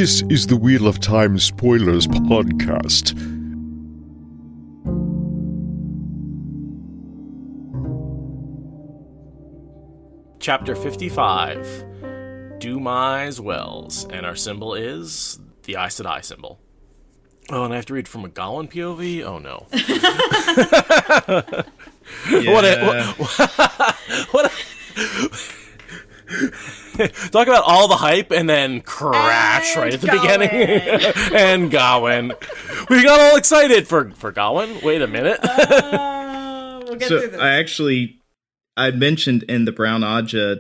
This is the Wheel of Time Spoilers podcast. Chapter 55, Dumai's Wells, and our symbol is the Aes Sedai symbol. Oh, and I have to read from a Gawain POV? Oh, no. What talk about all the hype and then crash right at the beginning. And Gawain. We got all excited for Gawain. Wait a minute. We'll get through this. I mentioned in the Brown Aja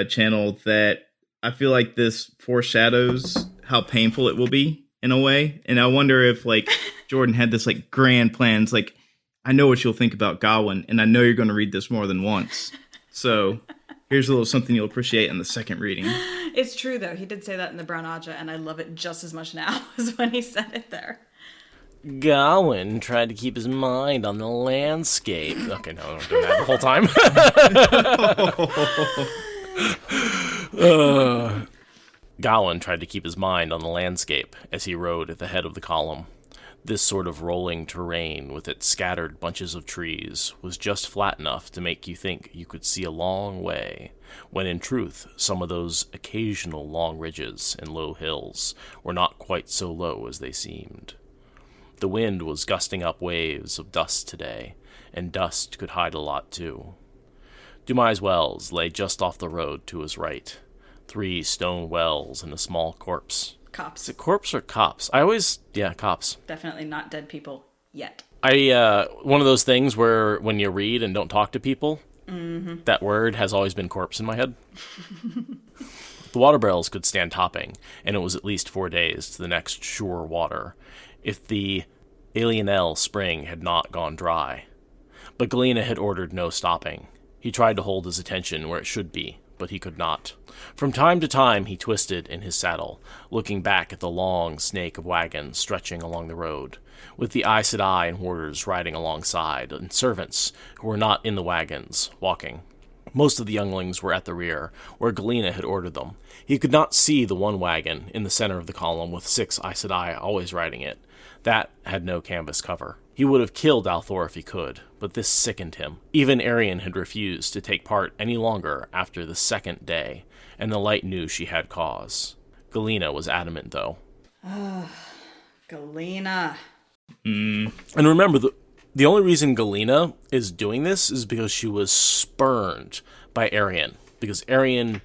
channel that I feel like this foreshadows how painful it will be in a way. And I wonder if Jordan had this grand plans. I know what you'll think about Gawain, and I know you're going to read this more than once. So here's a little something you'll appreciate in the second reading. It's true, though. He did say that in the Brown Aja, and I love it just as much now as when he said it there. Gawain tried to keep his mind on the landscape. Okay, no, I'm doing that the whole time. Gawain tried to keep his mind on the landscape as he rode at the head of the column. This sort of rolling terrain with its scattered bunches of trees was just flat enough to make you think you could see a long way, when in truth some of those occasional long ridges and low hills were not quite so low as they seemed. The wind was gusting up waves of dust today, and dust could hide a lot too. Dumai's Wells lay just off the road to his right. 3 stone wells and a small corpse. Cops. Is it corpse or cops? Cops. Definitely not dead people yet. One of those things where when you read and don't talk to people, that word has always been corpse in my head. The water barrels could stand topping, and it was at least 4 days to the next sure water, if the Aiel spring had not gone dry. But Galena had ordered no stopping. He tried to hold his attention where it should be, but he could not. From time to time he twisted in his saddle, looking back at the long snake of wagons stretching along the road, with the Aes Sedai and warders riding alongside, and servants who were not in the wagons, walking. Most of the younglings were at the rear, where Galena had ordered them. He could not see the one wagon in the center of the column with 6 Aes Sedai always riding it. That had no canvas cover. He would have killed Althor if he could, but this sickened him. Even Arian had refused to take part any longer after the second day, and the light knew she had cause. Galena was adamant, though. Galena. And remember, the only reason Galena is doing this is because she was spurned by Arian. Because Arian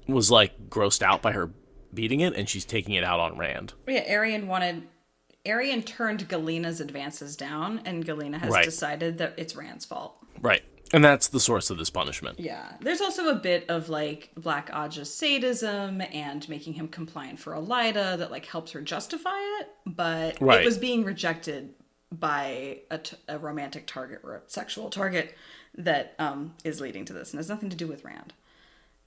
was, grossed out by her beating it, and she's taking it out on Rand. Yeah, Arian turned Galena's advances down, and Galena has decided that it's Rand's fault. Right. And that's the source of this punishment. Yeah. There's also a bit of, Black Aja's sadism and making him compliant for Elida that, helps her justify it, but it was being rejected by a romantic target or a sexual target that is leading to this, and has nothing to do with Rand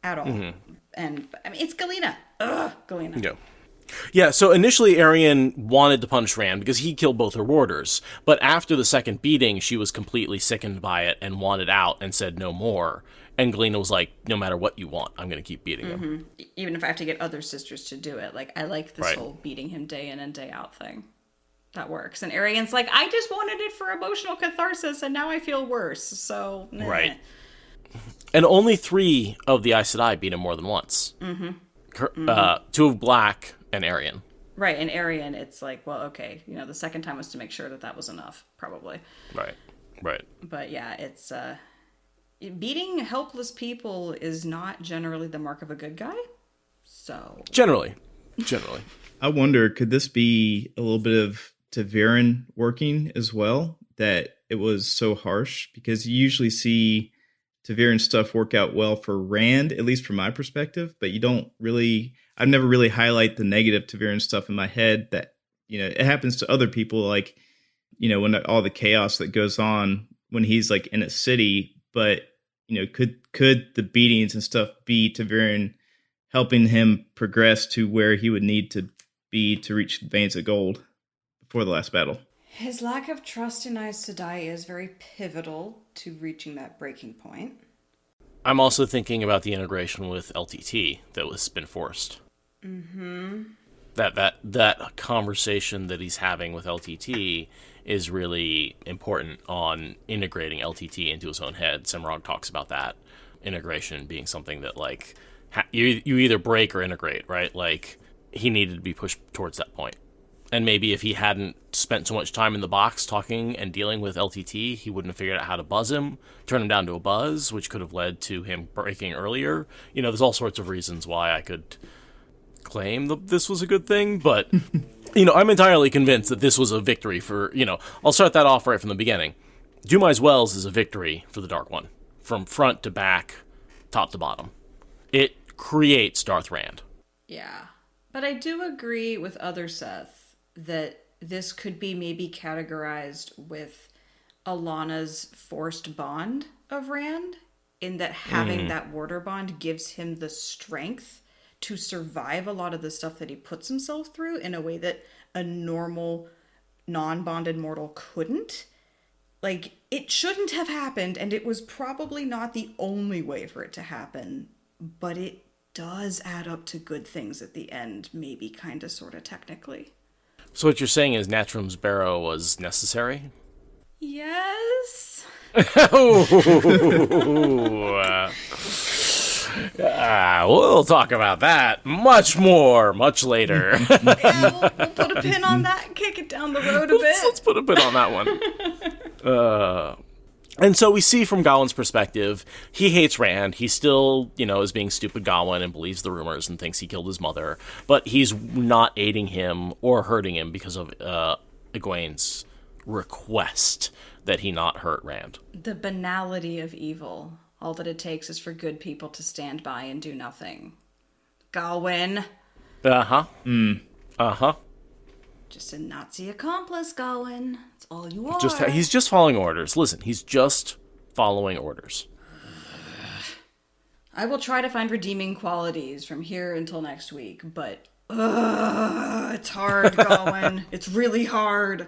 at all. Mm-hmm. And, it's Galena. Ugh, Galena. Yeah. Yeah, so initially Arian wanted to punish Rand because he killed both her warders, but after the second beating, she was completely sickened by it and wanted out and said no more. And Galena was like, no matter what you want, I'm going to keep beating him. Even if I have to get other sisters to do it. I like this whole beating him day in and day out thing. That works. And Arian's like, I just wanted it for emotional catharsis, and now I feel worse, so... Nah. Right. And only 3 of the Aes Sedai beat him more than once. 2 of Black... and Arian. Right, and Arian, it's okay, the second time was to make sure that was enough, probably. Right. But yeah, it's, beating helpless people is not generally the mark of a good guy, so... Generally. I wonder, could this be a little bit of Ta'Veren working as well, that it was so harsh? Because you usually see Ta'Veren stuff work out well for Rand, at least from my perspective, but you don't really... I've never really highlight the negative Ta'Veren stuff in my head that, it happens to other people, when all the chaos that goes on when he's in a city, but, could the beatings and stuff be Ta'Veren helping him progress to where he would need to be to reach the veins of gold before the last battle? His lack of trust in Aes Sedai is very pivotal to reaching that breaking point. I'm also thinking about the integration with LTT that was been forced. Mm-hmm. That conversation that he's having with LTT is really important on integrating LTT into his own head. Simrog talks about that integration being something that, like, you either break or integrate, right? Like, he needed to be pushed towards that point. And maybe if he hadn't spent so much time in the box talking and dealing with LTT, he wouldn't have figured out how to buzz him, turn him down to a buzz, which could have led to him breaking earlier. You know, there's all sorts of reasons why I could claim that this was a good thing, but, you know, I'm entirely convinced that this was a victory for, you know, I'll start that off right from the beginning. Dumai's Wells is a victory for the Dark One, from front to back, top to bottom. It creates Darth Rand. Yeah. But I do agree with other Szeth that this could be maybe categorized with Alana's forced bond of Rand, in that having that warder bond gives him the strength to survive a lot of the stuff that he puts himself through in a way that a normal, non-bonded mortal couldn't. Like, it shouldn't have happened, and it was probably not the only way for it to happen, but it does add up to good things at the end, maybe, kind of, sort of, technically. So what you're saying is Naturum's Barrow was necessary? Yes. We'll talk about that much later. Yeah, we'll put a pin on that and kick it down the road a bit. Let's put a pin on that one. And so we see from Gawain's perspective, he hates Rand. He still, you know, is being stupid Gawain and believes the rumors and thinks he killed his mother. But he's not aiding him or hurting him because of Egwene's request that he not hurt Rand. The banality of evil. All that it takes is for good people to stand by and do nothing. Gawain. Uh-huh. Just a Nazi accomplice, Gawain. That's all you are. He's just following orders. Listen, he's just following orders. I will try to find redeeming qualities from here until next week, but it's hard, Gawain. It's really hard.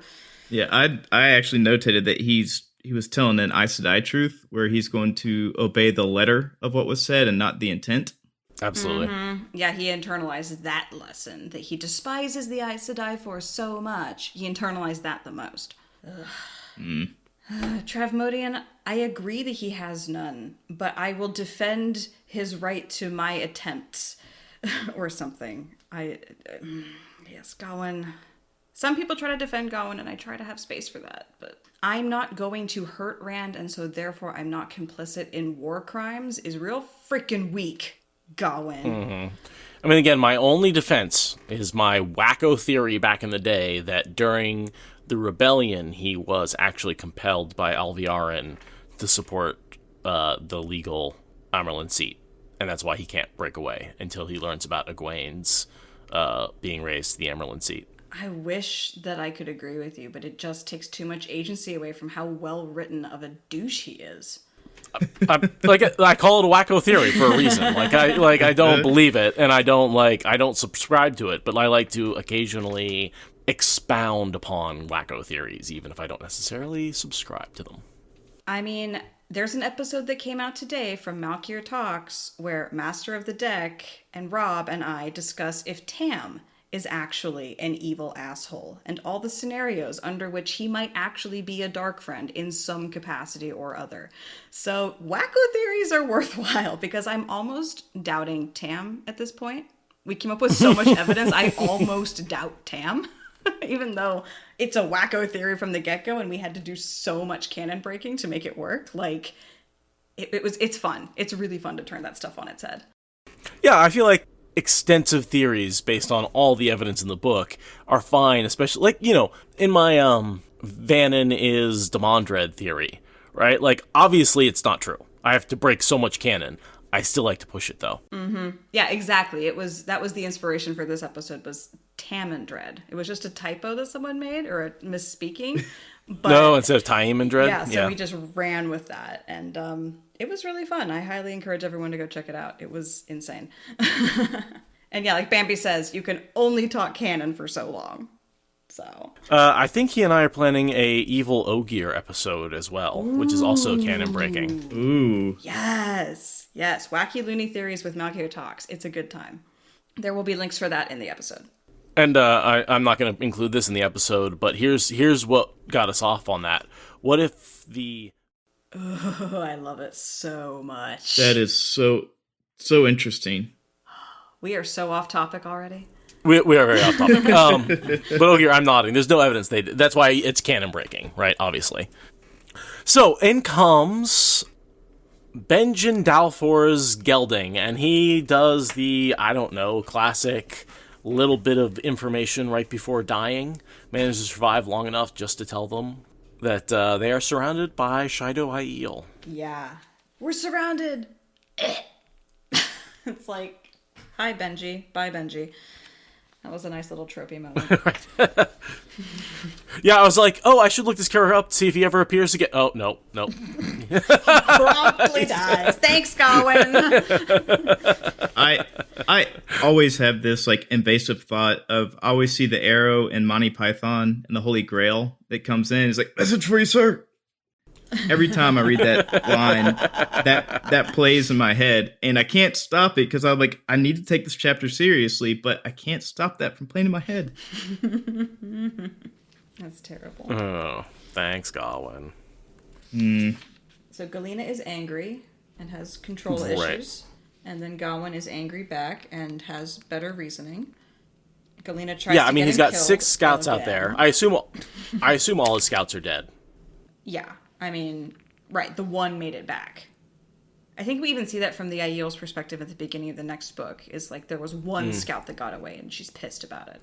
Yeah, I actually notated that he was telling an Aes Sedai truth, where he's going to obey the letter of what was said and not the intent. Absolutely. Mm-hmm. Yeah, he internalized that lesson, that he despises the Aes Sedai for so much. He internalized that the most. Travmodian, I agree that he has none, but I will defend his right to my attempts. Or something. Yes, Gawain. Some people try to defend Gawain, and I try to have space for that, but I'm not going to hurt Rand, and so therefore I'm not complicit in war crimes is real freaking weak, Gawain. Mm-hmm. I mean, again, my only defense is my wacko theory back in the day that during the rebellion, he was actually compelled by Alviarin to support the legal Amerlin seat, and that's why he can't break away until he learns about Egwene's being raised to the Amerlin seat. I wish that I could agree with you, but it just takes too much agency away from how well written of a douche he is. I call it a wacko theory for a reason. I don't believe it, and I don't subscribe to it, but I like to occasionally expound upon wacko theories, even if I don't necessarily subscribe to them. I mean, there's an episode that came out today from Malkier Talks where Master of the Deck and Rob and I discuss if Tam is actually an evil asshole, and all the scenarios under which he might actually be a dark friend in some capacity or other. So wacko theories are worthwhile, because I'm almost doubting Tam at this point. We came up with so much evidence, I almost doubt Tam, even though it's a wacko theory from the get-go, and we had to do so much canon breaking to make it work. Like, it's fun. It's really fun to turn that stuff on its head. Yeah, I feel like extensive theories based on all the evidence in the book are fine, especially, like, you know, in my Vannon is Demandred theory, right? Like, obviously it's not true. I have to break so much canon. I still like to push it, though. Mm-hmm. Yeah, exactly. That was the inspiration for this episode, was Tamandred. It was just a typo that someone made, or a misspeaking. But, no, instead of Taimandred? Yeah, so we just ran with that. And it was really fun. I highly encourage everyone to go check it out. It was insane. And yeah, like Bambi says, you can only talk canon for so long. So I think he and I are planning a Evil Ogier episode as well, which is also canon breaking. Ooh. Yes. Wacky loony theories with Malkier Talks. It's a good time. There will be links for that in the episode. And I'm not going to include this in the episode, but here's what got us off on that. What if the... Oh, I love it so much. That is so interesting. We are so off topic already. We are very off topic. But over here, I'm nodding. There's no evidence they did. That's why it's canon breaking, right? Obviously. So in comes Benjen Dalfor's gelding, and he does the, I don't know, classic little bit of information right before dying. Manages to survive long enough just to tell them that they are surrounded by Shido Aiel. Yeah. We're surrounded. It's like, hi, Benji. Bye, Benji. That was a nice little tropey moment. Yeah, I was like, oh, I should look this character up to see if he ever appears again. Oh, no. Promptly dies. Thanks, Gawain. I always have this like invasive thought of, I always see the arrow in Monty Python and the Holy Grail that comes in. It's like, message for you, sir. Every time I read that line, that plays in my head, and I can't stop it because I'm like, I need to take this chapter seriously, but I can't stop that from playing in my head. That's terrible. Oh, thanks, Gawain. So Galena is angry and has control issues, and then Gawain is angry back and has better reasoning. Galena tries. Yeah, I mean, he's got 6 scouts out there. I assume all his scouts are dead. Yeah. I mean, right, the one made it back. I think we even see that from the Aiel's perspective at the beginning of the next book, is like there was one scout that got away and she's pissed about it.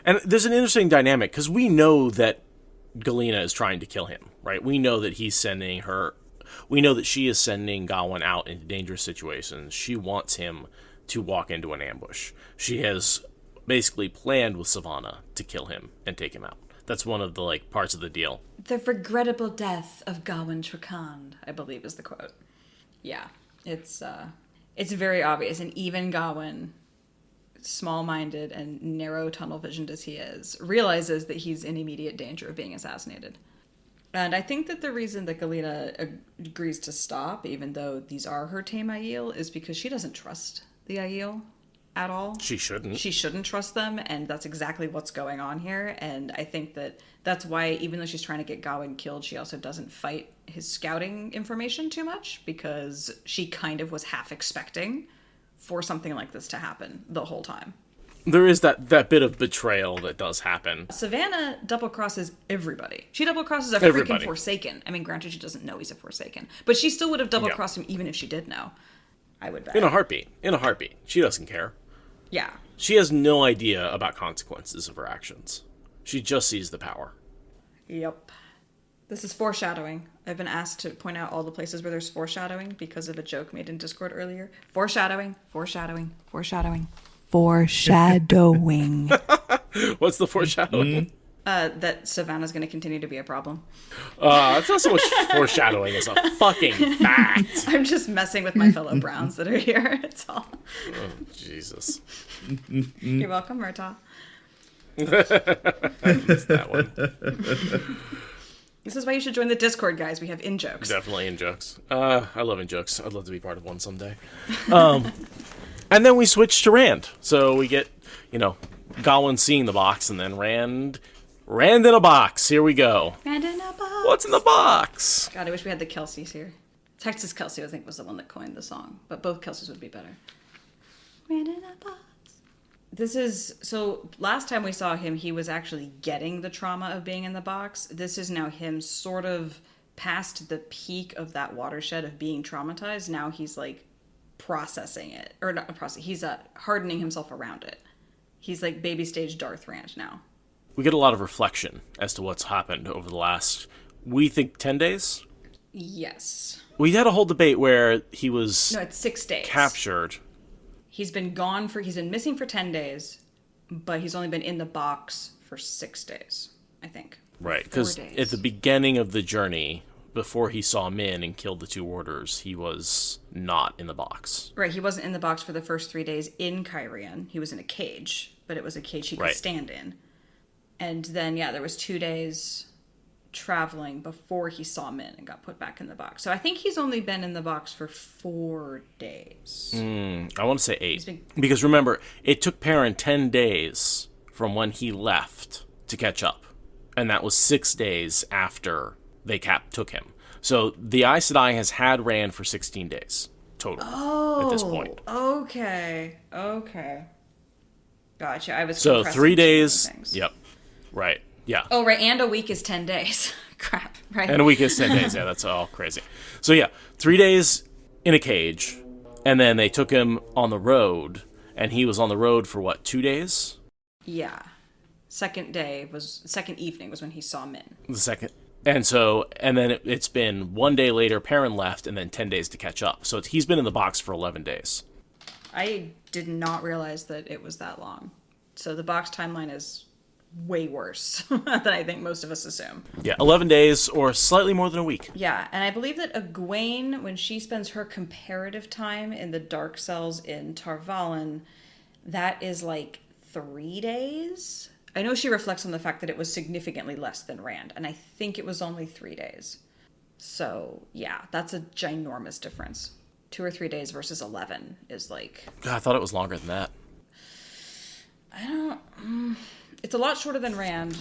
And there's an interesting dynamic, because we know that Galena is trying to kill him, right? We know that he's sending her... We know that she is sending Gawain out into dangerous situations. She wants him to walk into an ambush. She has basically planned with Savannah to kill him and take him out. That's one of the like parts of the deal. The regrettable death of Gawain Trakand, I believe is the quote. Yeah, it's very obvious, and even Gawain, small-minded and narrow tunnel-visioned as he is, realizes that he's in immediate danger of being assassinated. And I think that the reason that Galena agrees to stop, even though these are her tame Aiel, is because she doesn't trust the Aiel at all. She shouldn't. She shouldn't trust them, and that's exactly what's going on here. And I think that that's why, even though she's trying to get Gawain killed, she also doesn't fight his scouting information too much, because she kind of was half expecting for something like this to happen the whole time. There is that bit of betrayal that does happen. Savannah double-crosses everybody. She double-crosses a Everybody. freaking Forsaken. I mean, granted, she doesn't know he's a Forsaken, but she still would have double-crossed him even if she did know. I would bet. In a heartbeat. She doesn't care. Yeah. She has no idea about consequences of her actions. She just sees the power. Yep. This is foreshadowing. I've been asked to point out all the places where there's foreshadowing because of a joke made in Discord earlier. Foreshadowing. What's the foreshadowing? That Savannah's going to continue to be a problem. It's not so much foreshadowing as a fucking fact. I'm just messing with my fellow Browns that are here. It's all. Oh, Jesus. You're welcome, Murtaugh. I missed that one. This is why you should join the Discord, guys. We have in-jokes. Definitely in-jokes. I love in-jokes. I'd love to be part of one someday. And then we switch to Rand. So we get, Gawain seeing the box, and then Rand in a box. Here we go. Rand in a box. What's in the box? God, I wish we had the Kelseys here. Texas Kelsey, I think, was the one that coined the song. But both Kelseys would be better. Rand in a box. So last time we saw him, he was actually getting the trauma of being in the box. This is now him sort of past the peak of that watershed of being traumatized. Now he's like processing it. Or not processing, he's hardening himself around it. He's like baby stage Darth Rand now. We get a lot of reflection as to what's happened over the last, we think, 10 days? Yes. We had a whole debate where he was... No, it's 6 days. Captured. He's been missing for 10 days, but he's only been in the box for 6 days, I think. Right, because at the beginning of the journey, before he saw Min and killed the 2 warders, he was not in the box. Right, he wasn't in the box for the first 3 days in Cairhien. He was in a cage, but it was a cage he could stand in. And then, there was 2 days traveling before he saw Min and got put back in the box. So I think he's only been in the box for 4 days. I want to say 8. Because remember, it took Perrin 10 days from when he left to catch up. And that was 6 days after they took him. So the Aes Sedai has had Rand for 16 days total at this point. Okay. Gotcha. I was so 3 days. Yep. Right. Yeah. Oh, right. And a week is 10 days. Crap. Right. And a week is 10 days. Yeah, that's all crazy. So yeah, 3 days in a cage, and then they took him on the road, and he was on the road for what, 2 days? Yeah. Second evening was when he saw Min. The second. And then it's been 1 day later, Perrin left, and then 10 days to catch up. So he's been in the box for 11 days. I did not realize that it was that long. So the box timeline is way worse than I think most of us assume. Yeah, 11 days or slightly more than a week. Yeah, and I believe that Egwene, when she spends her comparative time in the dark cells in Tar Valon, that is like 3 days. I know she reflects on the fact that it was significantly less than Rand, and I think it was only 3 days. So, yeah, that's a ginormous difference. 2 or 3 days versus 11 is like... God, I thought it was longer than that. It's a lot shorter than Rand.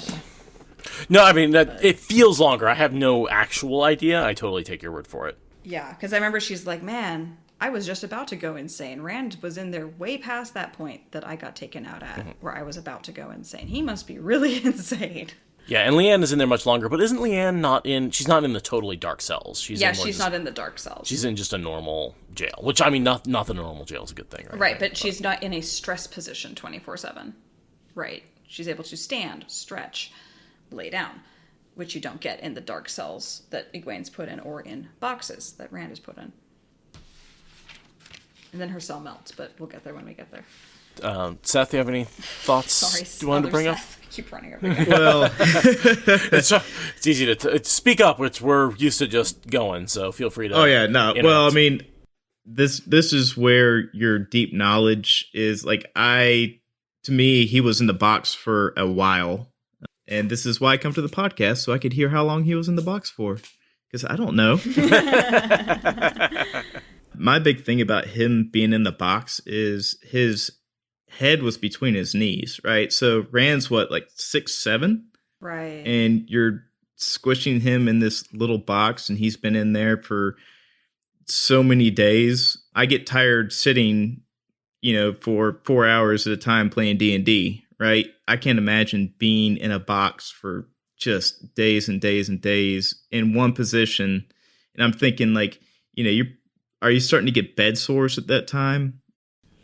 No, I mean, it feels longer. I have no actual idea. I totally take your word for it. Yeah, because I remember she's like, man, I was just about to go insane. Rand was in there way past that point that I got taken out at, where I was about to go insane. He must be really insane. Yeah, and Leanne is in there much longer, but isn't Leanne not in... She's not in the totally dark cells. She's not in the dark cells. She's in just a normal jail, which, I mean, not the normal jail is a good thing, right? Right, but she's not in a stress position 24/7. Right. She's able to stand, stretch, lay down, which you don't get in the dark cells that Egwene's put in or in boxes that Rand has put in. And then her cell melts, but we'll get there when we get there. Szeth, do you have any thoughts Sorry, you wanted to bring up? I keep running over here. Well, it's easy to speak up. We're used to just going, so feel free to. Oh yeah, no. Interrupt. Well, I mean, this is where your deep knowledge is. Like, to me, he was in the box for a while, and this is why I come to the podcast, so I could hear how long he was in the box for, because I don't know. My big thing about him being in the box is his head was between his knees, right? So Rand's what, like 6'7"? Right. And you're squishing him in this little box, and he's been in there for so many days. I get tired sitting, for 4 hours at a time playing D&D, right? I can't imagine being in a box for just days and days and days in one position. And I'm thinking, like, are you starting to get bed sores at that time?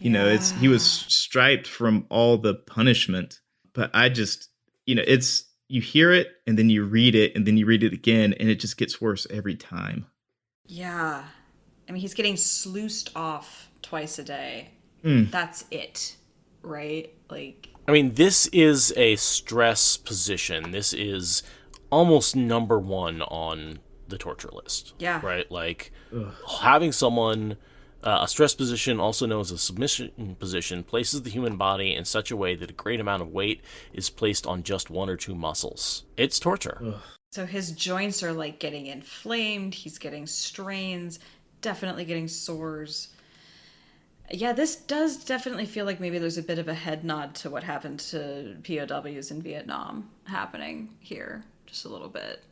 Yeah. He was striped from all the punishment. But I just, you hear it and then you read it and then you read it again, and it just gets worse every time. Yeah. I mean, he's getting sluiced off twice a day. That's it, right? Like, I mean, this is a stress position. This is almost number one on the torture list. Yeah. Right? Like, having someone, a stress position, also known as a submission position, places the human body in such a way that a great amount of weight is placed on just one or two muscles. It's torture. So his joints are like getting inflamed. He's getting strains, definitely getting sores. Yeah, this does definitely feel like maybe there's a bit of a head nod to what happened to POWs in Vietnam happening here. Just a little bit.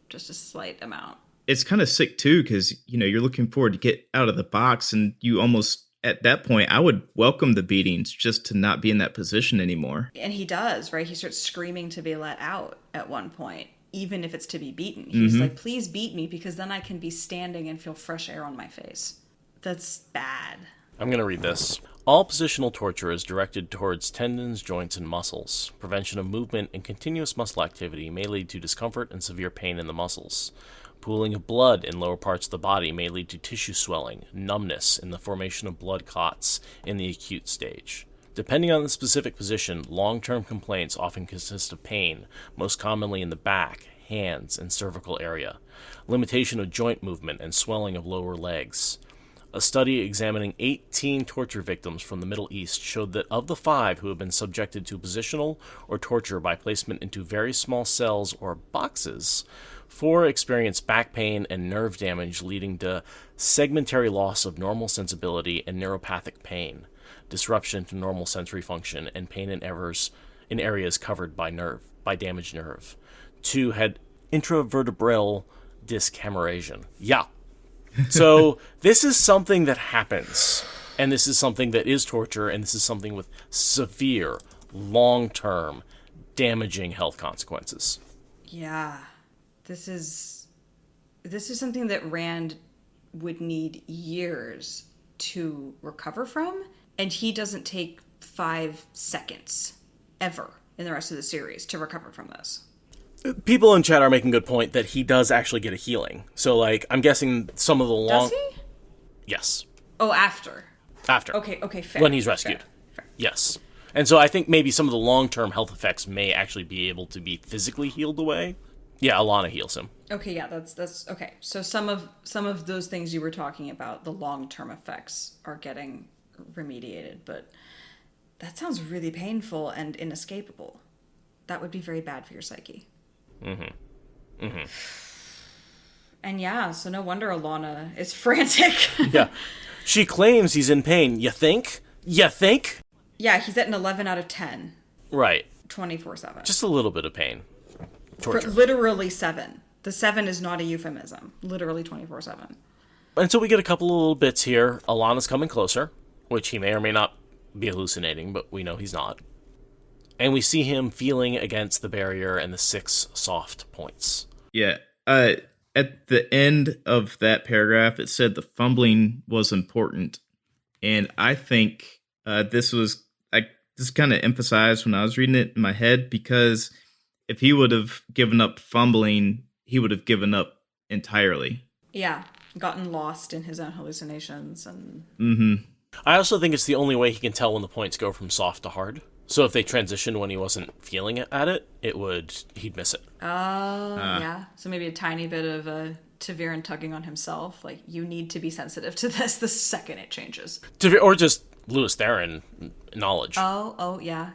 Just a slight amount. It's kind of sick, too, because, you're looking forward to get out of the box, and you almost, at that point, I would welcome the beatings just to not be in that position anymore. And he does, right? He starts screaming to be let out at one point, even if it's to be beaten. He's like, please beat me, because then I can be standing and feel fresh air on my face. That's bad. I'm going to read this. All positional torture is directed towards tendons, joints, and muscles. Prevention of movement and continuous muscle activity may lead to discomfort and severe pain in the muscles. Pooling of blood in lower parts of the body may lead to tissue swelling, numbness, and the formation of blood clots in the acute stage. Depending on the specific position, long-term complaints often consist of pain, most commonly in the back, hands, and cervical area. Limitation of joint movement and swelling of lower legs. A study examining 18 torture victims from the Middle East showed that of the 5 who have been subjected to positional or torture by placement into very small cells or boxes, 4 experienced back pain and nerve damage leading to segmentary loss of normal sensibility and neuropathic pain, disruption to normal sensory function, and pain in areas covered by damaged nerve. 2 had intravertebral disc hemorrhage. Yeah. So this is something that happens, and this is something that is torture, and this is something with severe, long-term, damaging health consequences. Yeah. This is something that Rand would need years to recover from, and he doesn't take 5 seconds ever in the rest of the series to recover from this. People in chat are making a good point that he does actually get a healing. So, like, I'm guessing some of the long... Does he? Yes. Oh, after. Okay, fair. When he's rescued. Fair. Yes. And so I think maybe some of the long-term health effects may actually be able to be physically healed away. Yeah, Alana heals him. Okay, yeah, that's okay. So some of those things you were talking about, the long-term effects are getting remediated, but that sounds really painful and inescapable. That would be very bad for your psyche. Mm-hmm. Mm-hmm. And yeah, so no wonder Alana is frantic. Yeah. She claims he's in pain. You think? You think? Yeah, he's at an 11 out of 10. Right. 24/7. Just a little bit of pain. Torture. For literally 7. The 7 is not a euphemism. Literally 24/7. And so we get a couple of little bits here. Alana's coming closer, which he may or may not be hallucinating, but we know he's not. And we see him feeling against the barrier and the 6 soft points. Yeah. At the end of that paragraph, it said the fumbling was important. And I think this kind of emphasized when I was reading it in my head, because if he would have given up fumbling, he would have given up entirely. Yeah, gotten lost in his own hallucinations. And Mm-hmm. I also think it's the only way he can tell when the points go from soft to hard. So if they transitioned when he wasn't feeling it at it, he'd miss it. Oh, yeah. So maybe a tiny bit of a Ta'Veren tugging on himself. Like, you need to be sensitive to this the second it changes. Or just Lewis Theron knowledge. Oh, yeah.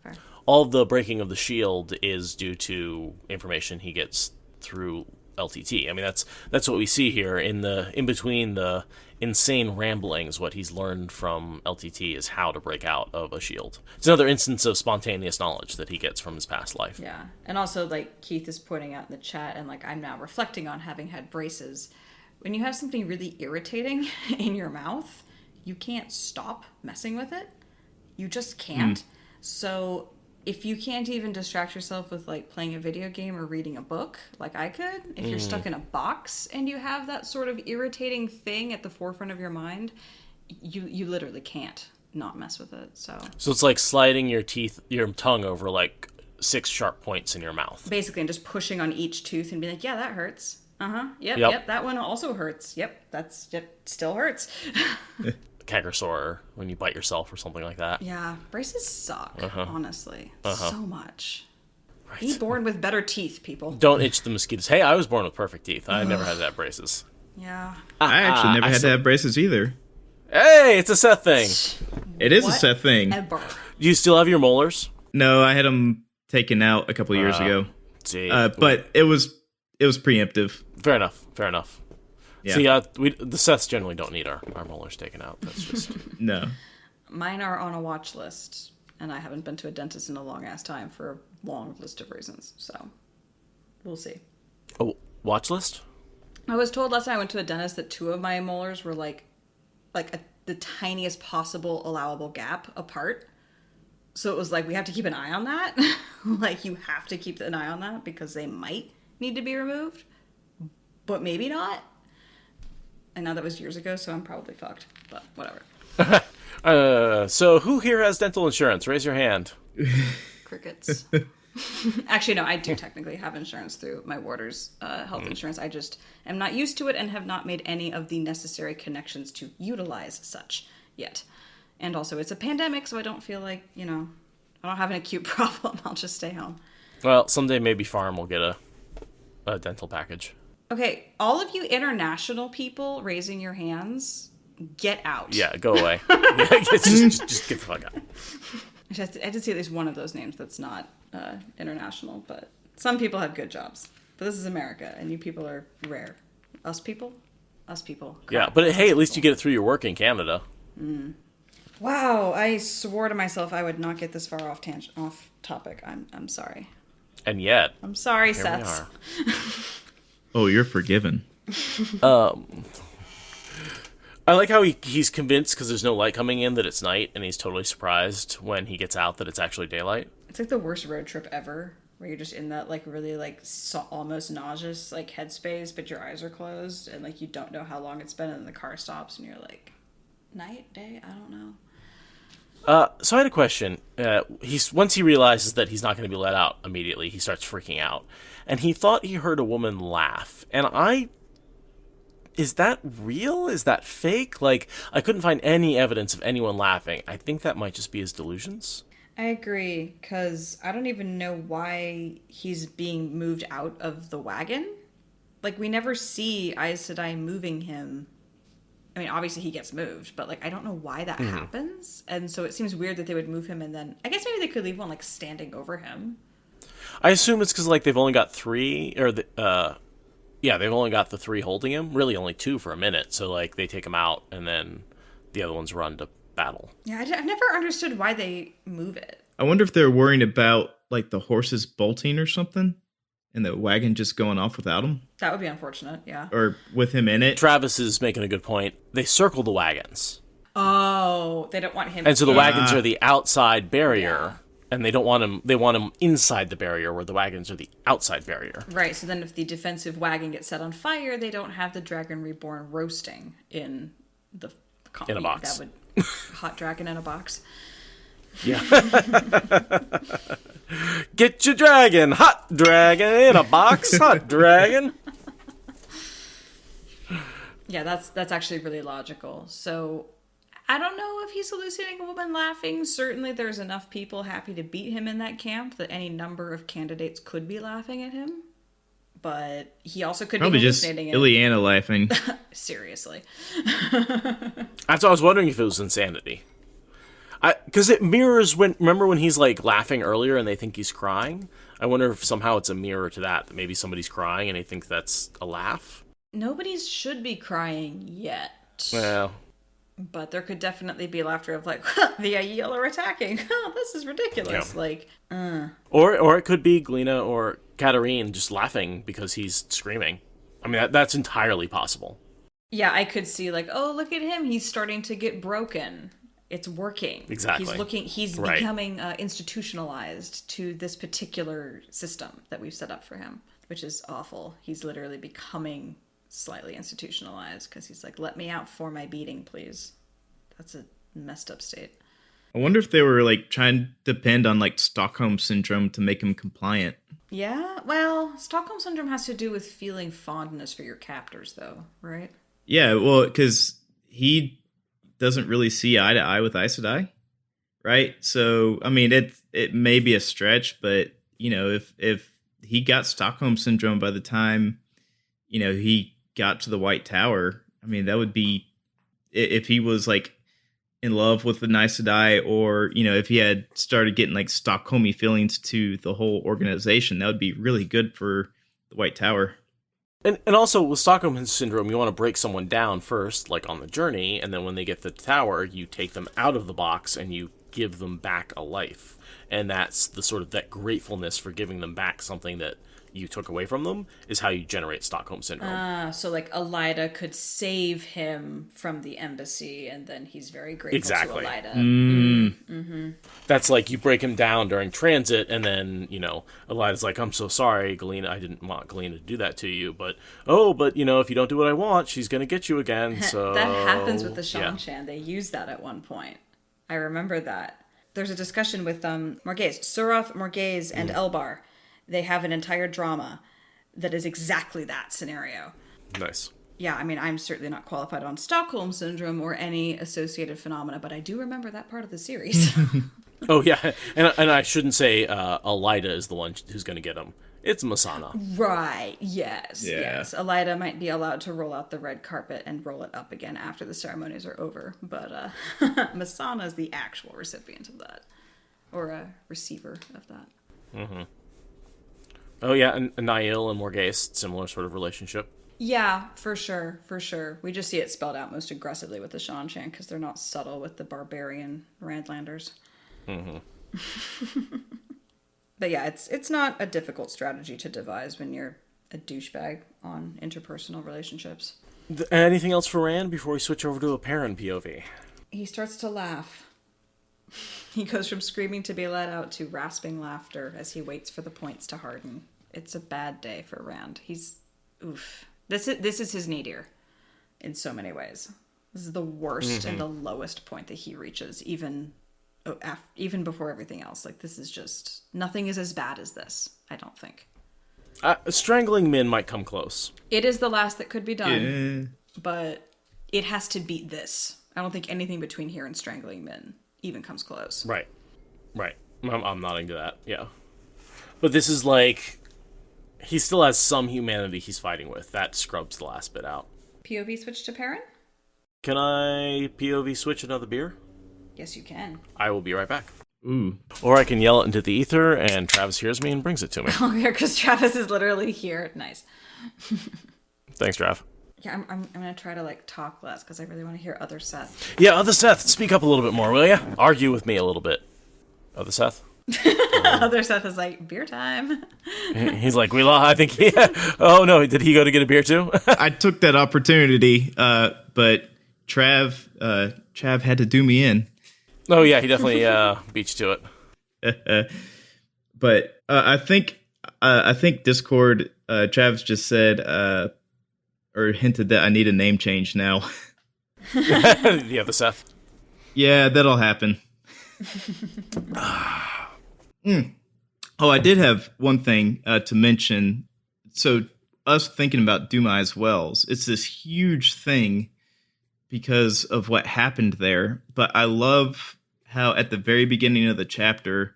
Fair. All the breaking of the shield is due to information he gets through LTT. I mean, that's what we see here in between the insane ramblings. What he's learned from LTT is how to break out of a shield. It's another instance of spontaneous knowledge that he gets from his past life. Yeah, and also, like Keith is pointing out in the chat, and like I'm now reflecting on having had braces. When you have something really irritating in your mouth, you can't stop messing with it. You just can't. So if you can't even distract yourself with like playing a video game or reading a book like I could, if you're stuck in a box and you have that sort of irritating thing at the forefront of your mind, you literally can't not mess with it. So it's like sliding your tongue over like 6 sharp points in your mouth. Basically, and just pushing on each tooth and being like, yeah, that hurts. Yep, that one also hurts. Yep, still hurts. Canker sore when you bite yourself or something like that. Yeah, braces suck, honestly. So much. Right. Be born with better teeth, people. Don't itch the mosquitoes. Hey, I was born with perfect teeth. I never had to have braces. Yeah. I actually never had to have braces either. Hey, it's a Szeth thing. It is a Szeth thing. Ever. Do you still have your molars? No, I had them taken out a couple of years ago. See, but it was preemptive. Fair enough. Yeah. So the Szeths generally don't need our molars taken out. That's just No. Mine are on a watch list, and I haven't been to a dentist in a long ass time for a long list of reasons. So we'll see. a watch list. I was told last time I went to a dentist that 2 of my molars were the tiniest possible allowable gap apart. So it was like, we have to keep an eye on that. Like, you have to keep an eye on that because they might need to be removed, but maybe not. And now that was years ago, so I'm probably fucked, but whatever. So who here has dental insurance? Raise your hand. Crickets. Actually, no, I do technically have insurance through my warder's health insurance. I just am not used to it and have not made any of the necessary connections to utilize such yet. And also, it's a pandemic, so I don't feel like, I don't have an acute problem. I'll just stay home. Well, someday maybe Farm will get a dental package. Okay, all of you international people raising your hands, get out. Yeah, go away. just get the fuck out. I did see at least one of those names that's not international, but some people have good jobs. But this is America, and you people are rare. Us people. Yeah, but hey, at least you get it through your work in Canada. Wow, I swore to myself I would not get this far off topic. I'm sorry. And yet, I'm sorry, here Szeth. Oh, you're forgiven. I like how he's convinced because there's no light coming in that it's night, and he's totally surprised when he gets out that it's actually daylight. It's like the worst road trip ever, where you're just in that like really like almost nauseous like headspace, but your eyes are closed and like you don't know how long it's been, and then the car stops and you're like, night, day, I don't know. So I had a question. Once he realizes that he's not going to be let out immediately, he starts freaking out, and he thought he heard a woman laugh, and is that real? Is that fake? Like, I couldn't find any evidence of anyone laughing. I think that might just be his delusions. I agree, because I don't even know why he's being moved out of the wagon. Like, we never see Aes Sedai moving him. I mean, obviously he gets moved, but, like, I don't know why that happens. And so it seems weird that they would move him and then... I guess maybe they could leave one, like, standing over him. I assume it's because, like, they've only got three, or yeah, they've only got the three holding him. Really, only two for a minute. So, like, they take him out, and then the other ones run to battle. Yeah, I've never understood why they move it. I wonder if they're worrying about, like, the horses bolting or something, and the wagon just going off without him. That would be unfortunate, yeah. Or with him in it. Travis is making a good point. They circle the wagons. Oh, they don't want him... And so the wagons are the outside barrier, and they don't want him... They want him inside the barrier, where the wagons are the outside barrier. Right, so then if the defensive wagon gets set on fire, they don't have the Dragon Reborn roasting in the... In a box. That would... Hot dragon in a box. Yeah. Get your dragon, hot dragon in a box, hot dragon. Yeah, that's actually really logical. So I don't know if he's hallucinating a woman laughing. Certainly there's enough people happy to beat him in that camp that any number of candidates could be laughing at him. But he also could probably be just hallucinating Ileana laughing. Seriously. That's what I was wondering if it was insanity. Because it mirrors remember when he's like laughing earlier and they think he's crying? I wonder if somehow it's a mirror to that maybe somebody's crying and they think that's a laugh. Nobody should be crying yet. Well. But there could definitely be laughter of like, the Aiel are attacking. This is ridiculous. Yeah. Or it could be Glina or Katarine just laughing because he's screaming. I mean, that's entirely possible. Yeah, I could see like, oh, look at him. He's starting to get broken. It's working. Exactly. He's becoming institutionalized to this particular system that we've set up for him, which is awful. He's literally becoming slightly institutionalized because he's like, let me out for my beating, please. That's a messed up state. I wonder if they were like trying to depend on like Stockholm syndrome to make him compliant. Yeah, well, Stockholm syndrome has to do with feeling fondness for your captors, though, right? Yeah, well, because he doesn't really see eye to eye with Aes Sedai, right? So, I mean, it may be a stretch, but you know, if he got Stockholm syndrome by the time, you know, he got to the White Tower, I mean, that would be if he was like in love with the Aes Sedai, or you know, if he had started getting like Stockholmy feelings to the whole organization, that would be really good for the White Tower. And also with Stockholm syndrome, you want to break someone down first, like on the journey, and then when they get to the tower, you take them out of the box and you give them back a life. And that's the sort of that gratefulness for giving them back something that you took away from them is how you generate Stockholm syndrome. So like Elida could save him from the embassy, and then he's very grateful to Elida. Mm-hmm. That's like you break him down during transit, and then, you know, Elida's like, I'm so sorry, Galena, I didn't want Galena to do that to you, but you know, if you don't do what I want, she's going to get you again, so... That happens with the Shan-Chan. They use that at one point. I remember that. There's a discussion with Morghese, Suroth, Morghese, and Elbar. They have an entire drama that is exactly that scenario. Nice. Yeah, I mean, I'm certainly not qualified on Stockholm Syndrome or any associated phenomena, but I do remember that part of the series. Oh, yeah. And I shouldn't say Elida is the one who's going to get him. It's Masana. Right. Yes. Yeah. Yes. Elida might be allowed to roll out the red carpet and roll it up again after the ceremonies are over, but Masana is the actual recipient of that, or a receiver of that. Mm-hmm. Oh, yeah, and Aiel and Morghese, similar sort of relationship. Yeah, for sure, for sure. We just see it spelled out most aggressively with the Shan-Chan because they're not subtle with the barbarian Randlanders. Mm-hmm. But yeah, it's not a difficult strategy to devise when you're a douchebag on interpersonal relationships. Anything else for Rand before we switch over to a Perrin POV? He starts to laugh. He goes from screaming to be let out to rasping laughter as he waits for the points to harden. It's a bad day for Rand. He's... oof. This is his nadir in so many ways. This is the worst and the lowest point that he reaches, even before everything else. Like, this is just... nothing is as bad as this, I don't think. Strangling Min might come close. It is the last that could be done, but it has to beat this. I don't think anything between here and Strangling Min even comes close. Right. I'm nodding to that, yeah. But this is like... he still has some humanity he's fighting with. That scrubs the last bit out. POV switch to Perrin? Can I POV switch another beer? Yes, you can. I will be right back. Ooh. Or I can yell it into the ether, and Travis hears me and brings it to me. Oh, yeah, because Travis is literally here. Nice. Thanks, Trav. Yeah, I'm gonna try to talk less because I really want to hear other Szeth. Yeah, other Szeth, speak up a little bit more, will ya? Argue with me a little bit. Other Szeth? Other Szeth is like, beer time. He's like, I think he... oh, no, did he go to get a beer too? I took that opportunity, but Trav had to do me in. Oh, yeah, he definitely beat you to it. But I think Discord, Travis just said, or hinted that I need a name change now. Yeah, the Szeth. Yeah, that'll happen. Oh, I did have one thing to mention. So us thinking about Dumai's Wells, it's this huge thing because of what happened there. But I love how at the very beginning of the chapter,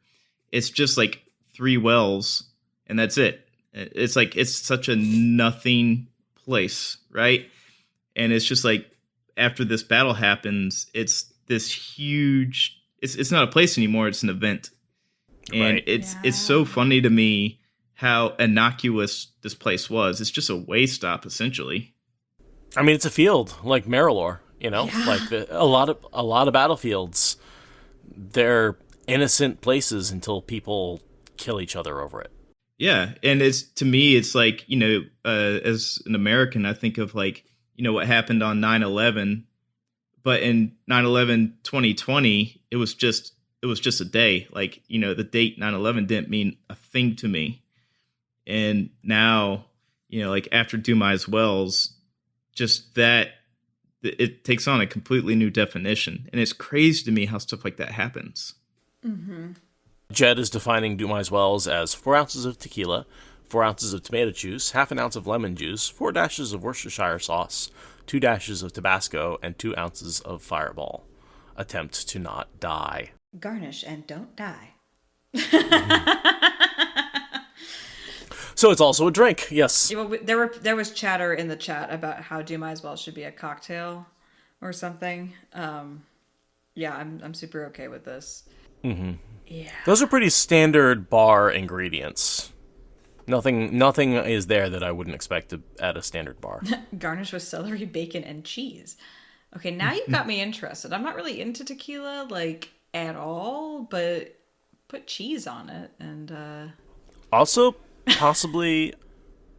it's just like 3 wells and that's it. It's like, it's such a nothing place, right? And it's just like, after this battle happens, it's this huge, it's not a place anymore, it's an event. And it's so funny to me how innocuous this place was. It's just a way stop, essentially. I mean, it's a field like Marilor, you know, like a lot of battlefields. They're innocent places until people kill each other over it. Yeah, and to me, it's like, you know, as an American, I think of like, you know, what happened on 9/11, but in 9/11 2020, it was just a day. Like, you know, the date 9/11 didn't mean a thing to me. And now, you know, like after Dumai's Wells, just that, it takes on a completely new definition. And it's crazy to me how stuff like that happens. Mm-hmm. Jed is defining Dumai's Wells as 4 ounces of tequila, 4 ounces of tomato juice, half an ounce of lemon juice, 4 dashes of Worcestershire sauce, 2 dashes of Tabasco, and 2 ounces of Fireball. Attempt to not die. Garnish and don't die. So it's also a drink, yes. Yeah, well, there was chatter in the chat about how Dumai's Wells should be a cocktail or something. Yeah, I'm super okay with this. Mm-hmm. Yeah, those are pretty standard bar ingredients. Nothing is there that I wouldn't expect at a standard bar. Garnish with celery, bacon, and cheese. Okay, now you've got me interested. I'm not really into tequila, like, at all, but put cheese on it, and also possibly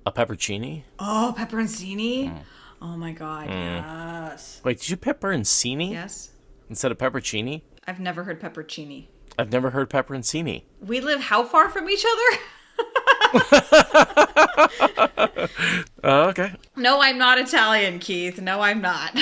a pepperoncini. Oh, pepperoncini! Oh my god, yes. Wait, did you pepperoncini? Yes. Instead of pepperoncini? I've never heard pepperoncini. I've never heard pepperoncini. We live how far from each other? Okay. No, I'm not Italian, Keith. No, I'm not.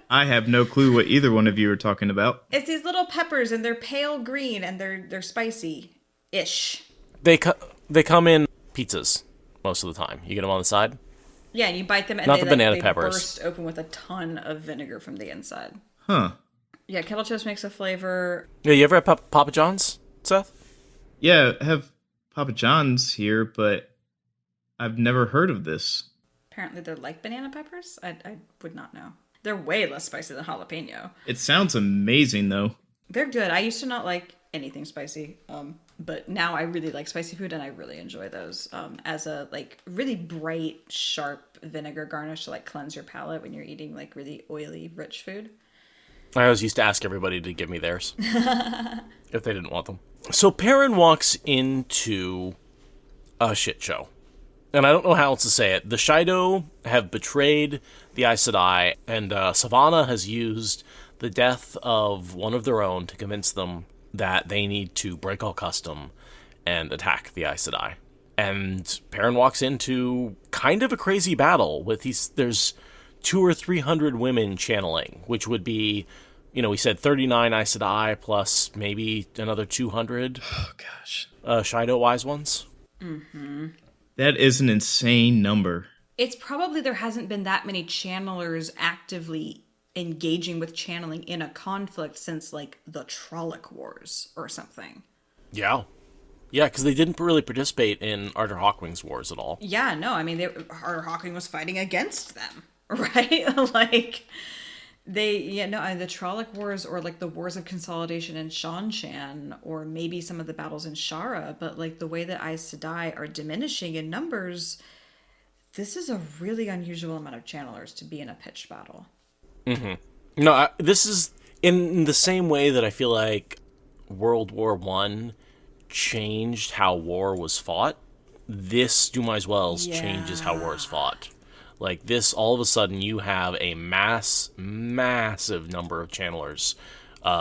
I have no clue what either one of you are talking about. It's these little peppers, and they're pale green, and they're spicy-ish. They come in pizzas most of the time. You get them on the side. Yeah, and you bite them, and not they, the banana they peppers. Burst open with a ton of vinegar from the inside. Huh. Yeah, kettle chips makes a flavor. Yeah, you ever had Papa John's, Szeth? Yeah, I have Papa John's here, but I've never heard of this. Apparently they're like banana peppers? I would not know. They're way less spicy than jalapeno. It sounds amazing, though. They're good. I used to not like anything spicy. But now I really like spicy food, and I really enjoy those as a like really bright, sharp vinegar garnish to like cleanse your palate when you're eating like really oily, rich food. I always used to ask everybody to give me theirs if they didn't want them. So Perrin walks into a shit show. And I don't know how else to say it. The Shido have betrayed the Aes Sedai, and Savannah has used the death of one of their own to convince them that they need to break all custom and attack the Aes Sedai. And Perrin walks into kind of a crazy battle with there's 200 or 300 women channeling, which would be, we said 39 Aes Sedai plus maybe another 200. Oh gosh, Shido wise ones. Mm-hmm. That is an insane number. It's probably there hasn't been that many channelers actively engaging with channeling in a conflict since like the Trolloc Wars or something. Yeah, because they didn't really participate in Arthur Hawkwing's wars at all. Yeah, no, I mean, Arthur Hawkwing was fighting against them, right? Like the Trolloc Wars or like the Wars of Consolidation in Shan-Shan, or maybe some of the battles in Shara, but like the way that Aes Sedai are diminishing in numbers, this is a really unusual amount of channelers to be in a pitched battle. Mm-hmm. No, this is in the same way that I feel like World War I changed how war was fought. This Dumai's Wells changes how war is fought. Like this, all of a sudden, you have a massive number of channelers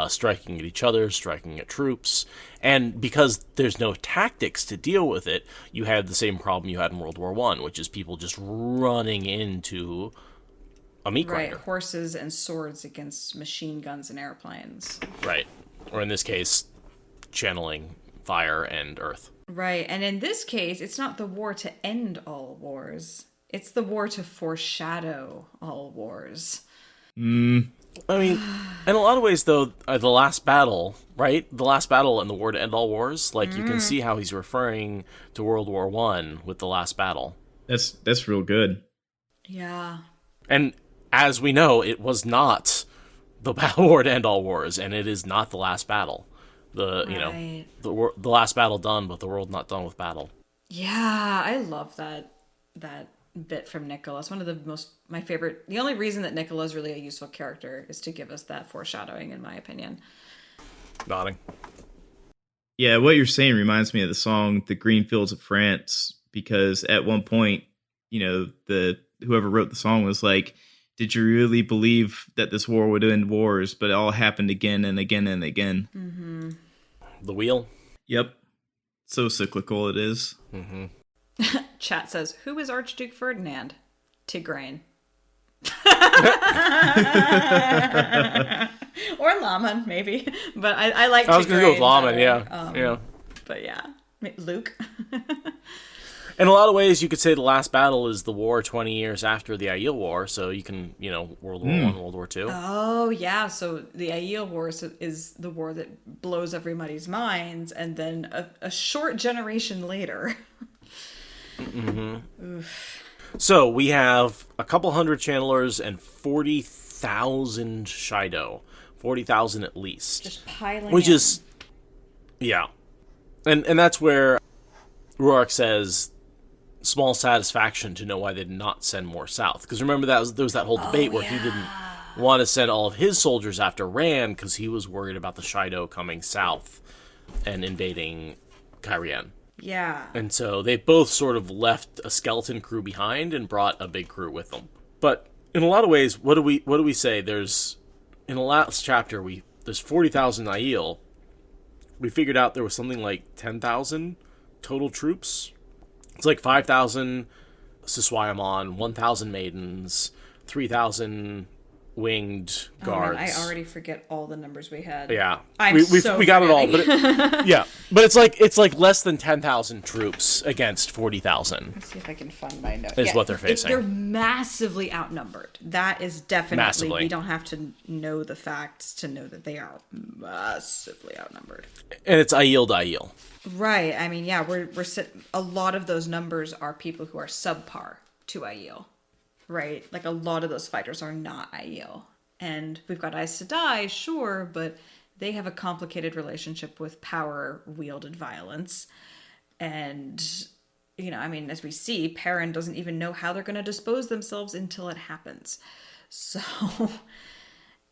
striking at each other, striking at troops. And because there's no tactics to deal with it, you had the same problem you had in World War I, which is people just running into a meat grinder. Right, horses and swords against machine guns and airplanes. Right. Or in this case, channeling fire and earth. Right, and in this case, it's not the war to end all wars. It's the war to foreshadow all wars. I mean, in a lot of ways, though, the last battle, right? The last battle and the war to end all wars, like, you can see how he's referring to World War I with the last battle. That's real good. Yeah. And as we know, it was not the war to end all wars, and it is not the last battle. The last battle done, but the world not done with battle. Yeah, I love that bit from Nicholas. One of my favorite. The only reason that Nicholas is really a useful character is to give us that foreshadowing, in my opinion. Nodding. Yeah, what you're saying reminds me of the song "The Green Fields of France," because at one point, whoever wrote the song was like, did you really believe that this war would end wars? But it all happened again and again and again. Mm-hmm. The wheel? Yep. So cyclical it is. Mm-hmm. Chat says, who is Archduke Ferdinand? Tigraine. Or Laman, maybe. But I like Tigraine. I was going to go with Laman, yeah. But yeah. Luke. In a lot of ways, you could say the last battle is the war 20 years after the Aiel War, so you can, World War I, World War II. Oh, yeah, so the Aiel War is the war that blows everybody's minds, and then a short generation later. Mm-hmm. So we have a couple hundred channelers and 40,000 Shido. 40,000 at least. Just piling Which in. is, yeah. And that's where Ruark says, small satisfaction to know why they did not send more south. Because remember, there was that whole debate where he didn't want to send all of his soldiers after Rand because he was worried about the Shido coming south and invading Cairhien. Yeah. And so they both sort of left a skeleton crew behind and brought a big crew with them. But in a lot of ways, what do we say? There's, in the last chapter, there's 40,000 Aiel. We figured out there was something like 10,000 total troops. It's like 5,000 Siswayamon, 1,000 maidens, 3,000 winged guards. Man, I already forget all the numbers we had. Yeah, we got it all. But but it's like less than 10,000 troops against 40,000. Let's see if I can find my notes. Is what they're facing. They're massively outnumbered. That is definitely Massively. We don't have to know the facts to know that they are massively outnumbered. And it's Aiel to Aiel. Right. I mean, yeah, we're a lot of those numbers are people who are subpar to Aiel. Right? Like, a lot of those fighters are not Aiel. And we've got Aes Sedai, sure, but they have a complicated relationship with power-wielded violence. And, you know, I mean, as we see, Perrin doesn't even know how they're going to dispose themselves until it happens. So,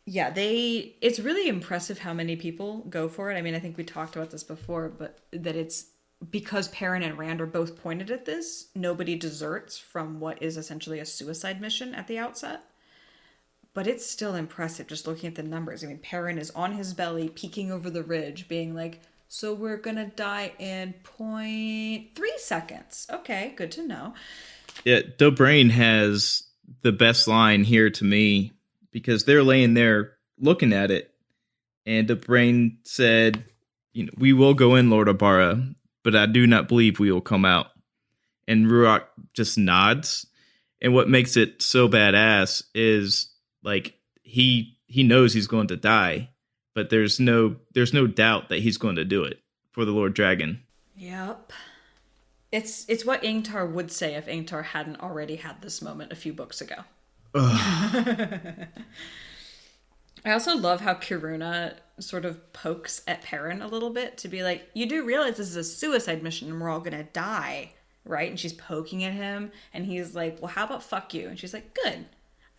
yeah, it's really impressive how many people go for it. I mean, I think we talked about this before, but that it's because Perrin and Rand are both pointed at this, nobody deserts from what is essentially a suicide mission at the outset. But it's still impressive just looking at the numbers. I mean, Perrin is on his belly, peeking over the ridge, being like, so we're gonna die in 0.3 seconds. Okay, good to know. Yeah, Dobrain has the best line here to me, because they're laying there looking at it, and Dobrain said, you know, we will go in, Lord Abara, but I do not believe we will come out. And Ruach just nods. And what makes it so badass is, like, he knows he's going to die, but there's no doubt that he's going to do it for the Lord Dragon. Yep. It's what Ingtar would say if Ingtar hadn't already had this moment a few books ago. I also love how Kiruna sort of pokes at Perrin a little bit to be like, you do realize this is a suicide mission and we're all gonna die, right? And she's poking at him and he's like, well, how about fuck you? And she's like, good.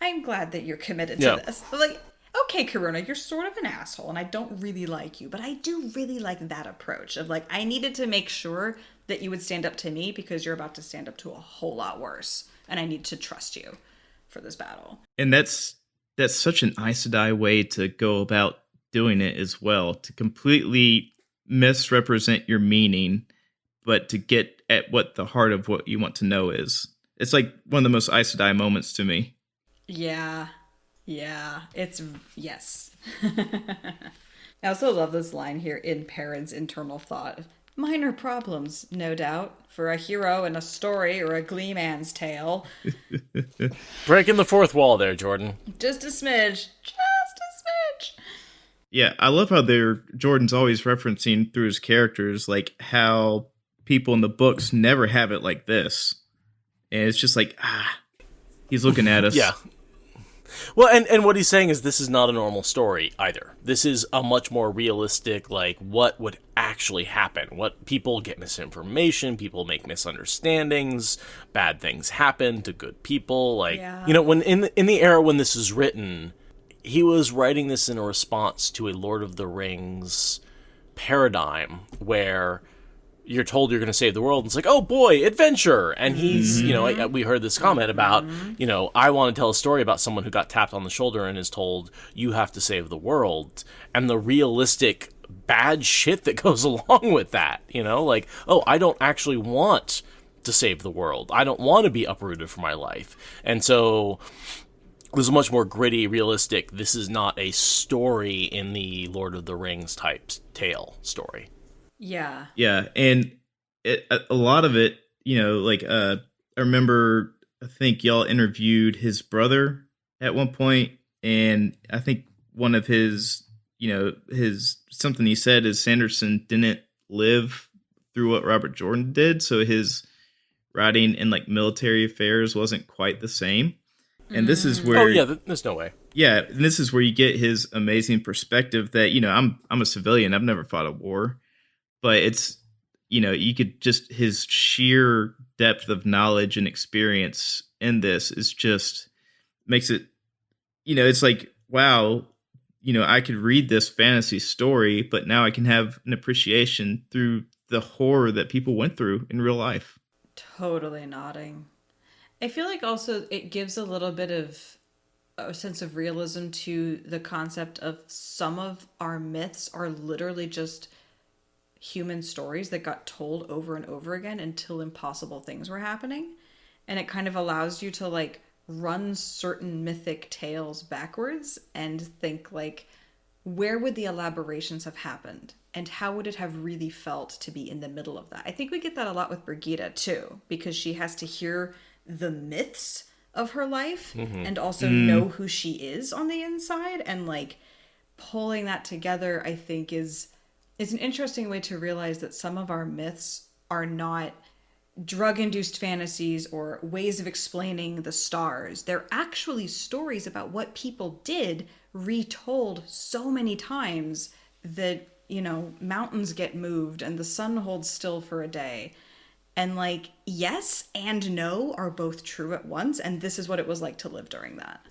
I'm glad that you're committed to this. I'm like, okay, Kiruna, you're sort of an asshole and I don't really like you, but I do really like that approach of like, I needed to make sure that you would stand up to me because you're about to stand up to a whole lot worse. And I need to trust you for this battle. And that's such an Aes Sedai way to go about doing it as well, to completely misrepresent your meaning, but to get at what the heart of what you want to know is. It's like one of the most Aes Sedai moments to me. Yeah, it's, yes. I also love this line here in Perrin's internal thought. Minor problems, no doubt, for a hero in a story or a glee man's tale. Breaking the fourth wall there, Jordan. Just a smidge. Yeah, I love how Jordan's always referencing through his characters, like how people in the books never have it like this. And it's just like, he's looking at us. Yeah. Well, and what he's saying is this is not a normal story either. This is a much more realistic, like, what would actually happen. What people get misinformation, people make misunderstandings, bad things happen to good people. Like, you know, when in the era when this is written, he was writing this in a response to a Lord of the Rings paradigm where you're told you're going to save the world, and it's like, oh boy, adventure! And he's, you know, we heard this comment about, you know, I want to tell a story about someone who got tapped on the shoulder and is told, you have to save the world, and the realistic bad shit that goes along with that, you know? Like, oh, I don't actually want to save the world. I don't want to be uprooted from my life. And so there's a much more gritty, realistic, this is not a story in the Lord of the Rings type tale story. Yeah. Yeah, and a lot of it, you know, like, I remember, I think y'all interviewed his brother at one point, and I think one of his, you know, something he said is Sanderson didn't live through what Robert Jordan did, so his writing in, like, military affairs wasn't quite the same. And this is where... Oh, yeah, there's no way. Yeah, and this is where you get his amazing perspective that, you know, I'm a civilian, I've never fought a war. But it's, you know, you could just, his sheer depth of knowledge and experience in this is just, makes it, you know, it's like, wow, you know, I could read this fantasy story, but now I can have an appreciation through the horror that people went through in real life. Totally nodding. I feel like also it gives a little bit of a sense of realism to the concept of some of our myths are literally just human stories that got told over and over again until impossible things were happening. And it kind of allows you to like run certain mythic tales backwards and think like, where would the elaborations have happened? And how would it have really felt to be in the middle of that? I think we get that a lot with Brigida too, because she has to hear the myths of her life and also know who she is on the inside. And like pulling that together, I think is an interesting way to realize that some of our myths are not drug-induced fantasies or ways of explaining the stars. They're actually stories about what people did, retold so many times that, you know, mountains get moved and the sun holds still for a day. And like, yes and no are both true at once. And this is what it was like to live during that.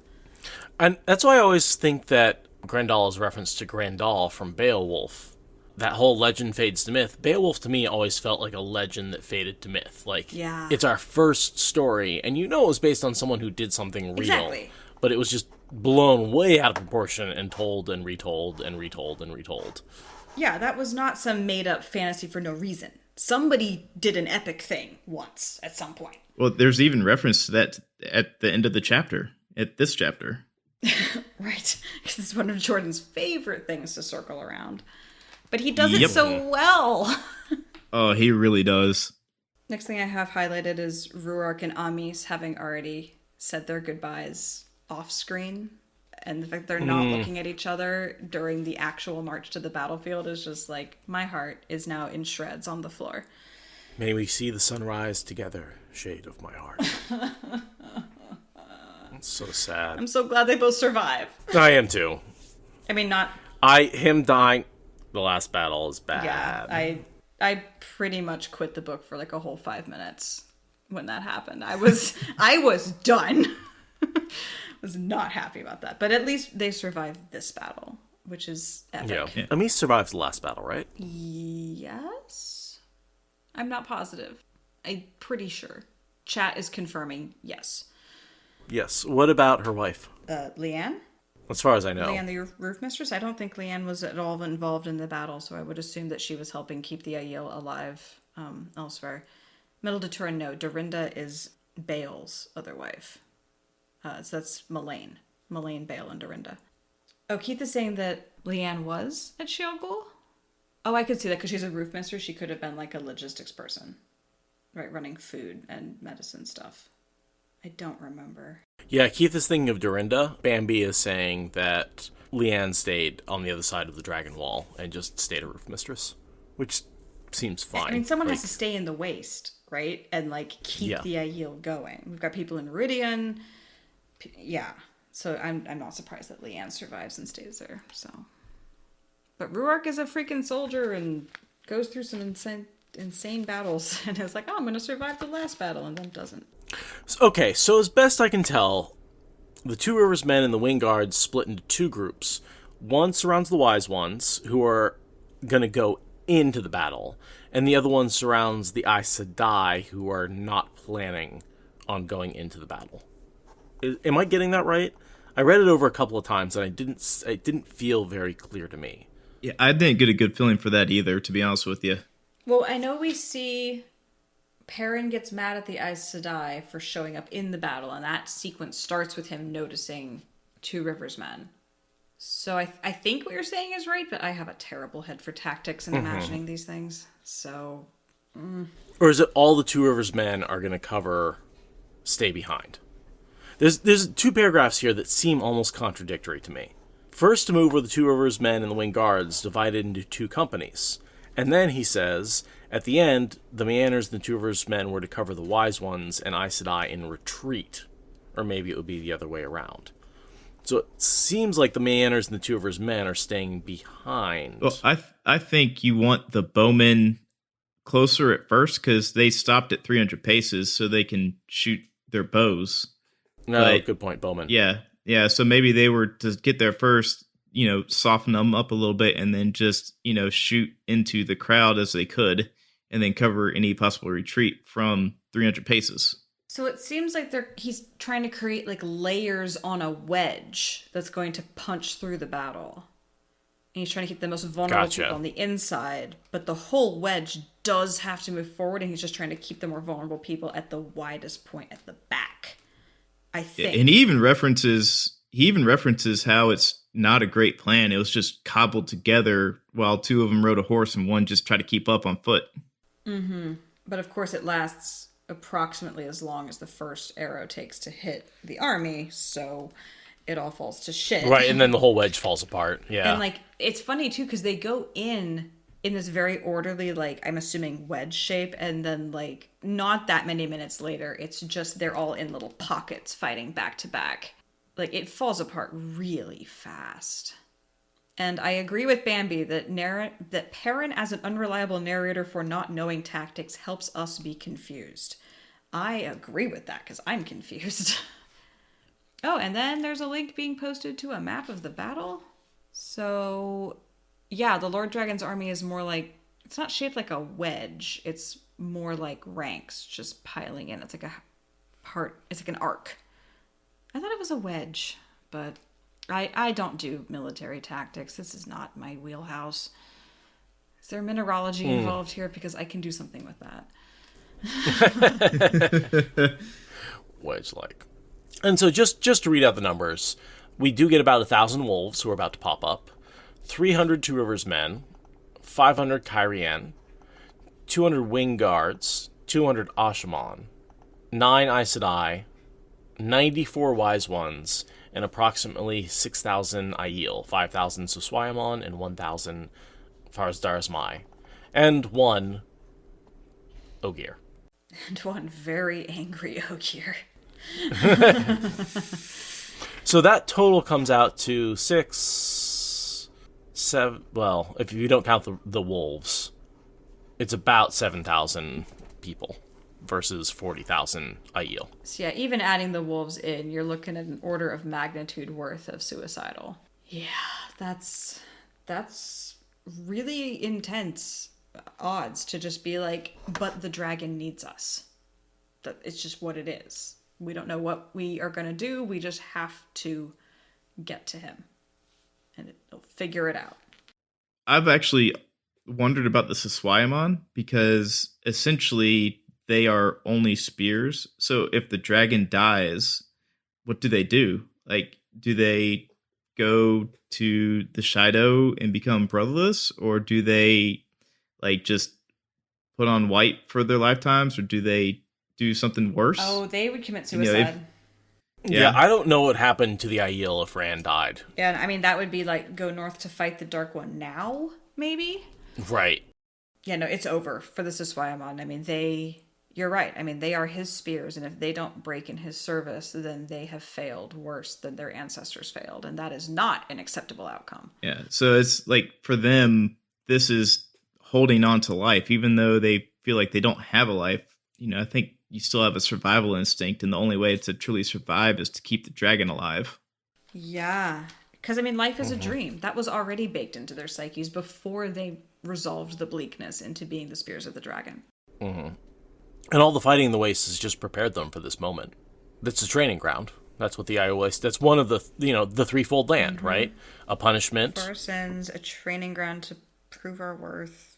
And that's why I always think that Grendel is reference to Grendel from Beowulf. That whole legend fades to myth. Beowulf to me always felt like a legend that faded to myth. Like, yeah. It's our first story, and you know it was based on someone who did something real. Exactly. But it was just blown way out of proportion and told and retold and retold and retold. Yeah, that was not some made-up fantasy for no reason. Somebody did an epic thing once at some point. Well, there's even reference to that at the end of the chapter, at this chapter. Right, because it's one of Jordan's favorite things to circle around. But he does it so well. Oh, he really does. Next thing I have highlighted is Ruark and Amis having already said their goodbyes off screen. And the fact they're not looking at each other during the actual march to the battlefield is just like, my heart is now in shreds on the floor. May we see the sunrise together, shade of my heart. It's so sad. I'm so glad they both survive. I am too. I mean, not... Him dying... The last battle is bad. Yeah, I pretty much quit the book for like a whole 5 minutes when that happened. I was done. Was not happy about that. But at least they survived this battle, which is epic. Yeah. Amis survives the last battle, right? Yes? I'm not positive. I'm pretty sure. Chat is confirming yes. Yes. What about her wife? Leanne? As far as I know. Leanne, the roof mistress? I don't think Leanne was at all involved in the battle, so I would assume that she was helping keep the Aiel alive elsewhere. Middle to Turin, no. Dorinda is Bale's other wife. So that's Melaine. Melaine, Bale, and Dorinda. Oh, Keith is saying that Leanne was at Sheol. Oh, I could see that because she's a roof mistress. She could have been like a logistics person. Right, running food and medicine stuff. I don't remember. Yeah, Keith is thinking of Dorinda. Bambi is saying that Leanne stayed on the other side of the dragon wall and just stayed a roof mistress, which seems fine. I mean, someone has to stay in the waste, right? And like keep the Aiel going. We've got people in Meridian. Yeah. So I'm not surprised that Leanne survives and stays there. So, but Ruark is a freaking soldier and goes through some insane battles and is like, oh, I'm going to survive the last battle, and then doesn't. Okay, so as best I can tell, the Two Rivers men and the Wing Guards split into two groups. One surrounds the Wise Ones, who are going to go into the battle, and the other one surrounds the Aes Sedai, who are not planning on going into the battle. Am I getting that right? I read it over a couple of times, and it didn't feel very clear to me. Yeah, I didn't get a good feeling for that either, to be honest with you. Well, I know we see Perrin gets mad at the Aes Sedai for showing up in the battle, and that sequence starts with him noticing Two Rivers men. So I think what you're saying is right, but I have a terrible head for tactics and imagining these things. So, Or is it all the Two Rivers men are going to cover stay behind? There's two paragraphs here that seem almost contradictory to me. First move were the Two Rivers men and the Wing Guards divided into two companies. And then he says, at the end, the Meanders and the Two Rivers men were to cover the Wise Ones and Aes Sedai in retreat. Or maybe it would be the other way around. So it seems like the Meanders and the Two Rivers men are staying behind. Well, I think you want the bowmen closer at first because they stopped at 300 paces so they can shoot their bows. No, good point, bowmen. Yeah. So maybe they were to get there first, soften them up a little bit and then just, shoot into the crowd as they could and then cover any possible retreat from 300 paces. So it seems like he's trying to create like layers on a wedge that's going to punch through the battle. And he's trying to keep the most vulnerable people on the inside, but the whole wedge does have to move forward, and he's just trying to keep the more vulnerable people at the widest point at the back. I think. And he even references how it's not a great plan. It was just cobbled together while two of them rode a horse and one just tried to keep up on foot. Mm-hmm. But of course it lasts approximately as long as the first arrow takes to hit the army, so it all falls to shit. Right, and then the whole wedge falls apart. Yeah. And it's funny too because they go in this very orderly, I'm assuming wedge shape, and then not that many minutes later it's just they're all in little pockets fighting back to back. It falls apart really fast. And I agree with Bambi that Perrin as an unreliable narrator for not knowing tactics helps us be confused. I agree with that because I'm confused. Oh, and then there's a link being posted to a map of the battle. So, yeah, the Lord Dragon's army is more like, it's not shaped like a wedge. It's more like ranks just piling in. It's like it's like an arc. I thought it was a wedge, but I don't do military tactics. This is not my wheelhouse. Is there mineralogy involved here? Because I can do something with that. Wedge-like. And so just to read out the numbers, we do get about 1,000 wolves who are about to pop up, 300 Two Rivers men, 500 Kyrian, 200 wing guards, 200 Asha'man, 9 Aes Sedai, 94 Wise Ones, and approximately 6,000 Aiel, 5,000 Suswayamon, and 1,000 Farazdarzmai, and 1 Ogier. And 1 very angry Ogier. So that total comes out to 6, 7, well, if you don't count the wolves, it's about 7,000 people versus 40,000 Aiel. So yeah, even adding the wolves in, you're looking at an order of magnitude worth of suicidal. Yeah, that's really intense odds to just be like, but the dragon needs us. That it's just what it is. We don't know what we are going to do. We just have to get to him. And it'll figure it out. I've actually wondered about the Suswayamon because essentially they are only spears. So if the dragon dies, what do they do? Like, do they go to the Shido and become brotherless? Or do they, like, just put on white for their lifetimes? Or do they do something worse? Oh, they would commit suicide. Yeah, I don't know what happened to the Aiel if Rand died. Yeah, I mean, that would be like, go north to fight the Dark One now, maybe? Right. Yeah, no, it's over for the Suswayamon. I mean, you're right. I mean, they are his spears, and if they don't break in his service, then they have failed worse than their ancestors failed, and that is not an acceptable outcome. Yeah, so it's like, for them, this is holding on to life, even though they feel like they don't have a life. You know, I think you still have a survival instinct, and the only way to truly survive is to keep the dragon alive. Yeah, because, I mean, life is a dream. That was already baked into their psyches before they resolved the bleakness into being the spears of the dragon. Mm-hmm. And all the fighting in the Wastes has just prepared them for this moment. That's a training ground. That's what the Aiel. That's one of the, the threefold land, right? A punishment. For our sins, a training ground to prove our worth,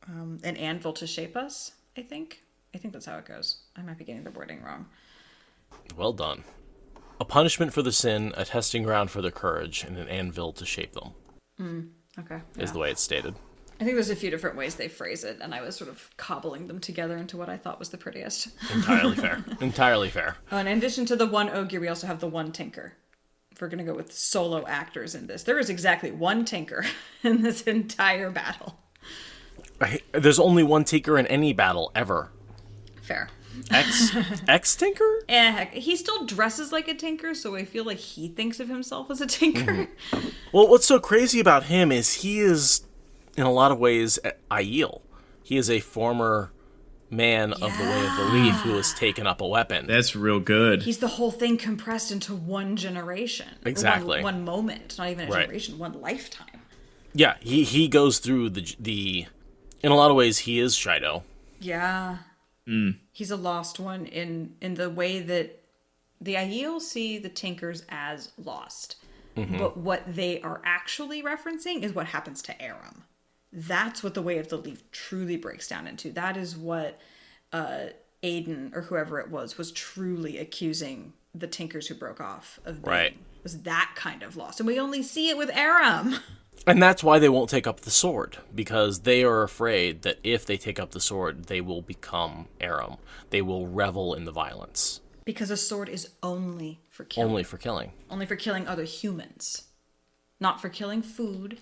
an anvil to shape us, I think. I think that's how it goes. I might be getting the wording wrong. Well done. A punishment for the sin, a testing ground for their courage, and an anvil to shape them. Okay. Is the way it's stated. I think there's a few different ways they phrase it, and I was sort of cobbling them together into what I thought was the prettiest. Entirely fair. Entirely fair. In addition to the 1 Ogier, we also have the 1 Tinker. If we're going to go with solo actors in this, there is exactly 1 Tinker in this entire battle. There's only 1 Tinker in any battle, ever. Fair. Ex Tinker? Heck, he still dresses like a tinker, so I feel like he thinks of himself as a tinker. Well, what's so crazy about him is he is, in a lot of ways, Aiel. He is a former man of the Way of the Leaf who has taken up a weapon. That's real good. He's the whole thing compressed into 1 generation. Exactly. One moment, not even a generation, 1 lifetime. Yeah, he goes through the in a lot of ways, he is Shido. Yeah. He's a lost one in the way that the Aiel see the Tinkers as lost. But what they are actually referencing is what happens to Aram. That's what the Way of the Leaf truly breaks down into. That is what Aiden, or whoever it was truly accusing the Tinkers who broke off of being. Right. Was that kind of lost. And we only see it with Aram. And that's why they won't take up the sword, because they are afraid that if they take up the sword, they will become Aram. They will revel in the violence. Because a sword is only for killing. Only for killing. Only for killing other humans. Not for killing food.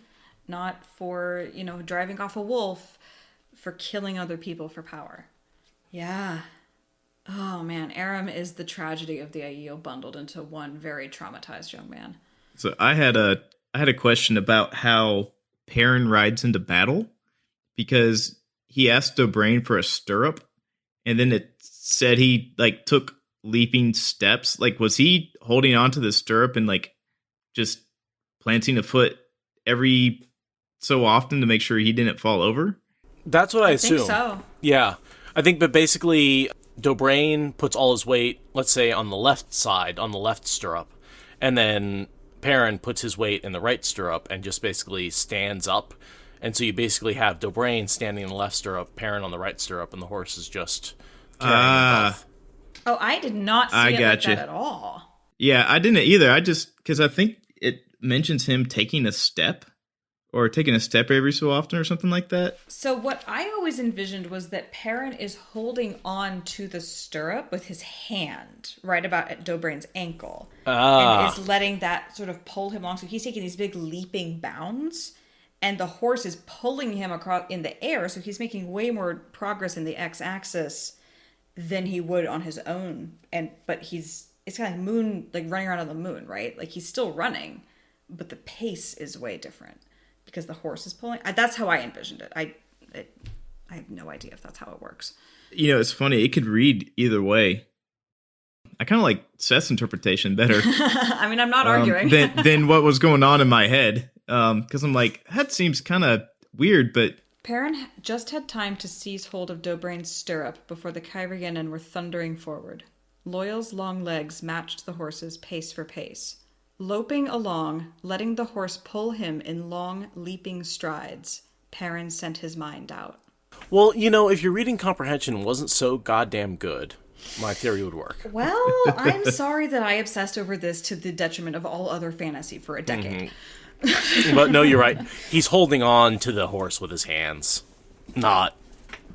Not for, driving off a wolf. For killing other people for power. Yeah. Oh, man. Aram is the tragedy of the Aiel bundled into one very traumatized young man. So I had a I had a question about how Perrin rides into battle, because he asked Dobrain for a stirrup, and then it said he like took leaping steps. Like, was he holding on to the stirrup and like just planting a foot every so often to make sure he didn't fall over? That's what I assume. Think so. Yeah. I think, but basically, Dobrain puts all his weight, let's say, on the left side, on the left stirrup, and then Perrin puts his weight in the right stirrup and just basically stands up. And so you basically have Dobrain standing in the left stirrup, Perrin on the right stirrup, and the horse is just carrying them both. Oh, I did not see it like that at all. Yeah, I didn't either. I just, because I think it mentions him taking a step every so often or something like that. So what I always envisioned was that Perrin is holding on to the stirrup with his hand right about at Dobrain's ankle. And is letting that sort of pull him along. So he's taking these big leaping bounds, and the horse is pulling him across in the air. So he's making way more progress in the x-axis than he would on his own. But it's kind of like running around on the moon, right? Like he's still running, but the pace is way different because the horse is pulling. That's how I envisioned it. I have no idea if that's how it works. You know, it's funny. It could read either way. I kind of like Seth's interpretation better. I mean, I'm not arguing. than what was going on in my head. Because I'm like, that seems kind of weird, but Perrin just had time to seize hold of Dobrain's stirrup before the Kyrienan were thundering forward. Loyal's long legs matched the horse's pace for pace. Loping along, letting the horse pull him in long, leaping strides, Perrin sent his mind out. Well, you know, if your reading comprehension wasn't so goddamn good, my theory would work. Well, I'm sorry that I obsessed over this to the detriment of all other fantasy for a decade. Mm-hmm. But no, you're right. He's holding on to the horse with his hands, not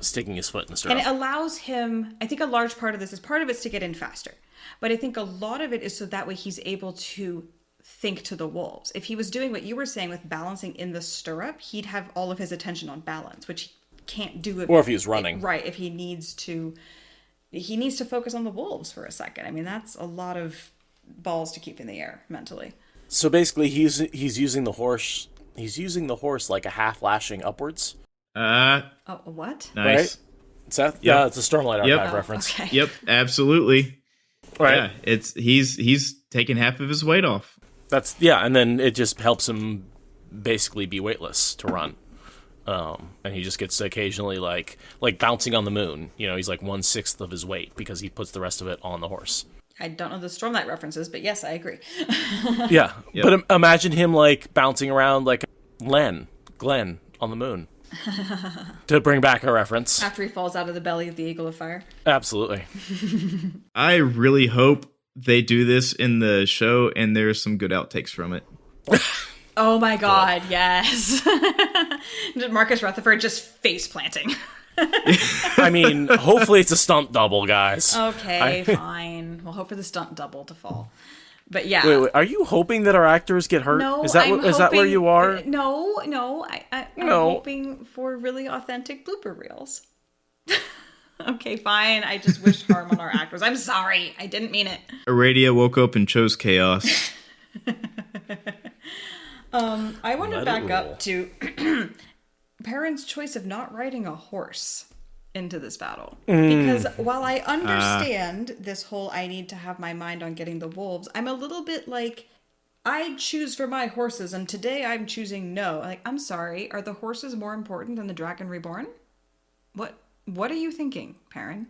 sticking his foot in the stirrup. And it allows him, I think a large part of this is, part of it's to get in faster. But I think a lot of it is so that way he's able to think to the wolves. If he was doing what you were saying with balancing in the stirrup, he'd have all of his attention on balance, which he can't do. Or if he was running. Right, if he needs to focus on the wolves for a second. I mean, that's a lot of balls to keep in the air mentally. So basically, he's using the horse. He's using the horse like a half lashing upwards. What? Nice, right? Szeth? Yep. Yeah, it's a Stormlight Archive reference. Okay. Yep, absolutely. Right. Yeah, he's taking half of his weight off. And then it just helps him basically be weightless to run. And he just gets to occasionally like bouncing on the moon. You know, he's like 1/6 of his weight because he puts the rest of it on the horse. I don't know the Stormlight references, but yes, I agree. Yeah, yep. But imagine him like bouncing around like Glenn on the moon. To bring back a reference. After he falls out of the belly of the Eagle of Fire. Absolutely. I really hope they do this in the show and there's some good outtakes from it. Oh my god, yes. Marcus Rutherford just face planting. I mean, hopefully it's a stunt double, guys. Okay, fine. We'll hope for the stunt double to fall. But yeah. Wait, are you hoping that our actors get hurt? No, is that where you are? No. I'm hoping for really authentic blooper reels. Okay, fine. I just wish harm on our actors. I'm sorry. I didn't mean it. Aradia woke up and chose chaos. I want to back up to Perrin's choice of not riding a horse into this battle. Because while I understand this whole I need to have my mind on getting the wolves, I'm a little bit like, I choose for my horses, and today I'm choosing no. Like, I'm sorry, are the horses more important than the Dragon Reborn? What are you thinking, Perrin?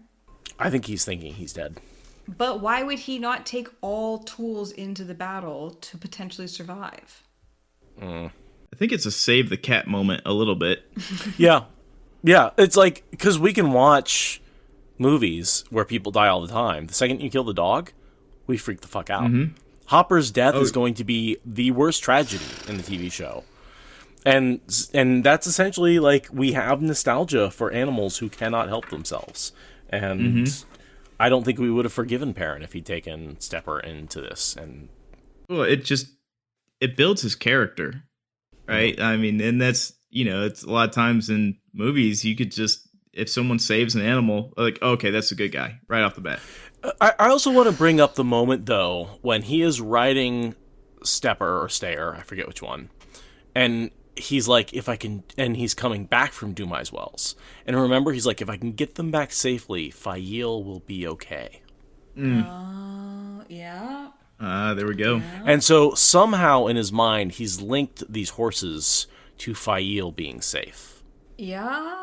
I think he's thinking he's dead. But why would he not take all tools into the battle to potentially survive? I think it's a save the cat moment a little bit. Yeah. It's like, because we can watch movies where people die all the time. The second you kill the dog, we freak the fuck out. Mm-hmm. Hopper's death is going to be the worst tragedy in the TV show. And that's essentially like, we have nostalgia for animals who cannot help themselves. And I don't think we would have forgiven Perrin if he'd taken Stepper into this. And well, it builds his character, right? I mean, and that's, it's a lot of times in movies, you could just, if someone saves an animal, like, okay, that's a good guy right off the bat. I also want to bring up the moment, though, when he is riding Stepper or Stayer, I forget which one. And he's like, if I can, and he's coming back from Dumai's wells. And remember, he's like, if I can get them back safely, Aiel will be okay. Yeah. There we go. Yeah. And so somehow in his mind, he's linked these horses to Aiel being safe. Yeah.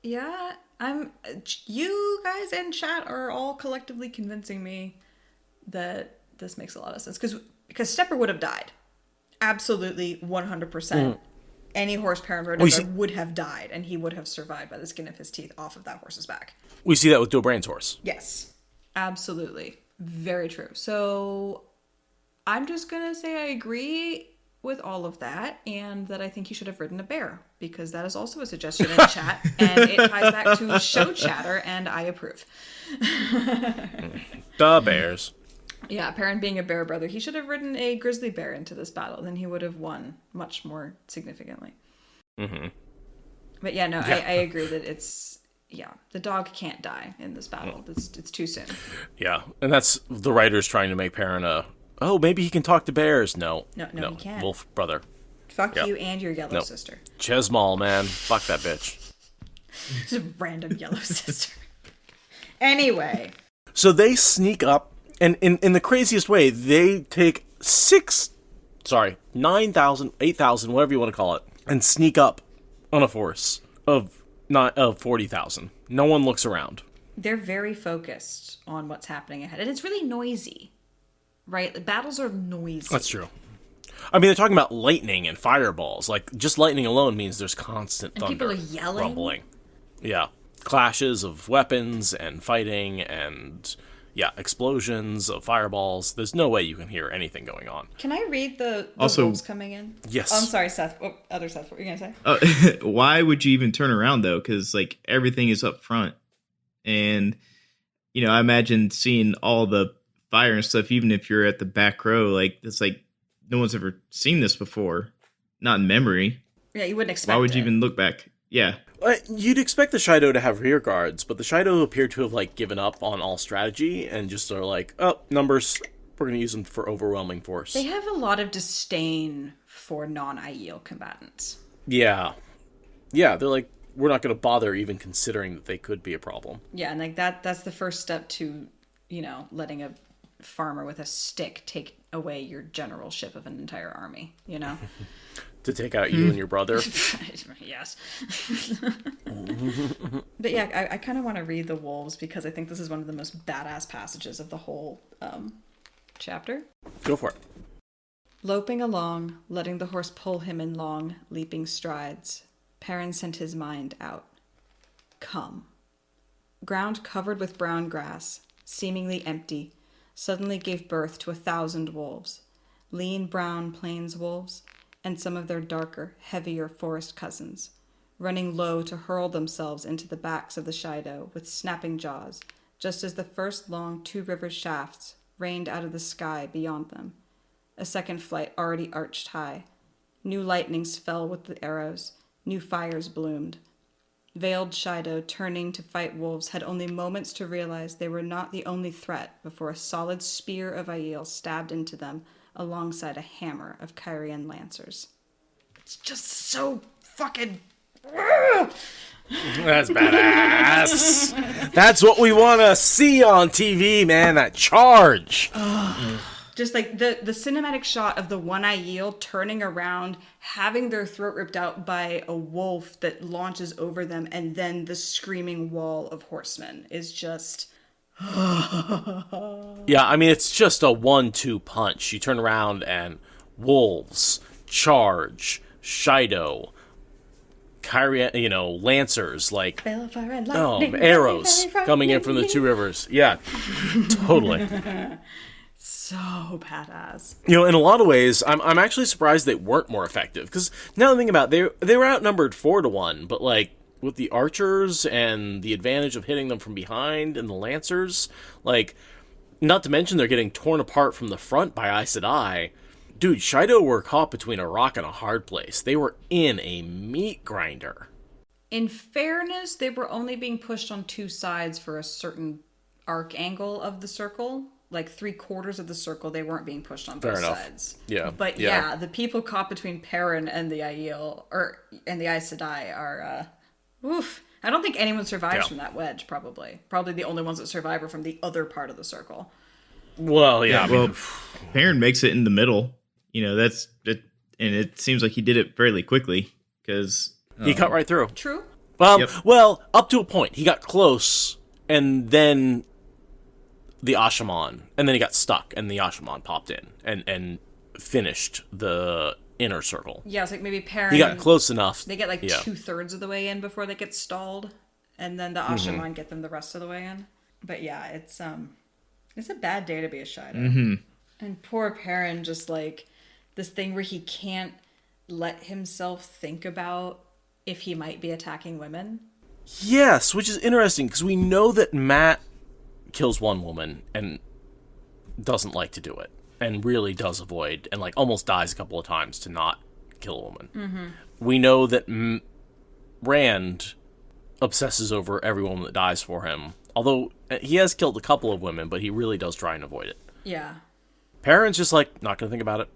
You guys in chat are all collectively convincing me that this makes a lot of sense. Because Stepper would have died. Absolutely, 100%. Any horse parent would have died, and he would have survived by the skin of his teeth off of that horse's back. We see that with Dobrain's horse. Yes. Absolutely. Very true. So I'm just going to say I agree with all of that, and that I think he should have ridden a bear, because that is also a suggestion in chat, and it ties back to show chatter, and I approve. The bears. Yeah, Perrin being a bear brother, he should have ridden a grizzly bear into this battle, then he would have won much more significantly. Mm-hmm. But yeah, no, yeah. I agree that the dog can't die in this battle. It's too soon. Yeah, and that's the writers trying to make Perrin maybe he can talk to bears. No, he can't. Wolf brother. Fuck you and your yellow sister. Chesmal, man. Fuck that bitch. Just a random yellow sister. Anyway. So they sneak up, and in the craziest way, they take 9,000, 8,000, whatever you want to call it, and sneak up on a force of 40,000. No one looks around. They're very focused on what's happening ahead, and it's really noisy. Right? The battles are noisy. That's true. I mean, they're talking about lightning and fireballs. Like, just lightning alone means there's constant thunder. And people are yelling. Rumbling. Yeah. Clashes of weapons and fighting and, explosions of fireballs. There's no way you can hear anything going on. Can I read the wolves coming in? Yes. Oh, I'm sorry, Seth. Other Seth, what were you going to say? Why would you even turn around, though? Because, everything is up front. And, I imagine seeing all the fire and stuff, even if you're at the back row, it's no one's ever seen this before, not in memory. Yeah, you wouldn't expect. Why would you even look back? Yeah, you'd expect the Shido to have rear guards, but the Shido appear to have given up on all strategy and just are numbers. We're going to use them for overwhelming force. They have a lot of disdain for non-Aiel combatants. Yeah, they're we're not going to bother even considering that they could be a problem. Yeah, and that's the first step to letting a farmer with a stick take away your generalship of an entire army, To take out you and your brother? Yes. But yeah, I kind of want to read the wolves because I think this is one of the most badass passages of the whole chapter. Go for it. Loping along, letting the horse pull him in long, leaping strides, Perrin sent his mind out. Come. Ground covered with brown grass, seemingly empty, suddenly gave birth to 1,000 wolves, lean brown plains wolves, and some of their darker, heavier forest cousins, running low to hurl themselves into the backs of the Shido with snapping jaws, just as the first long 2 river shafts rained out of the sky beyond them. A second flight already arched high. New lightnings fell with the arrows, new fires bloomed. Veiled Shido turning to fight wolves had only moments to realize they were not the only threat before a solid spear of Aiel stabbed into them alongside a hammer of Kyrian lancers. It's just so fucking... That's badass. That's what we want to see on TV, man, that charge. Just the cinematic shot of the one Aiel turning around, having their throat ripped out by a wolf that launches over them, and then the screaming wall of horsemen is just... Yeah, I mean, it's just a 1-2 punch. You turn around and wolves, charge, Shido, Kyrian, lancers, arrows coming in from the 2 rivers. Yeah, totally. So badass. In a lot of ways, I'm actually surprised they weren't more effective. Because now I think about it, they were outnumbered 4-1, but with the archers and the advantage of hitting them from behind and the lancers, not to mention they're getting torn apart from the front by Aes Sedai. Dude, Shido were caught between a rock and a hard place. They were in a meat grinder. In fairness, they were only being pushed on 2 sides for a certain arc angle of the circle. like 3/4 of the circle, they weren't being pushed on both sides. Yeah. But yeah, the people caught between Perrin and the Aiel, and the Aes Sedai are, oof. I don't think anyone survives from that wedge, probably. Probably the only ones that survive are from the other part of the circle. Well, yeah. Perrin makes it in the middle. You know, that's it, and it seems like he did it fairly quickly, because... he cut right through. True. Well, up to a point. He got close, and then... the Asha'man, and then he got stuck, and the Asha'man popped in and finished the inner circle. Yeah, it's like maybe Perrin... he got close enough. They get like 2/3 of the way in before they get stalled, and then the Asha'man get them the rest of the way in. But yeah, it's a bad day to be a Shido. Mm-hmm. And poor Perrin, just like this thing where he can't let himself think about if he might be attacking women. Yes, which is interesting, because we know that Matt kills one woman and doesn't like to do it, and really does avoid, and like almost dies a couple of times to not kill a woman. Mm-hmm. We know that Rand obsesses over every woman that dies for him, although he has killed a couple of women, but he really does try and avoid it. Yeah. Perrin's just like, not gonna think about it.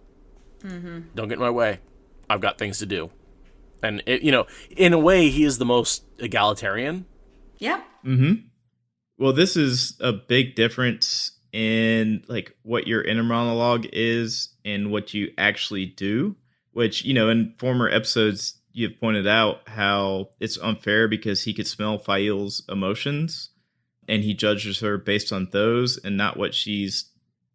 Mm-hmm. Don't get in my way. I've got things to do. And in a way, he is the most egalitarian. Yeah. Mm-hmm. Well, this is a big difference in like what your inner monologue is and what you actually do, which, in former episodes, you've pointed out how it's unfair because he could smell Fail's emotions and he judges her based on those and not what she's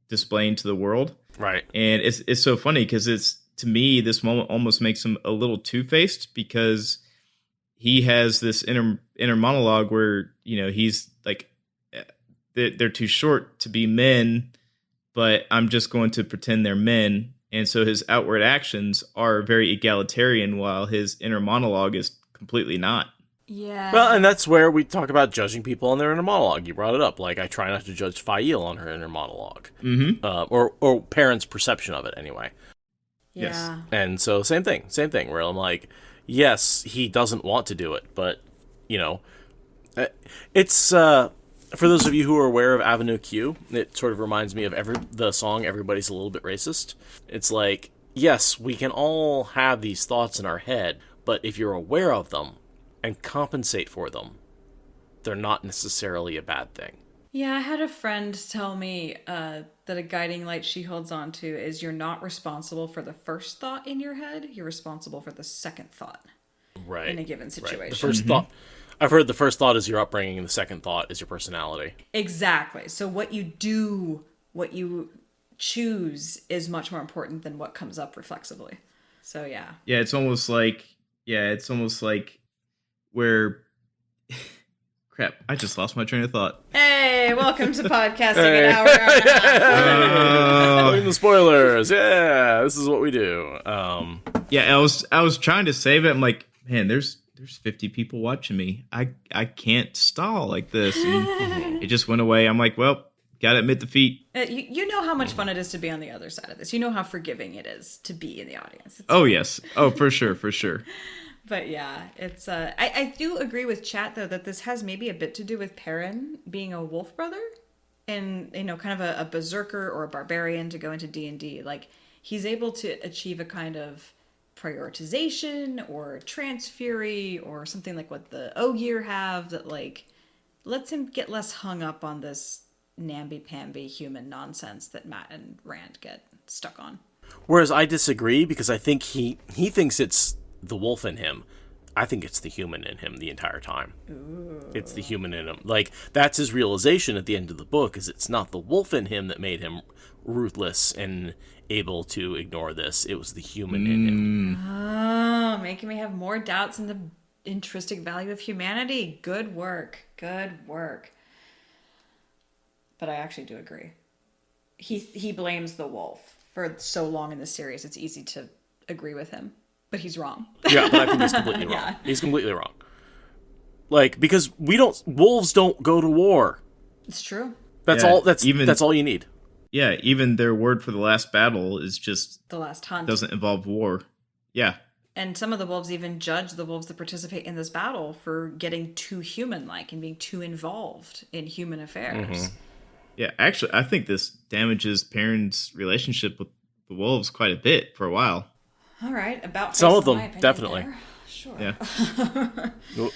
displaying to the world. Right. And it's so funny because to me, this moment almost makes him a little two-faced, because he has this inner monologue where, he's like, they're too short to be men, but I'm just going to pretend they're men. And so his outward actions are very egalitarian, while his inner monologue is completely not. Yeah. Well, and that's where we talk about judging people on their inner monologue. You brought it up. Like, I try not to judge Fail on her inner monologue. Mm-hmm. Or parents' perception of it, anyway. Yeah. Yes. And so, same thing, where I'm like, yes, he doesn't want to do it, but, it's, for those of you who are aware of Avenue Q, it sort of reminds me of the song Everybody's a Little Bit Racist. It's like, yes, we can all have these thoughts in our head, but if you're aware of them and compensate for them, they're not necessarily a bad thing. Yeah, I had a friend tell me that a guiding light she holds on to is you're not responsible for the first thought in your head, you're responsible for the second thought in a given situation. Right. The first thought... I've heard the first thought is your upbringing, and the second thought is your personality. Exactly. So what you do, what you choose, is much more important than what comes up reflexively. So yeah. Yeah, it's almost like where... Crap, I just lost my train of thought. Hey, welcome to podcasting an hour and a half. Look at the spoilers. Yeah, this is what we do. Yeah, I was trying to save it. I'm like, man, there's 50 people watching me. I can't stall like this. And it just went away. I'm like, well, gotta admit defeat. You know how much fun it is to be on the other side of this. You know how forgiving it is to be in the audience. Yes. Oh, for sure. But yeah, it's I do agree with chat though that this has maybe a bit to do with Perrin being a wolf brother, and kind of a berserker or a barbarian to go into D&D. Like, he's able to achieve a kind of prioritization or trance fury or something like what the Ogier have that like lets him get less hung up on this namby-pamby human nonsense that Matt and Rand get stuck on. Whereas I disagree, because I think he thinks it's the wolf in him. I think it's the human in him the entire time. Ooh. It's the human in him. Like, that's his realization at the end of the book, is it's not the wolf in him that made him ruthless and able to ignore this. It was the human in him. Oh, making me have more doubts in the intrinsic value of humanity. Good work. But I actually do agree. He blames the wolf for so long in the series. It's easy to agree with him, but he's wrong. Yeah, but I think he's completely wrong. Yeah. He's completely wrong. Like, because wolves don't go to war. It's true. That's all you need. Yeah, even their word for the last battle is just the last hunt. Doesn't involve war. Yeah. And some of the wolves even judge the wolves that participate in this battle for getting too human-like and being too involved in human affairs. Mm-hmm. Yeah, actually, I think this damages Perrin's relationship with the wolves quite a bit for a while. All right, about some of them, definitely. There. Sure. Yeah.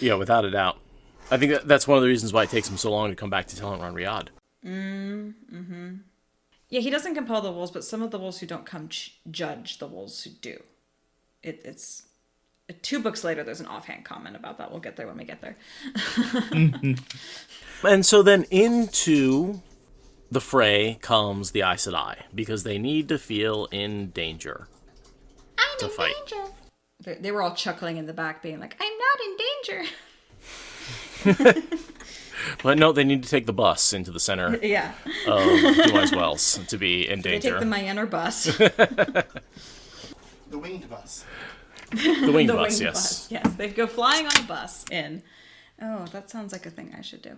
Yeah, without a doubt. I think that's one of the reasons why it takes him so long to come back to Talon Riyadh. Mm-hmm. Yeah, he doesn't compel the wolves, but some of the wolves who don't come judge the wolves who do. It's 2 books later, there's an offhand comment about that. We'll get there when we get there. And so then into the fray comes the Aes Sedai, because they need to feel in danger. I'm in danger. They were all chuckling in the back, being like, I'm not in danger. But no, they need to take the bus into the center of Dumai's Wells to be in danger. They take the Mayenner bus. The winged bus. The winged bus, yes. Yes, they go flying on a bus in. Oh, that sounds like a thing I should do.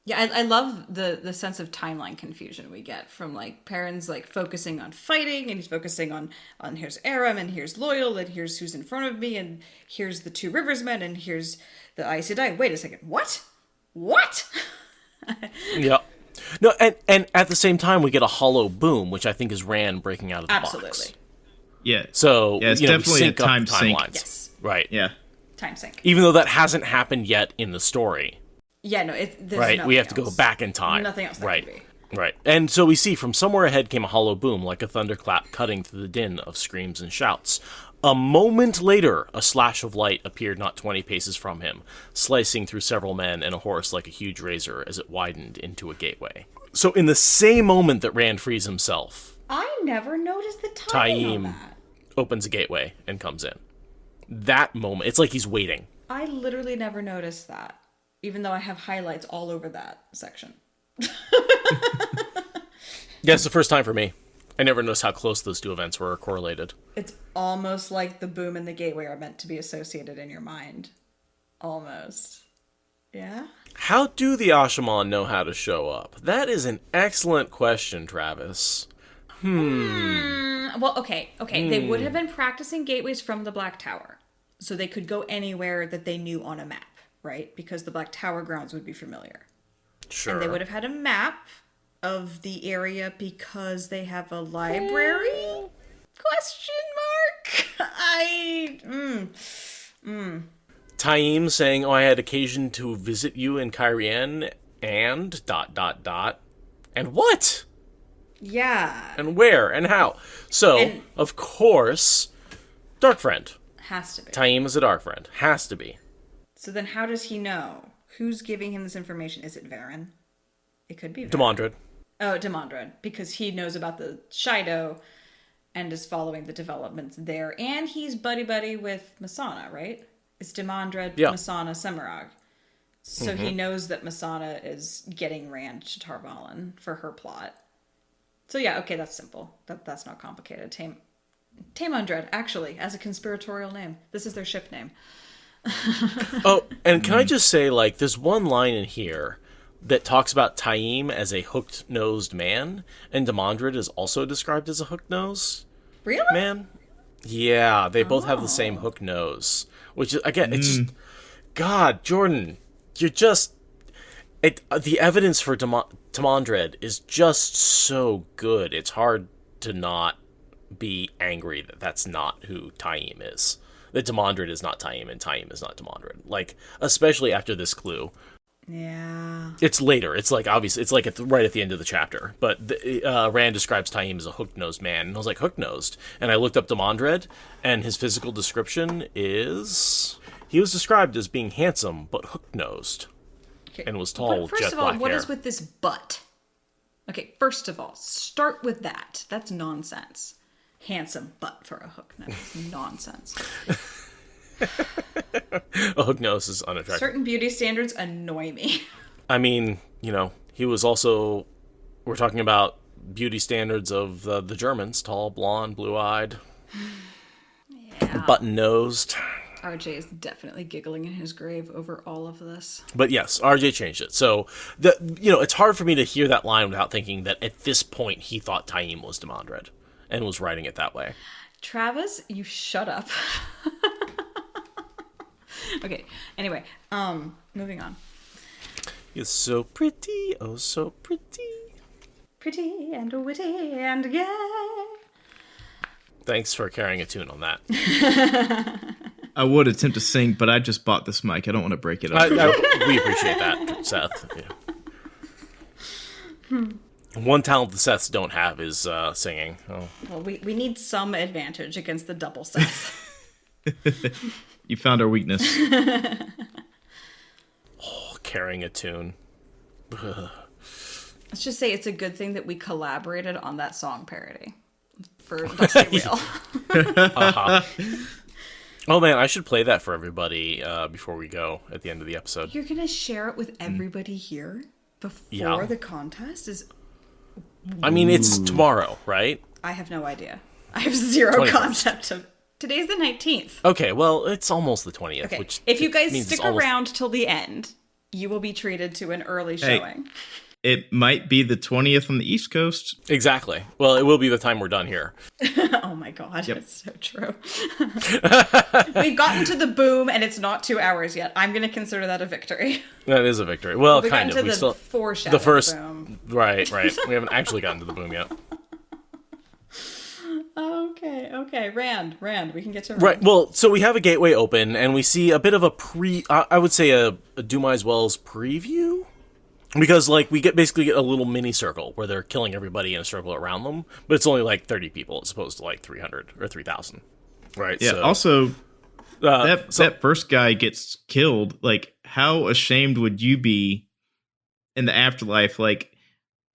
Yeah, I love the sense of timeline confusion we get from, like, Perrin's, like, focusing on fighting, and he's focusing on here's Aram, and here's Loyal, and here's who's in front of me, and here's the 2 Riversmen, and here's the Aes Sedai. Wait a second, what? Yeah. No, and at the same time, we get a hollow boom, which I think is Rand breaking out of the box. Absolutely. Yeah. So, it's definitely a time sink. Yes. Right. Yeah. Time sink. Even though that hasn't happened yet in the story. Yeah, no, there's right. We have to else. Go back in time. Nothing else that right. could be. Right. And so we see from somewhere ahead came a hollow boom, like a thunderclap cutting through the din of screams and shouts. A moment later, a slash of light appeared not 20 paces from him, slicing through several men and a horse like a huge razor as it widened into a gateway. So in the same moment that Rand frees himself, I never noticed the timing on that. Opens a gateway and comes in. That moment, it's like he's waiting. I literally never noticed that, even though I have highlights all over that section. Yeah, it's the first time for me. I never noticed how close those 2 events were correlated. It's almost like the boom and the gateway are meant to be associated in your mind. Almost. Yeah? How do the Asha'man know how to show up? That is an excellent question, Travis. Well, okay. They would have been practicing gateways from the Black Tower. So they could go anywhere that they knew on a map, right? Because the Black Tower grounds would be familiar. Sure. And they would have had a map of the area because they have a library? Question mark? Taim saying, I had occasion to visit you in Cairhien and ... And what? Yeah. And where and how? So, of course, Dark Friend. Has to be. Taim is a Dark Friend. Has to be. So then how does he know? Who's giving him this information? Is it Varen? It could be Varen. Demandred. Oh, Demandred. Because he knows about the Shido and is following the developments there. And he's buddy-buddy with Masana, right? It's Demandred, Masana, Semirhage. So he knows that Masana is getting Rand to Tar Valon for her plot. So yeah, okay, that's simple. That's not complicated. Tamundred, actually, as a conspiratorial name. This is their ship name. Oh, and can I just say, like, there's one line in here that talks about Taim as a hooked-nosed man, and Demandred is also described as a hook-nosed man. Yeah, they both have the same hook nose, which is, again, it's just, God, Jordan, you're just, the evidence for Demandred is just so good. It's hard to not be angry that that's not who Taim is. That Demandred is not Taim and Taim is not Demandred. Like, especially after this clue. Yeah. It's later. It's like, obviously, it's like right at the end of the chapter. But Rand describes Taim as a hook-nosed man. And I was like, hook-nosed? And I looked up Demandred, and his physical description is... He was described as being handsome, but hook-nosed. Okay. And was tall, jet black hair. First of all, what is with this butt? Okay, first of all, start with that. That's nonsense. Handsome butt for a hook nose. Nonsense. A hook nose is unattractive. Certain beauty standards annoy me. I mean, you know, he was also... We're talking about beauty standards of the Germans. Tall, blonde, blue-eyed. Yeah. Button-nosed. RJ is definitely giggling in his grave over all of this. But yes, RJ changed it. So, it's hard for me to hear that line without thinking that at this point he thought Taim was Demandred and was writing it that way. Travis, you shut up. Okay, anyway, moving on. You're so pretty, oh so pretty. Pretty and witty and gay. Thanks for carrying a tune on that. I would attempt to sing, but I just bought this mic. I don't want to break it up. We appreciate that, Seth. Yeah. One talent the Seths don't have is singing. Oh. Well, we need some advantage against the double Seth. You found our weakness. Carrying a tune. Let's just say it's a good thing that we collaborated on that song parody for Dusty Wheel. Uh-huh. Oh man, I should play that for everybody before we go at the end of the episode. You're gonna share it with everybody here before the contest? I mean, it's tomorrow, right? I have no idea. I have zero concept of... Today's the 19th. Okay, well, it's almost the 20th. Okay. Which if you guys stick around till the end, you will be treated to an early showing. It might be the 20th on the East Coast. Exactly. Well, it will be the time we're done here. Oh my god, It's so true. We've gotten to the boom, and it's not 2 hours yet. I'm going to consider that a victory. That is a victory. Well, we kind of. We still foreshadow the first boom. Right. We haven't actually gotten to the boom yet. Okay. Rand, we can get to Rand. Right. Well, so we have a gateway open, and we see a bit of a I would say a Dumai's Wells preview. Because, like, we basically get a little mini circle where they're killing everybody in a circle around them, but it's only, like, 30 people as opposed to, like, 300 or 3,000. Right? Yeah, so, also, that first guy gets killed. Like, how ashamed would you be in the afterlife? Like,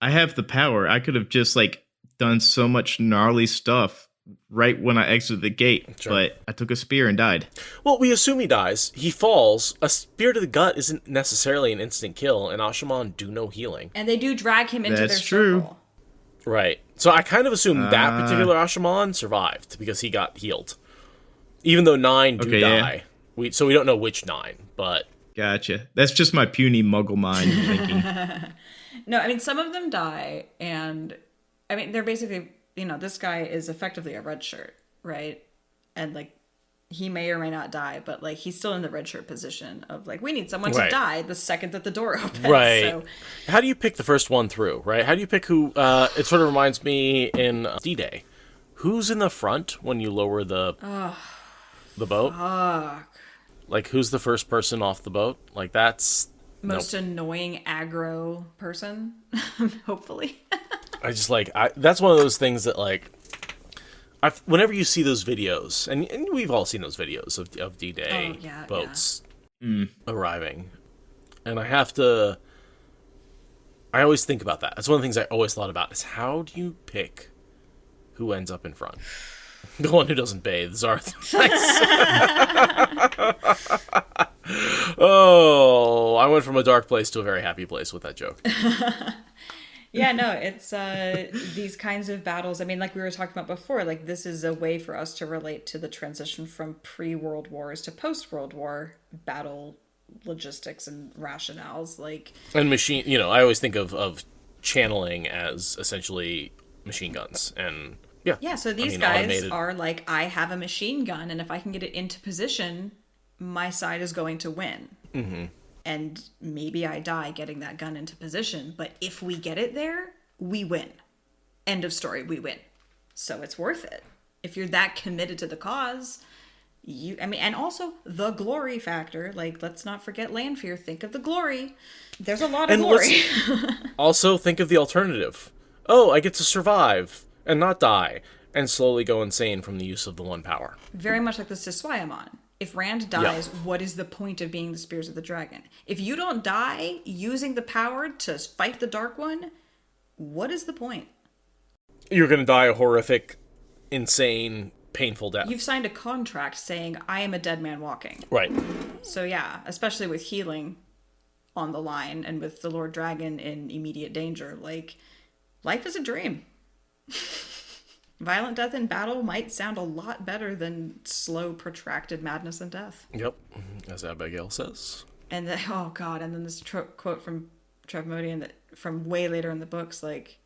I have the power. I could have just, like, done so much gnarly stuff right when I exited the gate, but I took a spear and died. Well, we assume he dies. He falls. A spear to the gut isn't necessarily an instant kill, and Asha'man do no healing. And they do drag him into their true. circle. Right. So I kind of assume that particular Asha'man survived because he got healed. Even though 9 do die. Yeah. So we don't know which 9, but... Gotcha. That's just my puny muggle mind thinking. No, I mean, some of them die, and... I mean, they're basically... You know, this guy is effectively a red shirt, right? And, like, he may or may not die, but, like, he's still in the red shirt position of, like, we need someone to die the second that the door opens. Right. So. How do you pick the first one through, right? How do you pick who... it sort of reminds me in D-Day. Who's in the front when you lower the boat? Fuck. Like, who's the first person off the boat? Like, that's... Most annoying aggro person, hopefully. I just like that's one of those things that like whenever you see those videos and we've all seen those videos of D-Day boats arriving, and I always think about that. That's one of the things I always thought about is how do you pick who ends up in front? The one who doesn't bathe, Zarth. Oh, I went from a dark place to a very happy place with that joke. Yeah, no, it's these kinds of battles. I mean, like we were talking about before, like this is a way for us to relate to the transition from pre-World Wars to post-World War battle logistics and rationales. Like, and machine, I always think of channeling as essentially machine guns. And yeah. So these guys are like, I have a machine gun, and if I can get it into position, my side is going to win. Mm-hmm. And maybe I die getting that gun into position, but if we get it there, we win. End of story, we win. So it's worth it. If you're that committed to the cause, and also the glory factor. Like, let's not forget Lanfear. Think of the glory. There's a lot of glory. Also think of the alternative. Oh, I get to survive and not die and slowly go insane from the use of the one power. Very much like the Siswayaman. If Rand dies, what is the point of being the Spears of the Dragon? If you don't die using the power to fight the Dark One, what is the point? You're going to die a horrific, insane, painful death. You've signed a contract saying, I am a dead man walking. Right. So yeah, especially with healing on the line and with the Lord Dragon in immediate danger, like, life is a dream. Violent death in battle might sound a lot better than slow, protracted madness and death. Yep, as Abigail says. And and then this quote from Trevmodian that from way later in the books, like,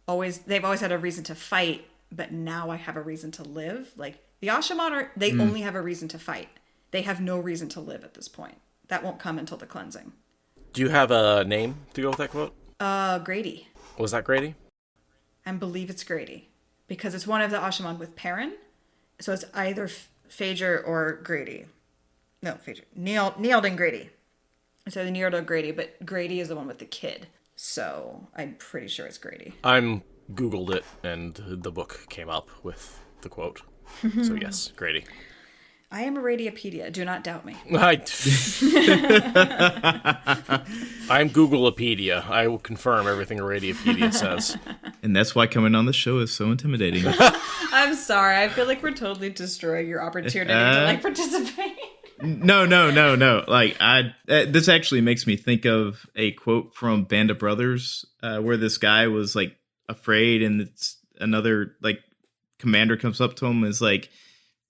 they've always had a reason to fight, but now I have a reason to live. Like, the Asha'man only have a reason to fight. They have no reason to live at this point. That won't come until the cleansing. Do you have a name to go with that quote? Grady. Was that Grady? I believe it's Grady. Because it's one of the Asha'man with Perrin. So it's either Phaedra or Grady. No, Phaedra. Neild and Grady. It's either Neild or Grady, but Grady is the one with the kid. So I'm pretty sure it's Grady. I'm Googled it, and the book came up with the quote. So yes, Grady. I am Aradiapedia. Do not doubt me. I'm Googleopedia. I will confirm everything Aradiapedia says. And that's why coming on the show is so intimidating. I'm sorry. I feel like we're totally destroying your opportunity to participate. No. Like this actually makes me think of a quote from Band of Brothers, where this guy was like afraid, and it's another like commander comes up to him and is like,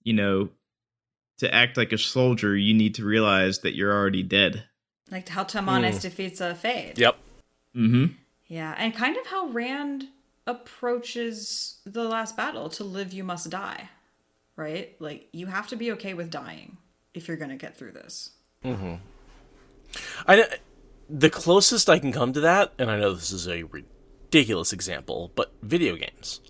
to act like a soldier, you need to realize that you're already dead. Like how Tamanes defeats a Fade. Yep. Mm-hmm. Yeah, and kind of how Rand approaches the last battle. To live, you must die. Right? Like, you have to be okay with dying if you're going to get through this. Mm-hmm. The closest I can come to that, and I know this is a ridiculous example, but video games.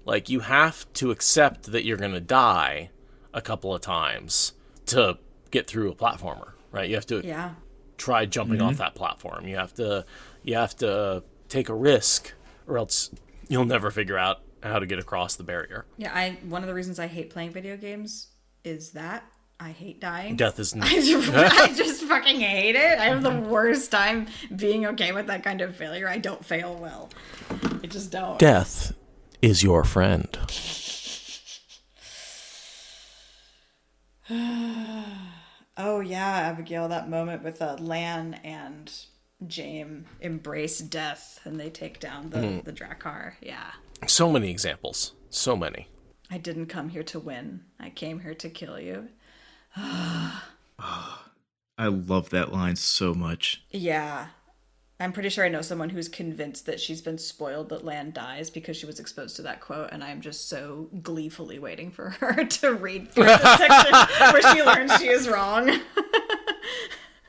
Like, you have to accept that you're going to die a couple of times to get through a platformer, right? You have to try jumping off that platform. You have to take a risk, or else you'll never figure out how to get across the barrier. Yeah, one of the reasons I hate playing video games is that I hate dying. Death is I just fucking hate it. I have the worst time being okay with that kind of failure. I don't fail well. I just don't. Death is your friend. Oh yeah, Abigail, that moment with Lan and Jaime embrace death and they take down the Drakkar. Yeah. So many examples. So many. I didn't come here to win. I came here to kill you. I love that line so much. Yeah. I'm pretty sure I know someone who's convinced that she's been spoiled that Lan dies because she was exposed to that quote, and I'm just so gleefully waiting for her to read through the section where she learns she is wrong.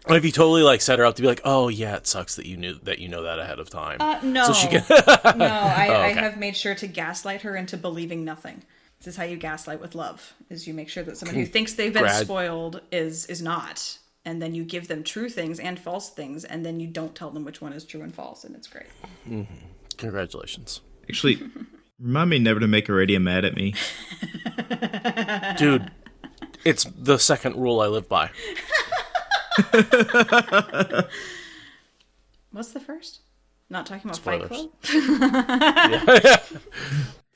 If you totally set her up to be like, oh yeah, it sucks that you know that ahead of time. No, so she can... no, I have made sure to gaslight her into believing nothing. This is how you gaslight with love: is you make sure that someone who thinks they've been spoiled is not. And then you give them true things and false things, and then you don't tell them which one is true and false, and it's great. Mm-hmm. Congratulations. Actually, remind me never to make Aradia mad at me. Dude, it's the second rule I live by. What's the first? Not talking about Spoilers. Fight Club?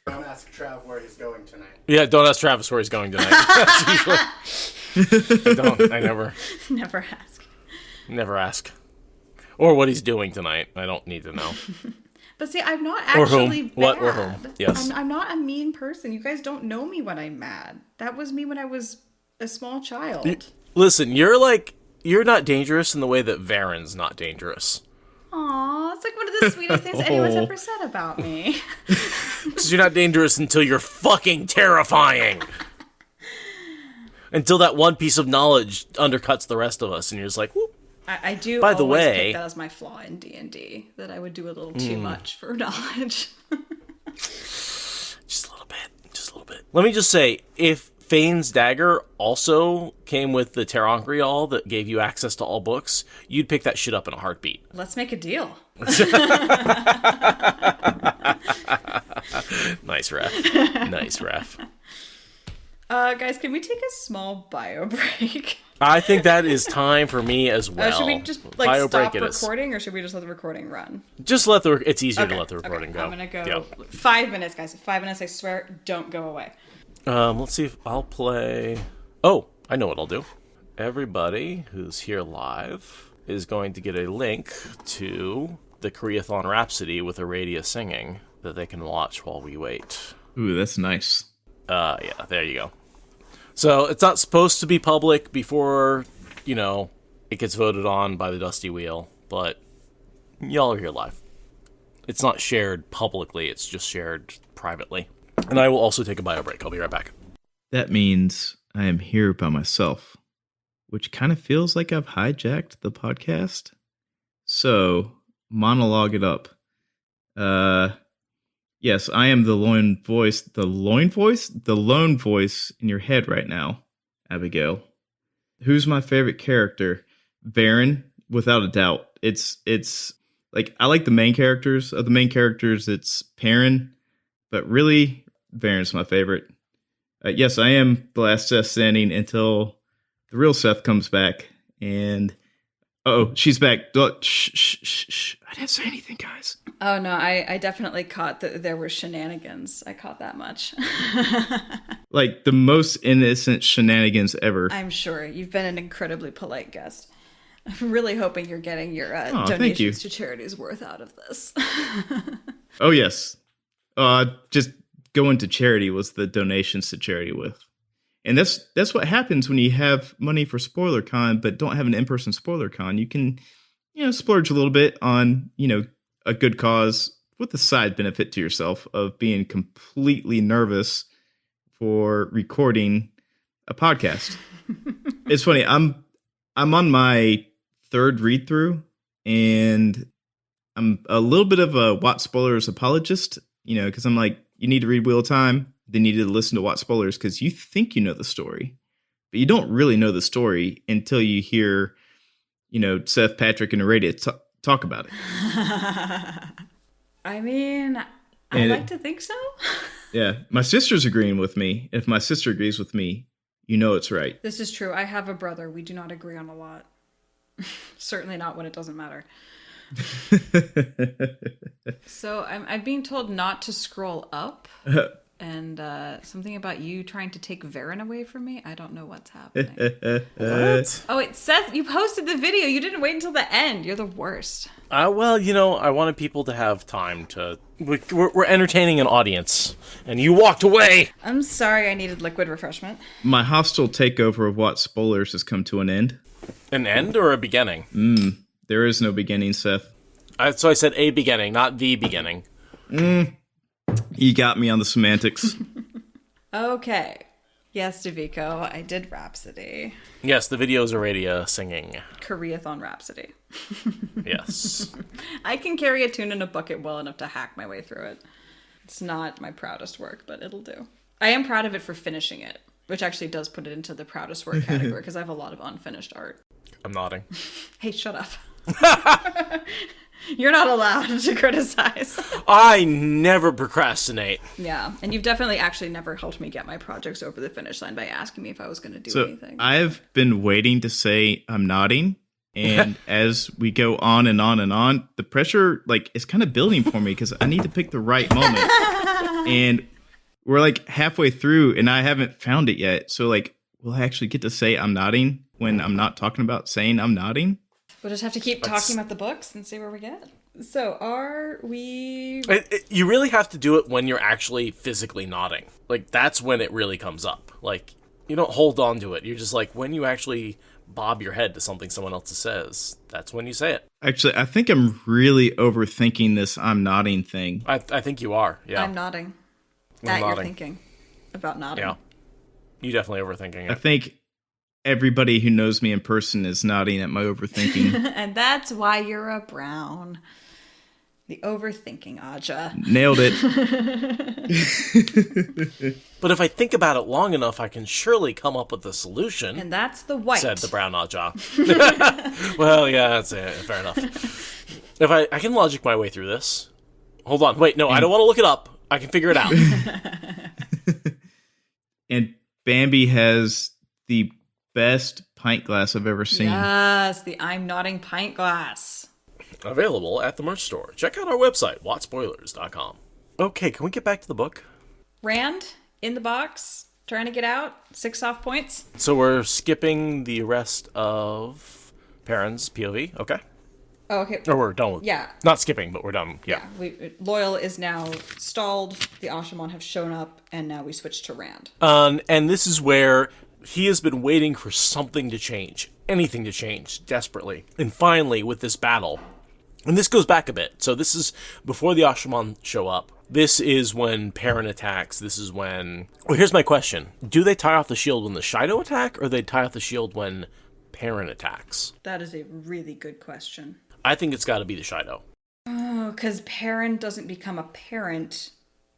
Don't ask Trav where he's going tonight. Yeah, don't ask Travis where he's going tonight. I never ask. Never ask. Or what he's doing tonight. I don't need to know. But see, I'm not actually bad. What or whom? Yes. I'm not a mean person. You guys don't know me when I'm mad. That was me when I was a small child. Listen, you're not dangerous in the way that Varen's not dangerous. Aw, it's like one of the sweetest things anyone's ever said about me. Because you're not dangerous until you're fucking terrifying. Until that one piece of knowledge undercuts the rest of us, and you're just like, whoop. I do By the always way, pick that as my flaw in D&D, that I would do a little too much for knowledge. Just a little bit. Let me just say, if Fane's dagger also came with the Terangrial that gave you access to all books, you'd pick that shit up in a heartbeat. Let's make a deal. Nice ref. Guys, can we take a small bio break? I think that is time for me as well. Should we just stop recording, or should we just let the recording run? Just it's easier to let the recording go. I'm gonna go 5 minutes, guys. 5 minutes, I swear. Don't go away. Let's see if I'll play. Oh, I know what I'll do. Everybody who's here live is going to get a link to the Koreathon Rhapsody with Aradia singing that they can watch while we wait. Ooh, that's nice. Yeah, there you go. So it's not supposed to be public before, it gets voted on by the Dusty Wheel, but y'all are here live. It's not shared publicly, it's just shared privately. And I will also take a bio break. I'll be right back. That means I am here by myself, which kind of feels like I've hijacked the podcast. So, monologue it up. Yes, I am the lone voice. The lone voice? The lone voice in your head right now, Abigail. Who's my favorite character? Varen, without a doubt. It's like, I like the main characters. Of the main characters, it's Perrin, but really, Varen's my favorite. Yes, I am the last Szeth standing until the real Szeth comes back. And she's back. Shh. I didn't say anything, guys. Oh no, I definitely caught that there were shenanigans. I caught that much. Like the most innocent shenanigans ever. I'm sure you've been an incredibly polite guest. I'm really hoping you're getting your thank you. donations to charity's worth out of this. Oh yes, just going to charity was the donations to charity with, and that's what happens when you have money for SpoilerCon but don't have an in-person SpoilerCon. You can, splurge a little bit on a good cause with the side benefit to yourself of being completely nervous for recording a podcast. It's funny. I'm on my third read through, and I'm a little bit of a What Spoilers apologist, because I'm like, you need to read Wheel of Time, then you need to listen to What Spoilers, because you think you know the story, but you don't really know the story until you hear, Seth, Patrick, and Aradia talk about it. I mean, I like to think so. Yeah, my sister's agreeing with me. If my sister agrees with me, it's right. This is true. I have a brother. We do not agree on a lot. Certainly not when it doesn't matter. So I'm being told not to scroll up, and something about you trying to take Varen away from me. I don't know what's happening. What? Oh wait, Seth, you posted the video. You didn't wait until the end. You're the worst. Well, I wanted people to have time to. We're entertaining an audience, and you walked away. I'm sorry. I needed liquid refreshment. My hostile takeover of What Spoilers has come to an end. An end or a beginning? There is no beginning, Seth. So I said a beginning, not the beginning. You got me on the semantics. Okay. Yes, Deviko, I did Rhapsody. Yes, the video is Aradia singing. Koreathon Rhapsody. Yes. I can carry a tune in a bucket well enough to hack my way through it. It's not my proudest work, but it'll do. I am proud of it for finishing it, which actually does put it into the proudest work category because I have a lot of unfinished art. I'm nodding. Hey, shut up. You're not allowed to criticize. I never procrastinate. Yeah, and you've definitely actually never helped me get my projects over the finish line by asking me if I was going to do anything. I've been waiting to say I'm nodding, and as we go on and on and on, the pressure is kind of building for me because I need to pick the right moment. And we're halfway through, and I haven't found it yet. So will I actually get to say I'm nodding when I'm not talking about saying I'm nodding? We'll just have to keep talking about the books and see where we get. So are we... You really have to do it when you're actually physically nodding. That's when it really comes up. You don't hold on to it. You're just when you actually bob your head to something someone else says, that's when you say it. Actually, I think I'm really overthinking this I'm nodding thing. I think you are, yeah. I'm nodding. You're thinking about nodding. Yeah. You definitely overthinking it. I think everybody who knows me in person is nodding at my overthinking. And that's why you're a brown. The overthinking Aja. Nailed it. But if I think about it long enough, I can surely come up with a solution. And that's the white. Said the brown Aja. Well, yeah, that's it. Fair enough. If I can logic my way through this. Hold on. Wait, no, I don't want to look it up. I can figure it out. And Bambi has the best pint glass I've ever seen. Yes, the I'm Nodding pint glass. Available at the merch store. Check out our website, watspoilers.com. Okay, can we get back to the book? Rand, in the box, trying to get out. 6 soft points. So we're skipping the rest of Perrin's POV, okay? Oh, okay. Or we're done with... Yeah. Not skipping, but we're done, yeah. Loyal is now stalled, the Asha'man have shown up, and now we switch to Rand. And this is where he has been waiting for something to change. Anything to change, desperately. And finally, with this battle... And this goes back a bit. So this is before the Asha'man show up. This is when Perrin attacks. This is when... Well, here's my question. Do they tie off the shield when the Shido attack, or they tie off the shield when Perrin attacks? That is a really good question. I think it's got to be the Shido. Oh, because Perrin doesn't become a parent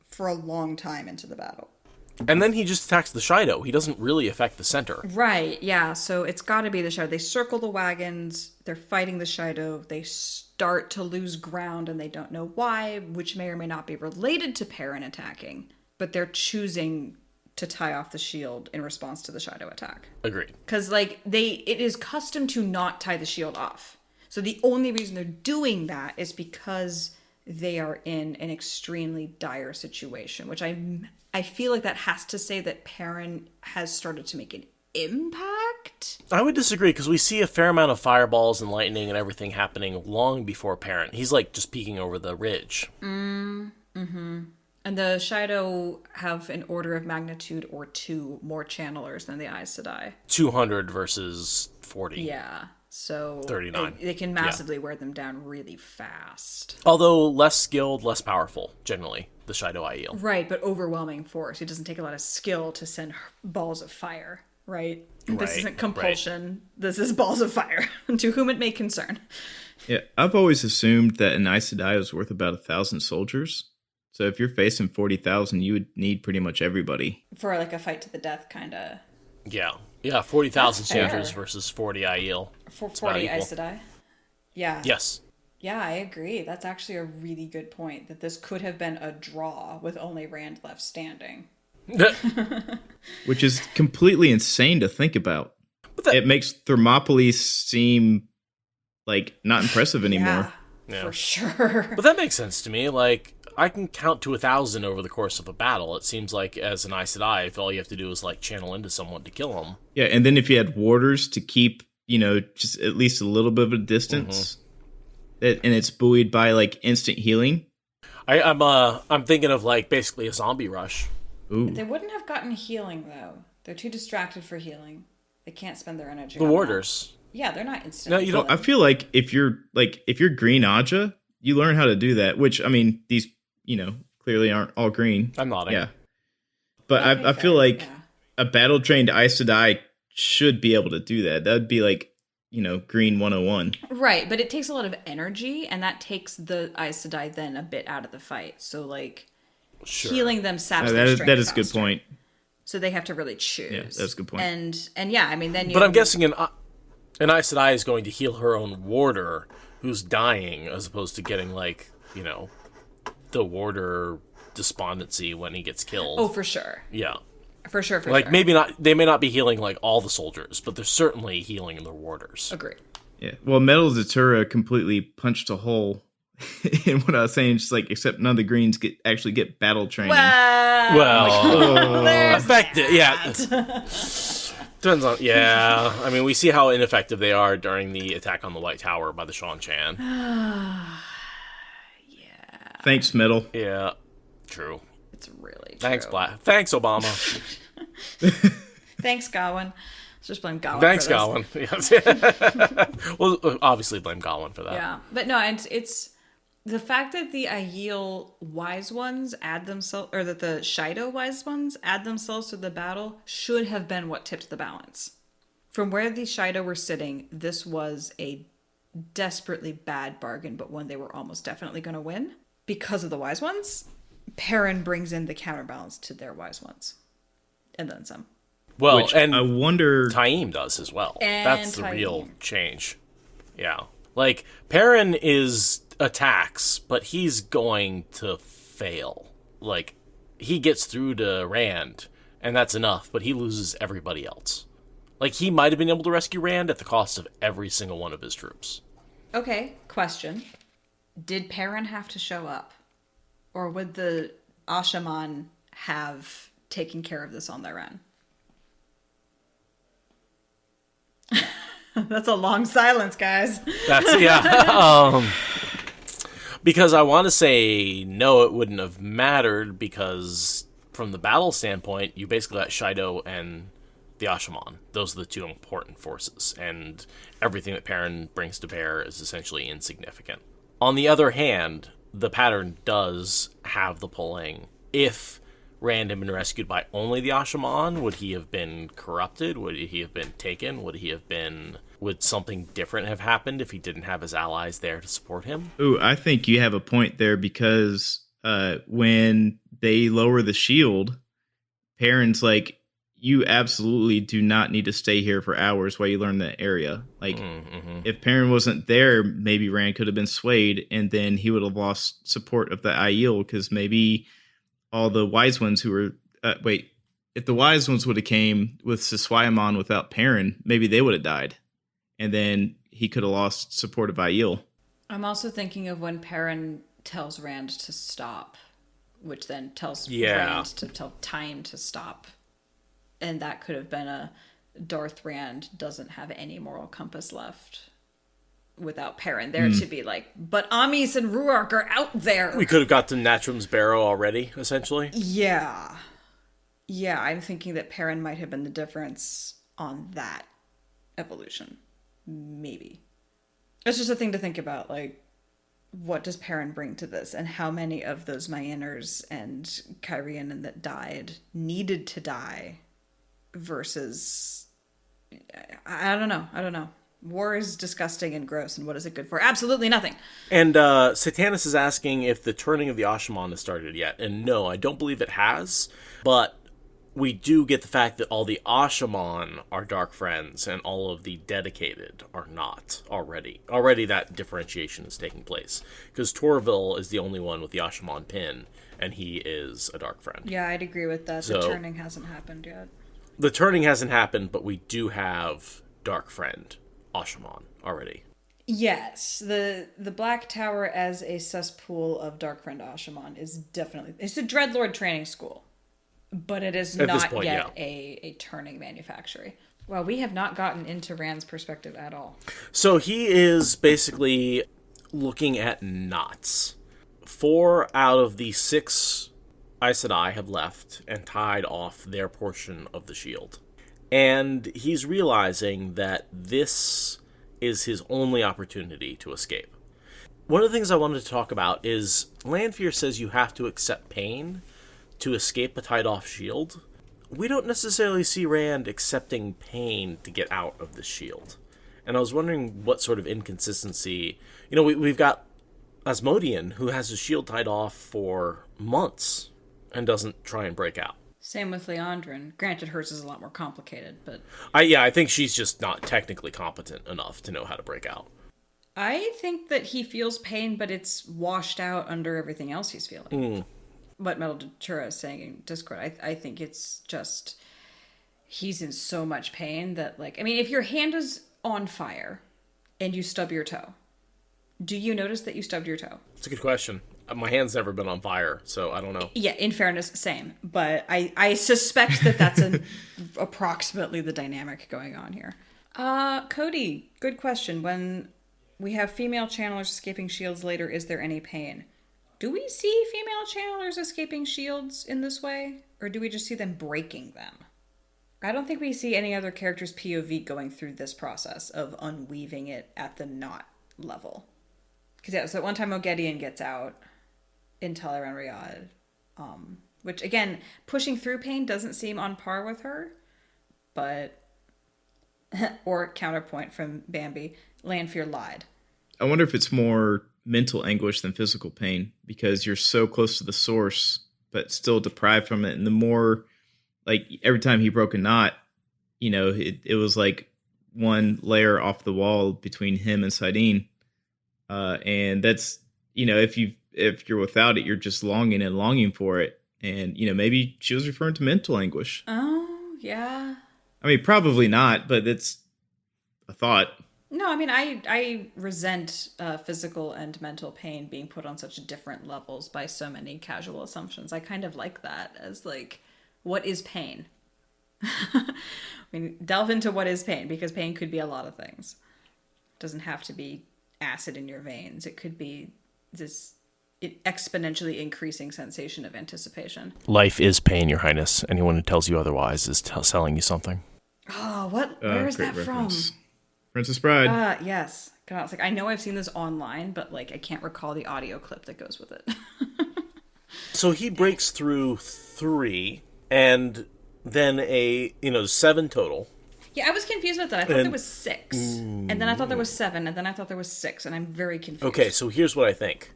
for a long time into the battle. And then he just attacks the Shido. He doesn't really affect the center. Right, yeah. So it's got to be the Shido. They circle the wagons. They're fighting the Shido. They start to lose ground, and they don't know why, which may or may not be related to Perrin attacking. But they're choosing to tie off the shield in response to the Shido attack. Agreed. Because, like, it is custom to not tie the shield off. So the only reason they're doing that is because they are in an extremely dire situation, which I feel like that has to say that Perrin has started to make an impact. I would disagree, because we see a fair amount of fireballs and lightning and everything happening long before Perrin. He's, like, just peeking over the ridge. Mm-hmm. And the Shido have an order of magnitude or 2 more channelers than the Aes Sedai. 200 versus 40. Yeah. So 39. They can massively wear them down really fast. Although less skilled, less powerful, generally, the Shido Aiel. Right, but overwhelming force. It doesn't take a lot of skill to send balls of fire, right? This isn't compulsion. Right. This is balls of fire, to whom it may concern. Yeah, I've always assumed that an Aes Sedai was worth about 1,000 soldiers. So if you're facing 40,000, you would need pretty much everybody. For like a fight to the death kind of... Yeah, 40,000 soldiers versus 40 Aiel. For 40 Aes Sedai? Yeah. Yes. Yeah, I agree. That's actually a really good point, that this could have been a draw with only Rand left standing. Which is completely insane to think about. It makes Thermopylae seem like not impressive anymore. Yeah. For sure. But that makes sense to me. Like, I can count to 1,000 over the course of a battle. It seems like as an Aes Sedai, if all you have to do is like channel into someone to kill them. Yeah, and then if you had warders to keep, just at least a little bit of a distance, and it's buoyed by like instant healing. I'm thinking of like basically a zombie rush. Ooh. They wouldn't have gotten healing though. They're too distracted for healing. They can't spend their energy. The warders. Yeah, they're not instant. No, you don't. I feel like if you're green Aja, you learn how to do that. Which I mean, these clearly aren't all green. I'm nodding. Yeah, but I feel like a battle trained Aes Sedai should be able to do that. That would be like green 101. Right, but it takes a lot of energy, and that takes the Aes Sedai then a bit out of the fight. So like healing them saps their strength that is a faster. good point. So they have to really choose. Yeah, that's a good point. And yeah, I mean then. But I'm guessing an Aes Sedai is going to heal her own warder who's dying, as opposed to getting like the warder despondency when he gets killed. Oh, for sure. Yeah. For sure. Maybe not. They may not be healing like all the soldiers, but they're certainly healing their warders. Agreed. Yeah. Well, Metal Zatura completely punched a hole in what I was saying. Just like, except none of the greens actually get battle training. Well, effective. Yeah. Depends on. Yeah. I mean, we see how ineffective they are during the attack on the White Tower by the Shan-Chan. Thanks, Metal. Yeah. True. It's really true. Thanks, Black. Thanks, Obama. Thanks, Gawain. Let's just blame Gawain. Thanks, for Gawain. this. Yes. Well, obviously blame Gawain for that. Yeah, but no, it's the fact that the Aiel wise ones add themselves, or that the Shido wise ones add themselves to the battle, should have been what tipped the balance. From where the Shido were sitting, this was a desperately bad bargain, but one they were almost definitely going to win because of the wise ones. Perrin brings in the counterbalance to their wise ones, and then some. Well, which and I wonder Taim does as well. And that's the Taim. real change. Yeah, like Perrin is attacks, but he's going to fail. Like he gets through to Rand, and that's enough. But he loses everybody else. Like he might have been able to rescue Rand at the cost of every single one of his troops. Okay, question: did Perrin have to show up? Or would the Asha'man have taken care of this on their own? That's a long silence, guys. Because I want to say no, it wouldn't have mattered, because from the battle standpoint, you basically got Shido and the Asha'man. Those are the two important forces, and everything that Perrin brings to bear is essentially insignificant. On the other hand, the pattern does have the pulling. If Rand had been rescued by only the Asha'man, would he have been corrupted? Would he have been taken? Would he have been Would something different have happened if he didn't have his allies there to support him? Ooh, I think you have a point there because when they lower the shield, Perrin's like, you absolutely do not need to stay here for hours while you learn that area. Like, if Perrin wasn't there, maybe Rand could have been swayed, and then he would have lost support of the Aiel, because maybe all the wise ones who were... if the wise ones would have came with Szeth without Perrin, maybe they would have died. And then he could have lost support of Aiel. I'm also thinking of when Perrin tells Rand to stop, which then tells Rand to tell time to stop. And that could have been a Darth Rand doesn't have any moral compass left without Perrin there to be like, but Amis and Ruark are out there. We could have got to Natrim's Barrow already, essentially. Yeah. Yeah, I'm thinking that Perrin might have been the difference on that evolution. Maybe. It's just a thing to think about, like, what does Perrin bring to this, and how many of those Maeners and Kyrianan that died needed to die versus... I don't know. War is disgusting and gross, and what is it good for? Absolutely nothing. And Satanis is asking if the turning of the Asha'man has started yet, and no, I don't believe it has, but we do get the fact that all the Asha'man are dark friends and all of the dedicated are not already. Already that differentiation is taking place. Because Torville is the only one with the Asha'man pin, and he is a dark friend. Yeah, I'd agree with that. The turning hasn't happened yet. The turning hasn't happened, but we do have dark friend Asha'man already. Yes, the Black Tower as a cesspool of dark friend Asha'man is definitely... It's a Dreadlord training school. But it is not yet a turning manufactory. Well, we have not gotten into Rand's perspective at all. So he is basically looking at knots. 4 out of the 6 Aes Sedai have left and tied off their portion of the shield. And he's realizing that this is his only opportunity to escape. One of the things I wanted to talk about is Lanfear says you have to accept pain to escape a tied-off shield. We don't necessarily see Rand accepting pain to get out of the shield. And I was wondering what sort of inconsistency... You know, we've got Asmodean, who has his shield tied off for months and doesn't try and break out. Same with Leandrin. Granted, hers is a lot more complicated, but... I think she's just not technically competent enough to know how to break out. I think that he feels pain, but it's washed out under everything else he's feeling. What Metal Datura is saying in Discord, I think it's just he's in so much pain that, like, I mean, if your hand is on fire and you stub your toe, do you notice that you stubbed your toe? It's a good question. My hand's never been on fire, so I don't know. Yeah, in fairness, same. But I suspect that that's approximately the dynamic going on here. Cody, good question. When we have female channelers escaping shields later, is there any pain? Do we see female channelers escaping shields in this way? Or do we just see them breaking them? I don't think we see any other characters' POV going through this process of unweaving it at the knot level. Because, yeah, so at one time Moghedien gets out in Teleran Riyadh. Which, again, pushing through pain doesn't seem on par with her. But, or counterpoint from Bambi, Lanfear lied. I wonder if it's more mental anguish than physical pain, because you're so close to the source but still deprived from it. And the more, like, every time he broke a knot, you know, it was like one layer off the wall between him and Saidin. And that's, you know, if you're without it, you're just longing for it. And, you know, maybe she was referring to mental anguish. Oh, yeah. I mean, probably not, but it's a thought. No, I mean, I resent physical and mental pain being put on such different levels by so many casual assumptions. I kind of like that as, like, what is pain? I mean, delve into what is pain, because pain could be a lot of things. It doesn't have to be acid in your veins. It could be this exponentially increasing sensation of anticipation. Life is pain, Your Highness. Anyone who tells you otherwise is selling you something. Oh, what? Where is that reference. From? Princess Bride. Yes. I was like, I know I've seen this online, but, like, I can't recall the audio clip that goes with it. So he breaks through 3, and then 7 total. Yeah, I was confused with that. I thought there was 6. And then I thought there was 7. And then I thought there was 6. And I'm very confused. Okay, so here's what I think.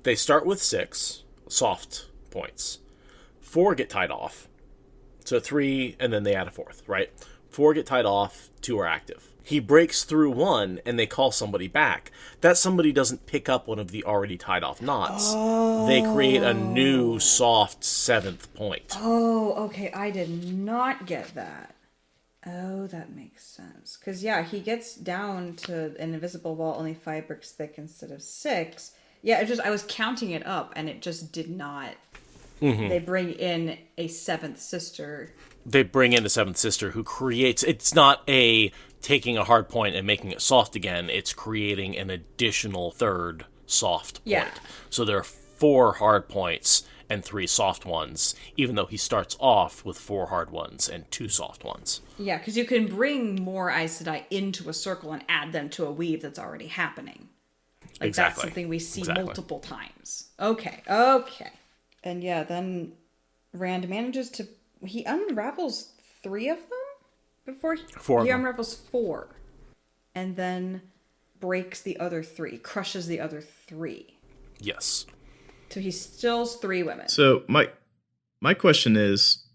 They start with 6 soft points. 4 get tied off. So 3, and then they add a 4th, right? 4 get tied off, 2 are active. He breaks through 1, and they call somebody back. That somebody doesn't pick up one of the already tied off knots. Oh. They create a new soft 7th point. Oh, okay. I did not get that. Oh, that makes sense. Because, yeah, he gets down to an invisible wall only 5 bricks thick instead of 6. Yeah, I was counting it up, and it just did not. Mm-hmm. They bring in a 7th sister. They bring in a 7th sister who creates... It's not a taking a hard point and making it soft again. It's creating an additional 3rd soft point. Yeah. So there are 4 hard points and 3 soft ones, even though he starts off with 4 hard ones and 2 soft ones. Yeah, because you can bring more Aes Sedai into a circle and add them to a weave that's already happening. Like, exactly. That's something we see multiple times. Okay. And yeah, then Rand manages to... He unravels 3 of them before he unravels 4. And then breaks the other 3, crushes the other 3. Yes. So he stills 3 women. So my question is,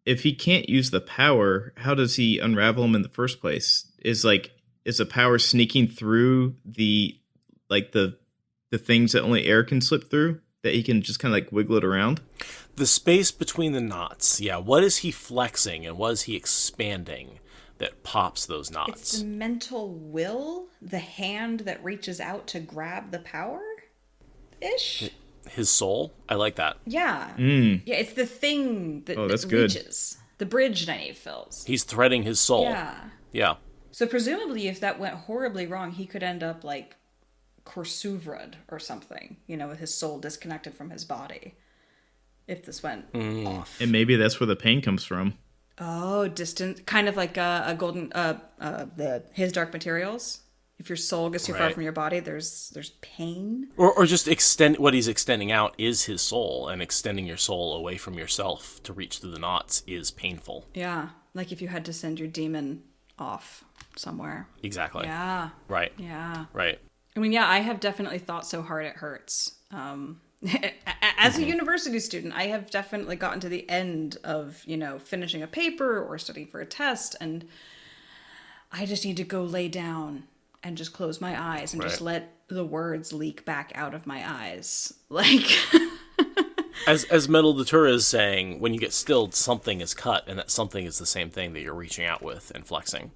if he can't use the power, how does he unravel them in the first place? Is the power sneaking through the things that only air can slip through, that he can just kind of like wiggle it around? The space between the knots. Yeah. What is he flexing and what is he expanding that pops those knots? It's the mental will, the hand that reaches out to grab the power-ish. His soul? I like that. Yeah. Yeah, it's the thing that reaches. The bridge Nynaeve fills. He's threading his soul. Yeah. So presumably if that went horribly wrong, he could end up like Korsuvrad or something, with his soul disconnected from his body. If this went off. And maybe that's where the pain comes from. Oh, distant. Kind of like a golden, his dark materials. If your soul gets too far from your body, there's pain. Or just extend what he's extending out is his soul, and extending your soul away from yourself to reach through the knots is painful. Yeah, like if you had to send your demon off somewhere. Exactly. Yeah. Right. Yeah. Right. I mean, yeah, I have definitely thought so hard it hurts. As a university student, I have definitely gotten to the end of, finishing a paper or studying for a test, and I just need to go lay down and just close my eyes and just let the words leak back out of my eyes. Like... As Metal Datura is saying, when you get stilled, something is cut, and that something is the same thing that you're reaching out with and flexing.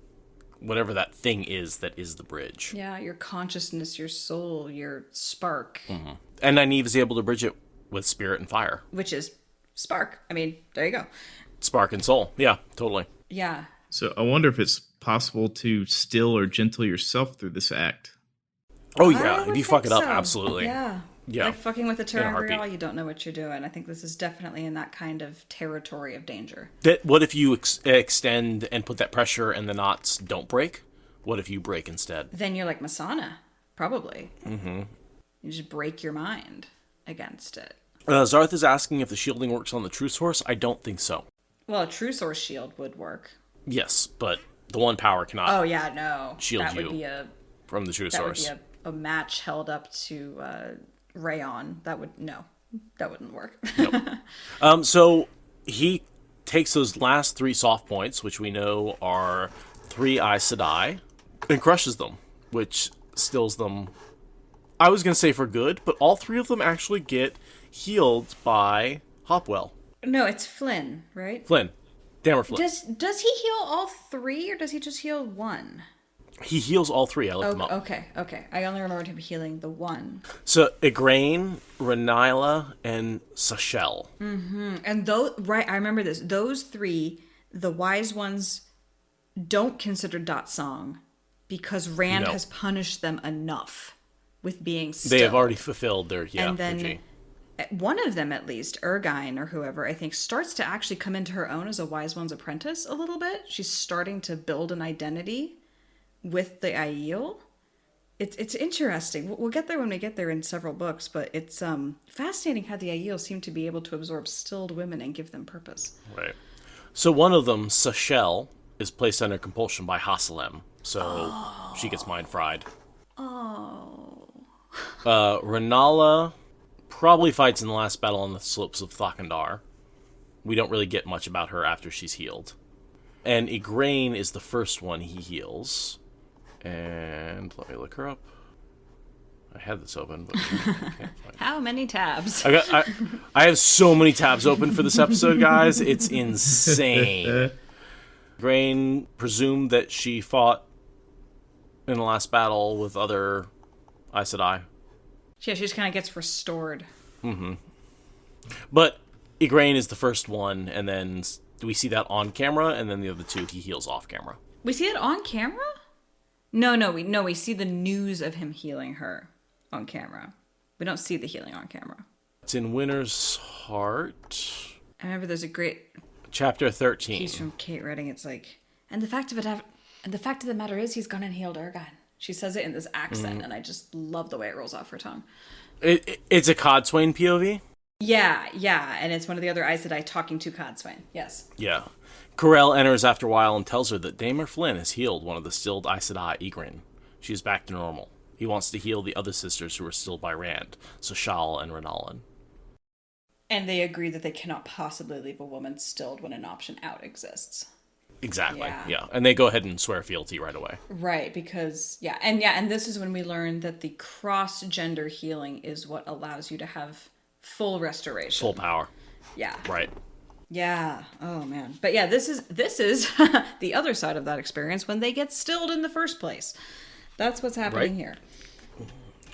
Whatever that thing is that is the bridge. Yeah, your consciousness, your soul, your spark. Mm-hmm. And Nynaeve is able to bridge it with spirit and fire. Which is spark. I mean, there you go. Spark and soul. Yeah, totally. Yeah. So I wonder if it's possible to still or gentle yourself through this act. Oh, yeah. If you fuck it up, absolutely. Yeah. Yeah. Like fucking with the Terran, you don't know what you're doing. I think this is definitely in that kind of territory of danger. What if you extend and put that pressure and the knots don't break? What if you break instead? Then you're like Masana, probably. Mm-hmm. You just break your mind against it. Zarth is asking if the shielding works on the true source. I don't think so. Well, a true source shield would work. Yes, but the one power cannot. Oh yeah, no. Shield that would be from the true source. That would be a match held up to Rayon. That wouldn't work. Nope. So he takes those last 3 soft points, which we know are 3 Aes Sedai, and crushes them, which stills them. I was going to say for good, but all 3 of them actually get healed by Hopwell. No, it's Flynn, right? Flynn. Dammer Flynn. Does he heal all 3, or does he just heal 1? He heals all 3. I looked them up. Okay. I only remembered him healing the 1. So, Igraine, Renila, and Sashel. Mm-hmm. And I remember this. Those 3, the wise ones don't consider Dot Song because Rand has punished them enough with being still. They have already fulfilled their, and then their G. One of them, at least, Ergine or whoever, I think, starts to actually come into her own as a wise one's apprentice a little bit. She's starting to build an identity with the Aiel. It's interesting. We'll get there when we get there in several books, but it's fascinating how the Aiel seem to be able to absorb stilled women and give them purpose. Right. So one of them, Sashel, is placed under compulsion by Hasalem, so she gets mind fried. Oh. Renala probably fights in the last battle on the slopes of Thakandar. We don't really get much about her after she's healed. And Igraine is the first one he heals. And let me look her up. I had this open, but I can't find it. How many tabs? I have so many tabs open for this episode, guys. It's insane. Igraine presumed that she fought in the last battle with other Aes Sedai. Yeah, she just kind of gets restored. Mm-hmm. But Igraine is the first one, and then we see that on camera, and then the other two he heals off camera. We see it on camera? No, we see the news of him healing her on camera. We don't see the healing on camera. It's in Winter's Heart. I remember there's a great chapter 13 piece from Kate Redding. It's like, and the fact of the matter is, he's gone and healed Ergon. She says it in this accent, and I just love the way it rolls off her tongue. It's a Codswain POV. Yeah, and it's one of the other Aes Sedai talking to Codswain. Yes. Yeah. Corell enters after a while and tells her that Daemar Flynn has healed one of the stilled Aes Sedai, Igraine. She is back to normal. He wants to heal the other sisters who are stilled by Rand, Soshal and Renalan. And they agree that they cannot possibly leave a woman stilled when an option out exists. Exactly, yeah. And they go ahead and swear fealty right away. Right, because, and this is when we learn that the cross-gender healing is what allows you to have full restoration. Full power. Yeah. Right. Yeah. Oh, man. But yeah, this is the other side of that experience when they get stilled in the first place. That's what's happening here.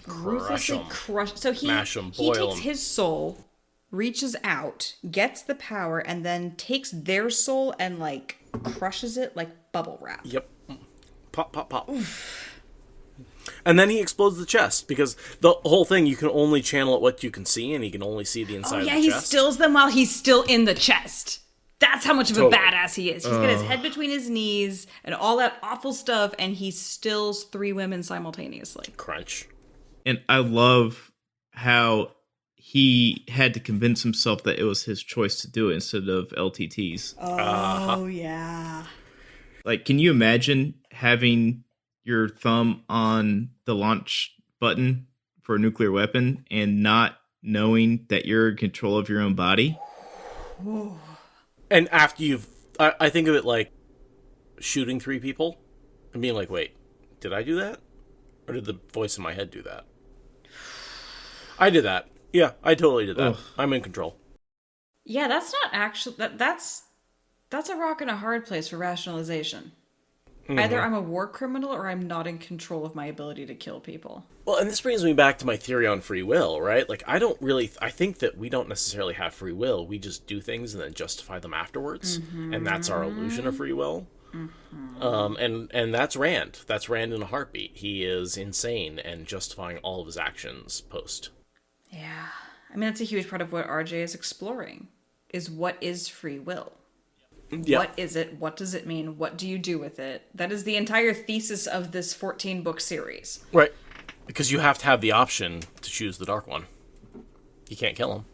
Ruthlessly crush. So he takes his soul, reaches out, gets the power, and then takes their soul and, like, crushes it like bubble wrap. Yep. Pop, pop, pop. Oof. And then he explodes the chest, because the whole thing, you can only channel at what you can see, and he can only see the inside of the chest. He stills them while he's still in the chest. That's how much of a badass he is. He's got his head between his knees and all that awful stuff, and he stills 3 women simultaneously. Crunch. And I love how he had to convince himself that it was his choice to do it instead of LTT's. Oh, yeah. Like, can you imagine having your thumb on the launch button for a nuclear weapon and not knowing that you're in control of your own body? Whoa. And after I think of it like shooting 3 people and being like, wait, did I do that? Or did the voice in my head do that? I did that. Yeah, I totally did that. Ugh. I'm in control. Yeah, that's not actually... That's a rock and a hard place for rationalization. Mm-hmm. Either I'm a war criminal or I'm not in control of my ability to kill people. Well, and this brings me back to my theory on free will, right? Like, I think that we don't necessarily have free will. We just do things and then justify them afterwards. Mm-hmm. And that's our illusion of free will. Mm-hmm. And that's Rand. That's Rand in a heartbeat. He is insane and justifying all of his actions post. Yeah. I mean, that's a huge part of what RJ is exploring, is what is free will? Yep. What is it? What does it mean? What do you do with it? That is the entire thesis of this 14-book series. Right. Because you have to have the option to choose the Dark One. You can't kill him.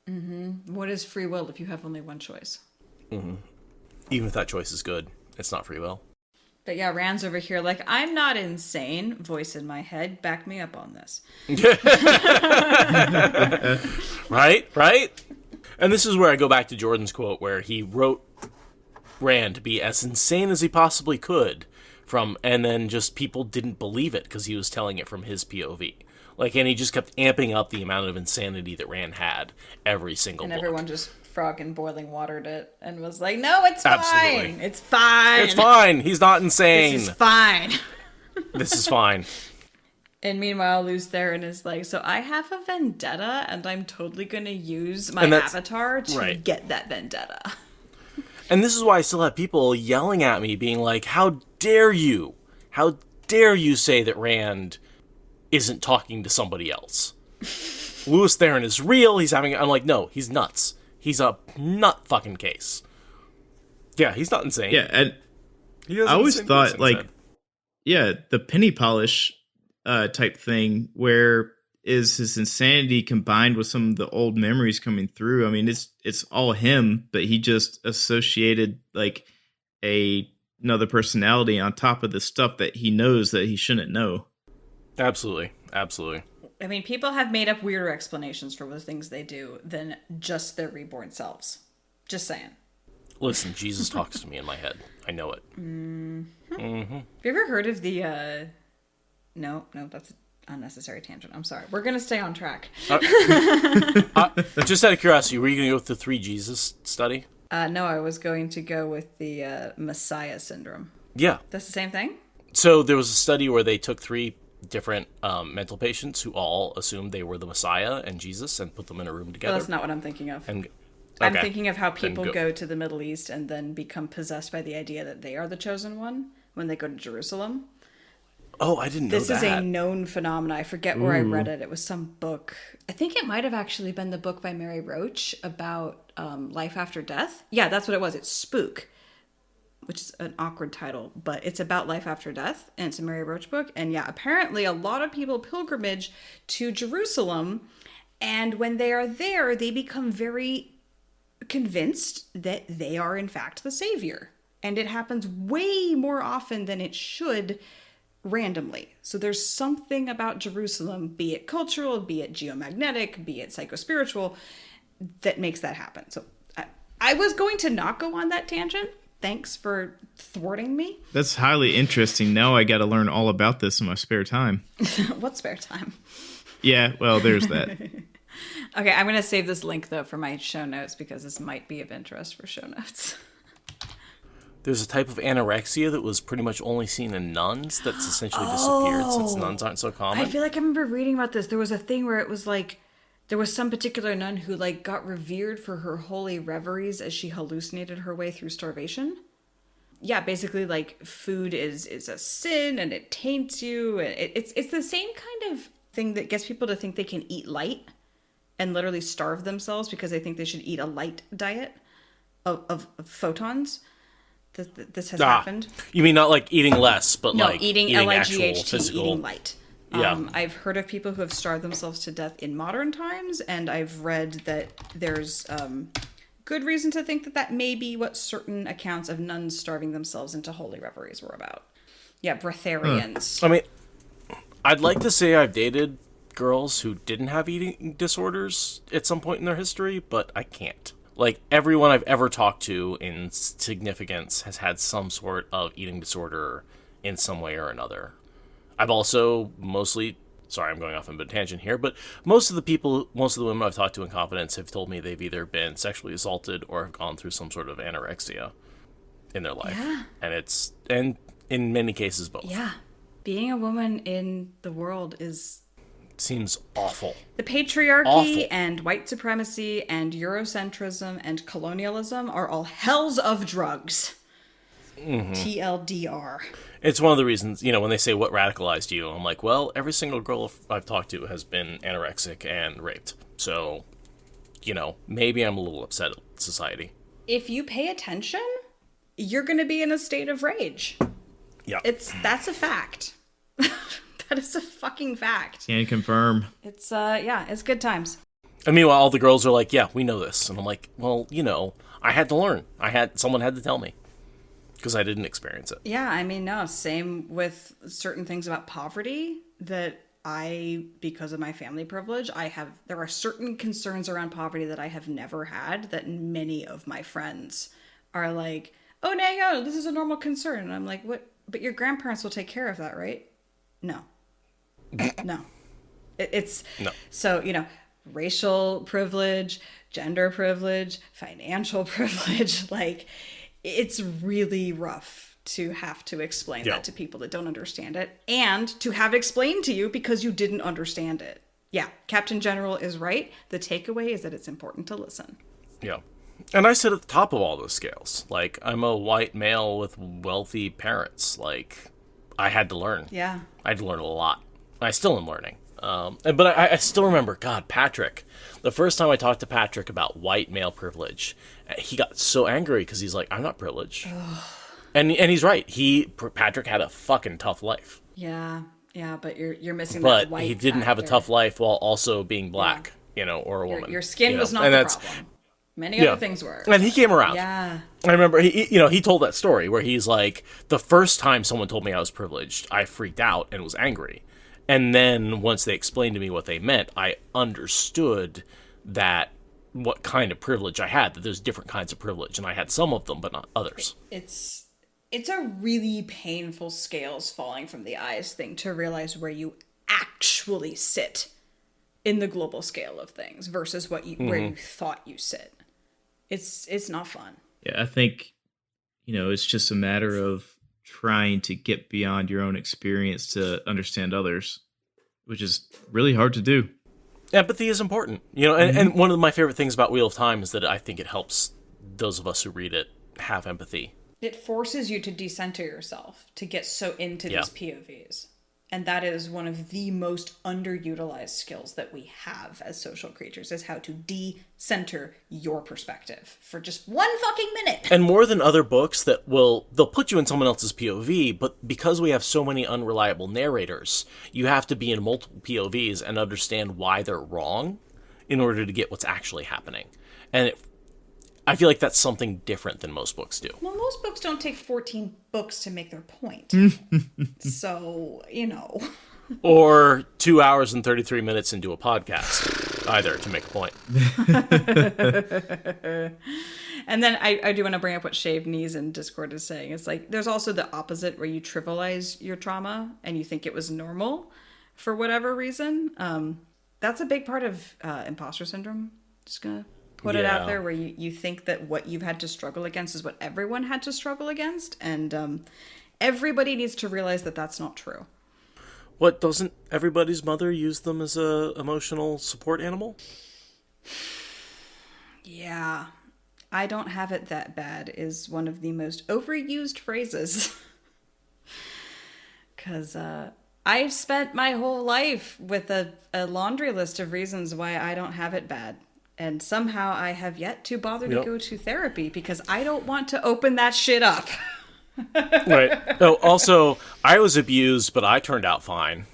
Mm-hmm. What is free will if you have only one choice? Mm-hmm. Even if that choice is good, it's not free will. But yeah, Rand's over here like, I'm not insane. Voice in my head, back me up on this. Right? And this is where I go back to Jordan's quote where he wrote Rand to be as insane as he possibly could and then just people didn't believe it because he was telling it from his POV. Like, and he just kept amping up the amount of insanity that Rand had every single book. And everyone just frog and boiling watered it and was like, no, it's Absolutely. Fine. It's fine. It's fine. He's not insane. This is fine. This is fine. And meanwhile, Lews Therin is like, so I have a vendetta and I'm totally going to use my avatar to get that vendetta. And this is why I still have people yelling at me, being like, how dare you? How dare you say that Rand isn't talking to somebody else? Lews Therin is real. I'm like, no, he's nuts. He's a nut fucking case. Yeah, he's not insane. Yeah, and I always thought, like, the penny polish type thing, where is his insanity combined with some of the old memories coming through. I mean, it's all him, but he just associated like a another personality on top of the stuff that he knows that he shouldn't know. Absolutely. Absolutely. I mean, people have made up weirder explanations for the things they do than just their reborn selves. Just saying. Listen, Jesus talks to me in my head. I know it. Have you ever heard of the, No, that's an unnecessary tangent. I'm sorry. We're going to stay on track. Just out of curiosity, were you going to go with the 3 Jesus study? No, I was going to go with the Messiah syndrome. Yeah. That's the same thing? So there was a study where they took 3 different mental patients who all assumed they were the Messiah and Jesus and put them in a room together. Well, that's not what I'm thinking of. And, I'm thinking of how people go to the Middle East and then become possessed by the idea that they are the chosen one when they go to Jerusalem. Oh, I didn't know that. This is a known phenomenon. I forget where I read it. It was some book. I think it might have actually been the book by Mary Roach about life after death. Yeah, that's what it was. It's Spook, which is an awkward title, but it's about life after death, and it's a Mary Roach book. And yeah, apparently a lot of people pilgrimage to Jerusalem, and when they are there, they become very convinced that they are in fact the savior. And it happens way more often than it should randomly. So there's something about Jerusalem, be it cultural, be it geomagnetic, be it psychospiritual, that makes that happen. So I was going to not go on that tangent. Thanks for thwarting me. That's highly interesting. Now I got to learn all about this in my spare time. What spare time? Yeah, well, there's that. Okay, I'm going to save this link, though, for my show notes because this might be of interest for show notes. There's a type of anorexia that was pretty much only seen in nuns that's essentially disappeared since nuns aren't so common. I feel like I remember reading about this. There was a thing where it was like, there was some particular nun who like got revered for her holy reveries as she hallucinated her way through starvation. Yeah, basically like food is a sin and it taints you. It's the same kind of thing that gets people to think they can eat light and literally starve themselves because they think they should eat a light diet of photons. This has happened. You mean not like eating less, but no, like eating actual LIGHT, physical... eating light. Yeah. I've heard of people who have starved themselves to death in modern times, and I've read that there's good reason to think that may be what certain accounts of nuns starving themselves into holy reveries were about. Yeah, breatharians. I mean, I'd like to say I've dated girls who didn't have eating disorders at some point in their history, but I can't. Like, everyone I've ever talked to in significance has had some sort of eating disorder in some way or another. I've also mostly, sorry, I'm going off on a tangent here, but most of the women I've talked to in confidence have told me they've either been sexually assaulted or have gone through some sort of anorexia in their life. Yeah. And in many cases, both. Yeah. Being a woman in the world seems awful. The patriarchy and white supremacy and Eurocentrism and colonialism are all hells of drugs. Mm-hmm. TLDR. It's one of the reasons, when they say what radicalized you, I'm like, well, every single girl I've talked to has been anorexic and raped. So, maybe I'm a little upset at society. If you pay attention, you're going to be in a state of rage. Yeah. That's a fact. That is a fucking fact. Can confirm. It's it's good times. And meanwhile, all the girls are like, yeah, we know this. And I'm like, well, I had to learn. Someone had to tell me. Because I didn't experience it. Yeah, I mean, no, same with certain things about poverty that because of my family privilege, there are certain concerns around poverty that I have never had that many of my friends are like, oh, no, this is a normal concern. And I'm like, what? But your grandparents will take care of that, right? No. No. It's no. So, racial privilege, gender privilege, financial privilege, like, it's really rough to have to explain that to people that don't understand it and to have it explained to you because you didn't understand it. Yeah, Captain General is right. The takeaway is that it's important to listen. Yeah. And I sit at the top of all those scales. Like, I'm a white male with wealthy parents. Like, I had to learn. Yeah. I had to learn a lot. I still am learning. But I still remember, God, Patrick. The first time I talked to Patrick about white male privilege, he got so angry because he's like, I'm not privileged. and he's right. Patrick had a fucking tough life. Yeah, but you're missing but that white he didn't factor. have a tough life while also being black, or a woman. Your skin was not the problem. Many other things were. And he came around. Yeah. I remember he told that story, where he's like, the first time someone told me I was privileged, I freaked out and was angry. And then once they explained to me what they meant, I understood that what kind of privilege I had, that there's different kinds of privilege, and I had some of them, but not others. It's a really painful scales falling from the eyes thing to realize where you actually sit in the global scale of things versus where you thought you sit. It's not fun. Yeah, I think, it's just a matter of trying to get beyond your own experience to understand others, which is really hard to do. Empathy is important, and one of my favorite things about Wheel of Time is that I think it helps those of us who read it have empathy. It forces you to decenter yourself, to get so into these POVs. And that is one of the most underutilized skills that we have as social creatures, is how to decenter your perspective for just one fucking minute. And more than other books they'll put you in someone else's POV, but because we have so many unreliable narrators, you have to be in multiple POVs and understand why they're wrong in order to get what's actually happening. And I feel like that's something different than most books do. Well, most books don't take 14 books to make their point. So, Or 2 hours and 33 minutes into a podcast, either, to make a point. And then I do want to bring up what Shaved Knees in Discord is saying. It's like, there's also the opposite where you trivialize your trauma and you think it was normal for whatever reason. That's a big part of imposter syndrome. Just gonna put it out there, where you think that what you've had to struggle against is what everyone had to struggle against. And everybody needs to realize that that's not true. What, doesn't everybody's mother use them as a emotional support animal? Yeah. I don't have it that bad is one of the most overused phrases. Because I've spent my whole life with a laundry list of reasons why I don't have it bad. And somehow I have yet to bother to go to therapy because I don't want to open that shit up. Right. Oh, also, I was abused, but I turned out fine.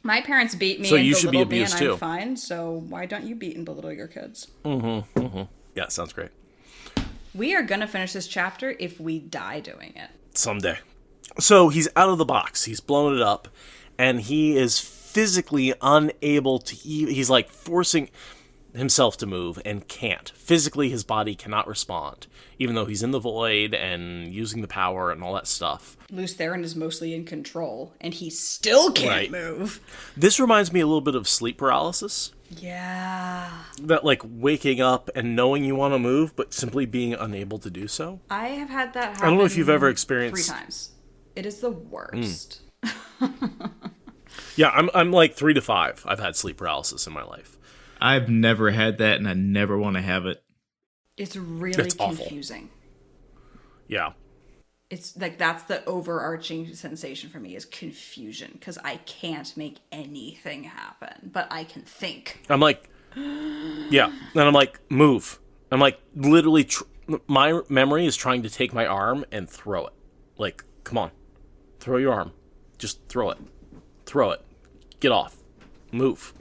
My parents beat me so and you should be belittled me, abused and too. I'm fine. So why don't you beat and belittle your kids? Yeah, sounds great. We are going to finish this chapter if we die doing it. Someday. So he's out of the box. He's blown it up, and he is physically unable to he's like forcing himself to move and can't. Physically, his body cannot respond, even though he's in the void and using the power and all that stuff. Lews Therin is mostly in control, and he still can't move. This reminds me a little bit of sleep paralysis. Yeah. That, like, waking up and knowing you want to move, but simply being unable to do so. I have had that happen. I don't know if you've ever experienced 3 times. It is the worst. Yeah, I'm like 3 to 5. I've had sleep paralysis in my life. I've never had that, and I never want to have it. It's really awful. confusing. Yeah. It's like, that's the overarching sensation for me, is confusion, because I can't make anything happen, but I can think. I'm like, yeah, and I'm like, move. I'm like, literally, my memory is trying to take my arm and throw it. Like, come on, throw your arm. Just throw it. Throw it. Get off. Move.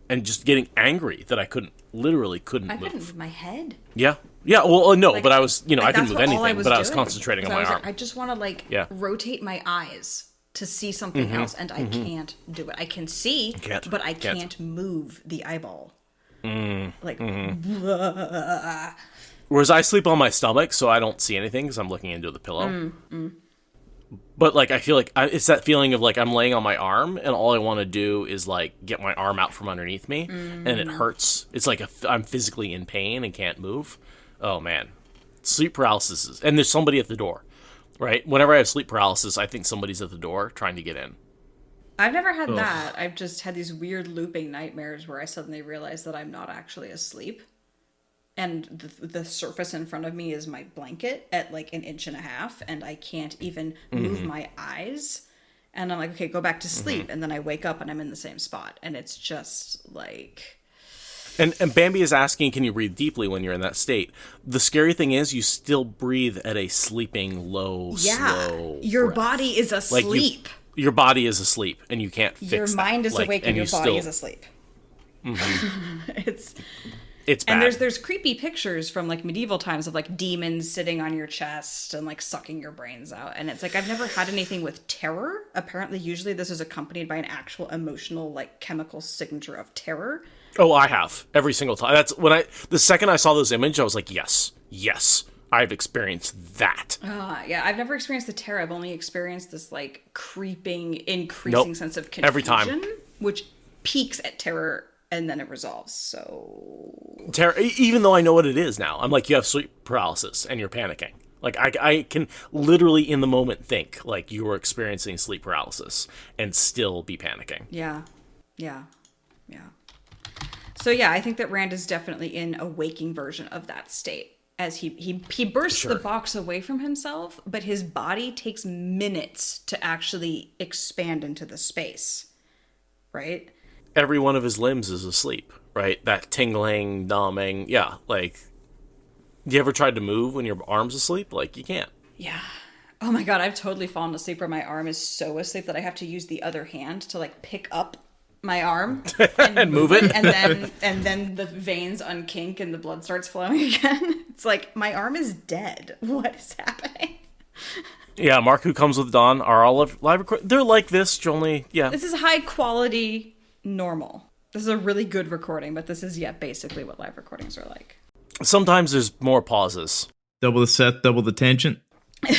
And just getting angry that I literally couldn't move. I couldn't move my head. Yeah. Yeah, well, no, Like, but I was, I couldn't move anything, but I was doing. concentrating on my arm. Like, I just want to, rotate my eyes to see something else, and I can't do it. I can see, but I can't move the eyeball. Whereas I sleep on my stomach, so I don't see anything because I'm looking into the pillow. But, like, I feel like it's that feeling of, like, I'm laying on my arm, and all I want to do is, like, get my arm out from underneath me, and it hurts. It's like I'm physically in pain and can't move. Oh, man. Sleep paralysis is... And there's somebody at the door, right? Whenever I have sleep paralysis, I think somebody's at the door trying to get in. I've never had that. I've just had these weird looping nightmares where I suddenly realize that I'm not actually asleep. And the surface in front of me is my blanket at like 1.5 inches, and I can't even move my eyes. And I'm like, okay, go back to sleep. And then I wake up and I'm in the same spot. And it's just like... And Bambi is asking, can you breathe deeply when you're in that state? The scary thing is you still breathe at a sleeping, low, slow your breath. body is asleep. Like your body is asleep, and you can't fix your mind is that. awake and your body is asleep. It's... It's bad. And there's creepy pictures from like medieval times of like demons sitting on your chest and like sucking your brains out. And it's like, I've never had anything with terror. Apparently, usually this is accompanied by an actual emotional, like chemical signature of terror. Oh, I have every single time. That's when the second I saw this image, I was like, yes, I've experienced that. Yeah, I've never experienced the terror. I've only experienced this like creeping, increasing sense of confusion, every time, which peaks at terror. And then it resolves, so... Even though I know what it is now. I'm like, you have sleep paralysis, and you're panicking. Like, I can literally, in the moment, think, like, you were experiencing sleep paralysis, and still be panicking. Yeah. So, yeah, I think that Rand is definitely in a waking version of that state. As he bursts the box away from himself, but his body takes minutes to actually expand into the space. Right? Every one of his limbs is asleep, right? That tingling, numbing. Yeah, like, you ever tried to move when your arm's asleep? Like, you can't. Yeah. Oh my God, I've totally fallen asleep where my arm is so asleep that I have to use the other hand to like pick up my arm and move it. and then the veins unkink and the blood starts flowing again. It's like, my arm is dead. What is happening? Yeah, Mark Who Comes With Dawn are all live recordings. They're like this, only, yeah. This is high quality. Normal. This is a really good recording, but this is basically what live recordings are like. Sometimes there's more pauses. Double the Szeth, double the tangent.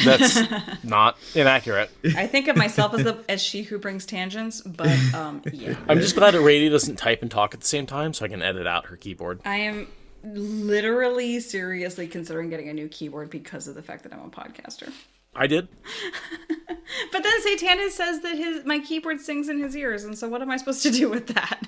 That's not inaccurate. I think of myself as she who brings tangents, but yeah. I'm just glad Aradia doesn't type and talk at the same time, so I can edit out her keyboard. I am literally seriously considering getting a new keyboard because of the fact that I'm a podcaster. I did. But then Satanis says that my keyboard sings in his ears, and so what am I supposed to do with that?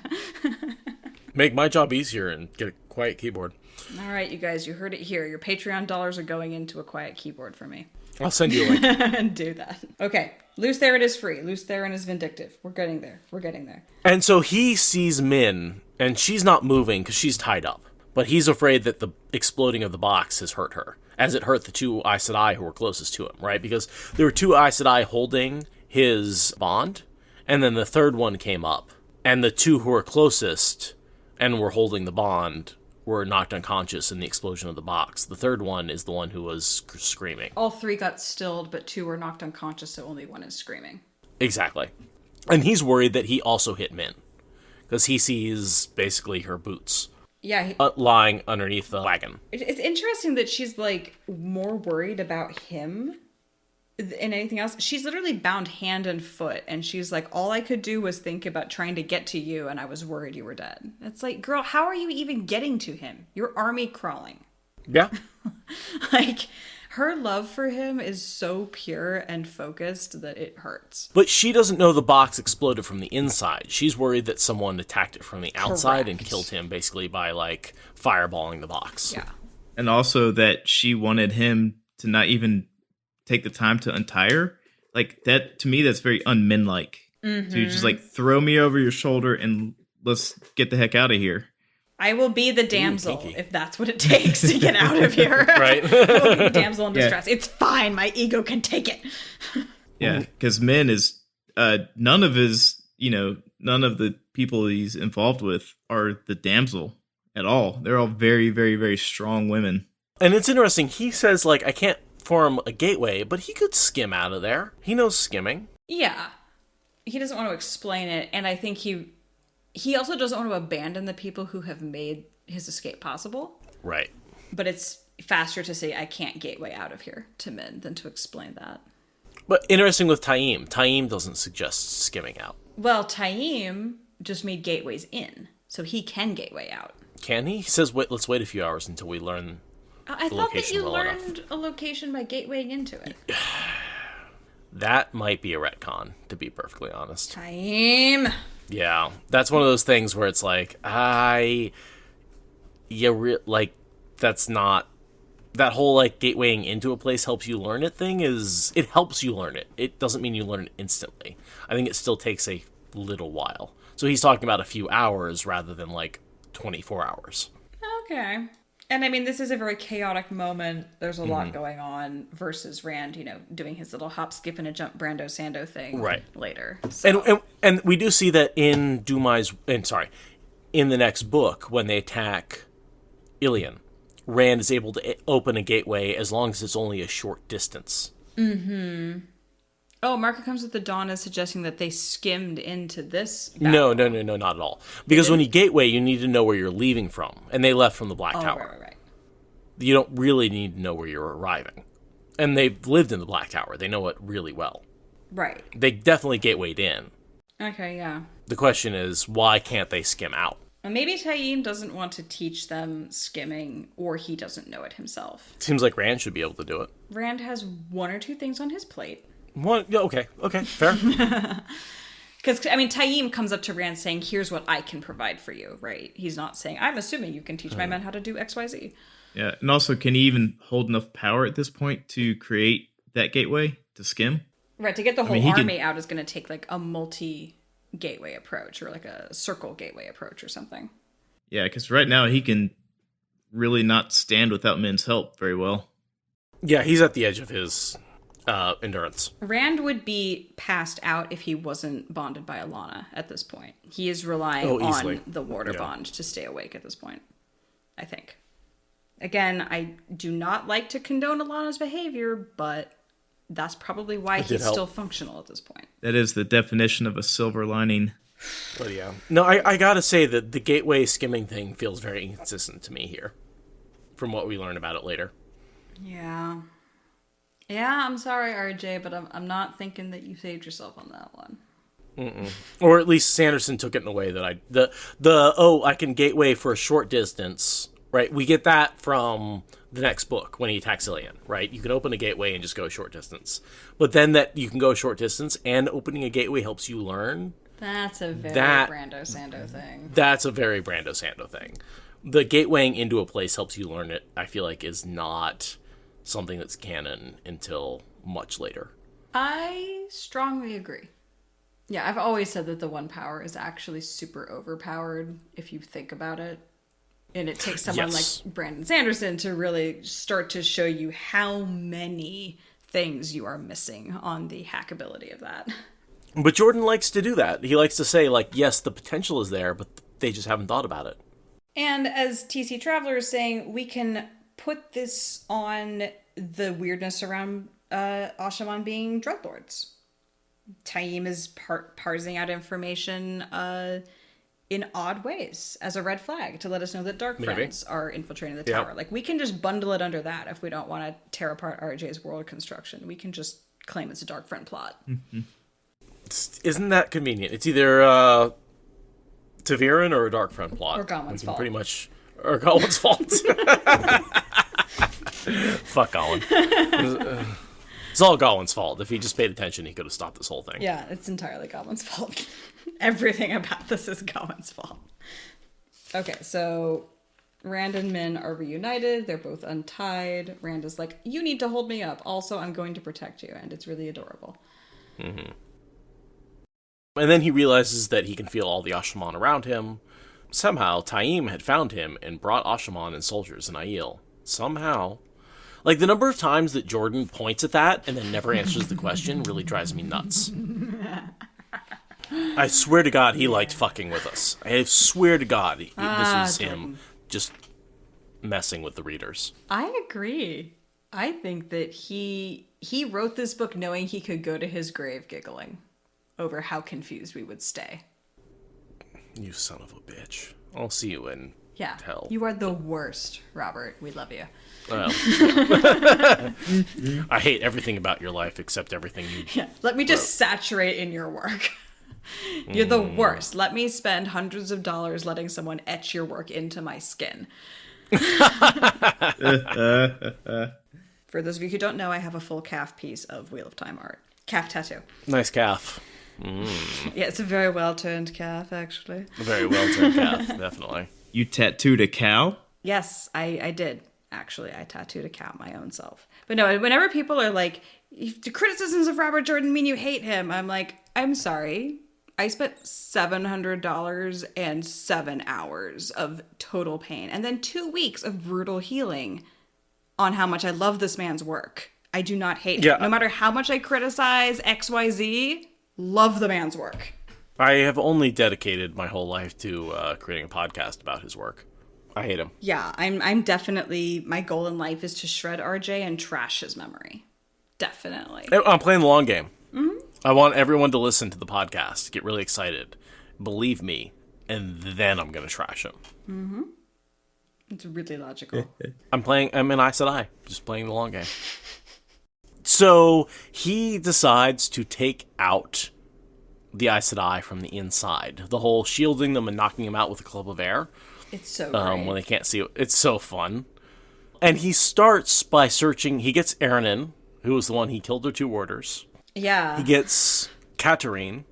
Make my job easier and get a quiet keyboard. All right, you guys, you heard it here. Your Patreon dollars are going into a quiet keyboard for me. I'll send you a link. And do that. Okay, Luce Theron is free. Luce Theron is vindictive. We're getting there. And so he sees Min, and she's not moving because she's tied up. But he's afraid that the exploding of the box has hurt her, as it hurt the two Aes Sedai who were closest to him, right? Because there were two Aes Sedai holding his bond, and then the third one came up. And the two who were closest and were holding the bond were knocked unconscious in the explosion of the box. The third one is the one who was screaming. All three got stilled, but two were knocked unconscious, so only one is screaming. Exactly. And he's worried that he also hit Min, because he sees basically her boots. Yeah. Lying underneath the wagon. It's interesting that she's, like, more worried about him than anything else. She's literally bound hand and foot, and she's like, all I could do was think about trying to get to you, and I was worried you were dead. It's like, girl, how are you even getting to him? You're army crawling. Yeah. Like, her love for him is so pure and focused that it hurts. But she doesn't know the box exploded from the inside. She's worried that someone attacked it from the outside and killed him basically by, like, fireballing the box. Yeah. And also that she wanted him to not even take the time to untie her. Like, that, to me, that's very unmen-like. Mm-hmm. To just, like, throw me over your shoulder and let's get the heck out of here. I will be the damsel if that's what it takes to get out of here. Right. I will be the damsel in distress. It's fine. My ego can take it. Yeah, because Min is none of the people he's involved with are the damsel at all. They're all very, very, very strong women. And it's interesting. He says, like, I can't form a gateway, but he could skim out of there. He knows skimming. Yeah. He doesn't want to explain it, and I think he also doesn't want to abandon the people who have made his escape possible. Right. But it's faster to say, I can't gateway out of here to Min than to explain that. But interesting with Taim. Taim doesn't suggest skimming out. Well, Taim just made gateways in, so he can gateway out. Can he? He says, let's wait a few hours until we learn I thought that you learned a location by gatewaying into it. That might be a retcon, to be perfectly honest. Taim! Yeah, that's one of those things where it's like, that's not, that whole, like, gatewaying into a place helps you learn it thing it helps you learn it. It doesn't mean you learn it instantly. I think it still takes a little while. So he's talking about a few hours rather than, like, 24 hours. Okay. And I mean, this is a very chaotic moment. There's a lot going on versus Rand, doing his little hop, skip, and a jump Brando Sando thing later. So. And we do see that in in the next book, when they attack Ilian, Rand is able to open a gateway as long as it's only a short distance. Mm-hmm. Oh, Marco Comes with the Dawn is suggesting that they skimmed into this battle. No, not at all. Because when you gateway, you need to know where you're leaving from. And they left from the Black Tower. Right. You don't really need to know where you're arriving. And they've lived in the Black Tower. They know it really well. Right. They definitely gatewayed in. Okay, yeah. The question is, why can't they skim out? Maybe Taim doesn't want to teach them skimming, or he doesn't know it himself. Seems like Rand should be able to do it. Rand has one or two things on his plate. Okay, fair. Because, Taim comes up to Rand saying, here's what I can provide for you, right? He's not saying, I'm assuming you can teach my men how to do X, Y, Z. Yeah, and also, can he even hold enough power at this point to create that gateway to skim? Right, to get the whole army out is going to take, like, a multi-gateway approach, or, like, a circle gateway approach or something. Yeah, because right now he can really not stand without men's help very well. Yeah, he's at the edge of his endurance. Rand would be passed out if he wasn't bonded by Alana at this point. He is relying on the water bond to stay awake at this point, I think. Again, I do not like to condone Alana's behavior, but that's probably why he's still functional at this point. That is the definition of a silver lining. But yeah. No, I gotta say that the gateway skimming thing feels very inconsistent to me here, from what we learn about it later. Yeah. Yeah, I'm sorry, RJ, but I'm not thinking that you saved yourself on that one. Mm-mm. Or at least Sanderson took it in a way that I can gateway for a short distance, right? We get that from the next book when he attacks Ilian, right? You can open a gateway and just go a short distance. But then that you can go a short distance and opening a gateway helps you learn. That's a very Brando Sando thing. That's a very Brando Sando thing. The gatewaying into a place helps you learn it, I feel like, is not something that's canon until much later. I strongly agree. Yeah, I've always said that the one power is actually super overpowered if you think about it. And it takes someone like Brandon Sanderson to really start to show you how many things you are missing on the hackability of that. But Jordan likes to do that. He likes to say, like, yes, the potential is there, but they just haven't thought about it. And as TC Traveler is saying, we can put this on the weirdness around Asha'man being drug lords. Taim is parsing out information in odd ways as a red flag to let us know that dark friends are infiltrating the tower. Like, we can just bundle it under that if we don't want to tear apart RJ's world construction. We can just claim it's a dark friend plot. Mm-hmm. Isn't that convenient? It's either Taviran or a dark friend plot. Or Gawain's fault. Pretty much, or Gawain's fault. Fuck Gawain. It's all Gawain's fault. If he just paid attention, he could have stopped this whole thing. Yeah, it's entirely Gawain's fault. Everything about this is Gawain's fault. Okay, so Rand and Min are reunited. They're both untied. Rand is like, you need to hold me up. Also, I'm going to protect you. And it's really adorable. Mm-hmm. And then he realizes that he can feel all the Asha'man around him. Somehow, Taim had found him and brought Asha'man and soldiers in Aiel. Somehow. Like, the number of times that Jordan points at that and then never answers the question really drives me nuts. I swear to God he liked fucking with us. I swear to God this was him just messing with the readers. I agree. I think that he wrote this book knowing he could go to his grave giggling over how confused we would stay. You son of a bitch. I'll see you in hell. You are the worst, Robert. We love you. Well, I hate everything about your life except everything you Let me just saturate in your work. You're the worst. Let me spend hundreds of dollars letting someone etch your work into my skin. For those of you who don't know, I have a full calf piece of Wheel of Time art. Calf tattoo. Nice calf. Yeah, it's a very well-turned calf, actually. A very well-turned calf, definitely. You tattooed a cow? Yes, I did. Actually, I tattooed a cow my own self. But no, whenever people are like, the criticisms of Robert Jordan mean you hate him, I'm like, I'm sorry. I spent $700 and 7 hours of total pain and then 2 weeks of brutal healing on how much I love this man's work. I do not hate him. No matter how much I criticize XYZ, love the man's work. I have only dedicated my whole life to creating a podcast about his work. I hate him. Yeah, I'm definitely, my goal in life is to shred RJ and trash his memory. Definitely. I'm playing the long game. Mm-hmm. I want everyone to listen to the podcast, get really excited, believe me, and then I'm going to trash him. Mm-hmm. It's really logical. I'm in Aes Sedai, just playing the long game. So he decides to take out the Aes Sedai from the inside. The whole shielding them and knocking them out with a club of air. It's so great. When they can't see it. It's so fun. And he starts by searching. He gets Aranin, who was the one he killed their 2 warders. Yeah. He gets Katarine,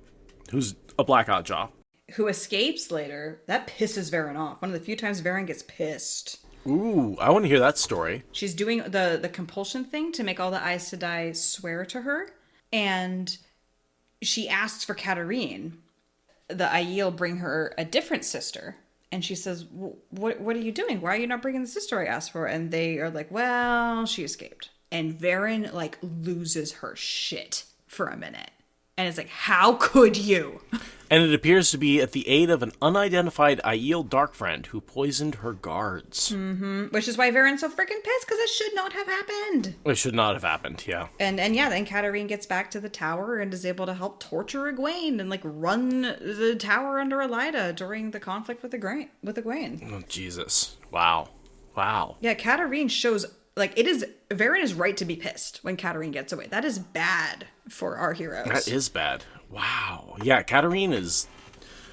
who's a Black Oddjaw. Who escapes later. That pisses Varen off. One of the few times Varen gets pissed. Ooh, I want to hear that story. She's doing the compulsion thing to make all the Aes Sedai swear to her. And she asks for Katarine. The Aiel bring her a different sister. And she says, what are you doing? Why are you not bringing the sister I asked for? And they are like, well, she escaped. And Varen, like, loses her shit for a minute. And it's like, how could you? And it appears to be at the aid of an unidentified Aiel dark friend who poisoned her guards. Mm-hmm. Which is why Varen's so freaking pissed, because it should not have happened. It should not have happened, yeah. And yeah, then Katarine gets back to the tower and is able to help torture Egwene and, like, run the tower under Elaida during the conflict with Egwene. Oh, Jesus. Wow. Yeah, Katarine shows... Like, Varen is right to be pissed when Katarine gets away. That is bad for our heroes. That is bad. Wow. Yeah, Katarine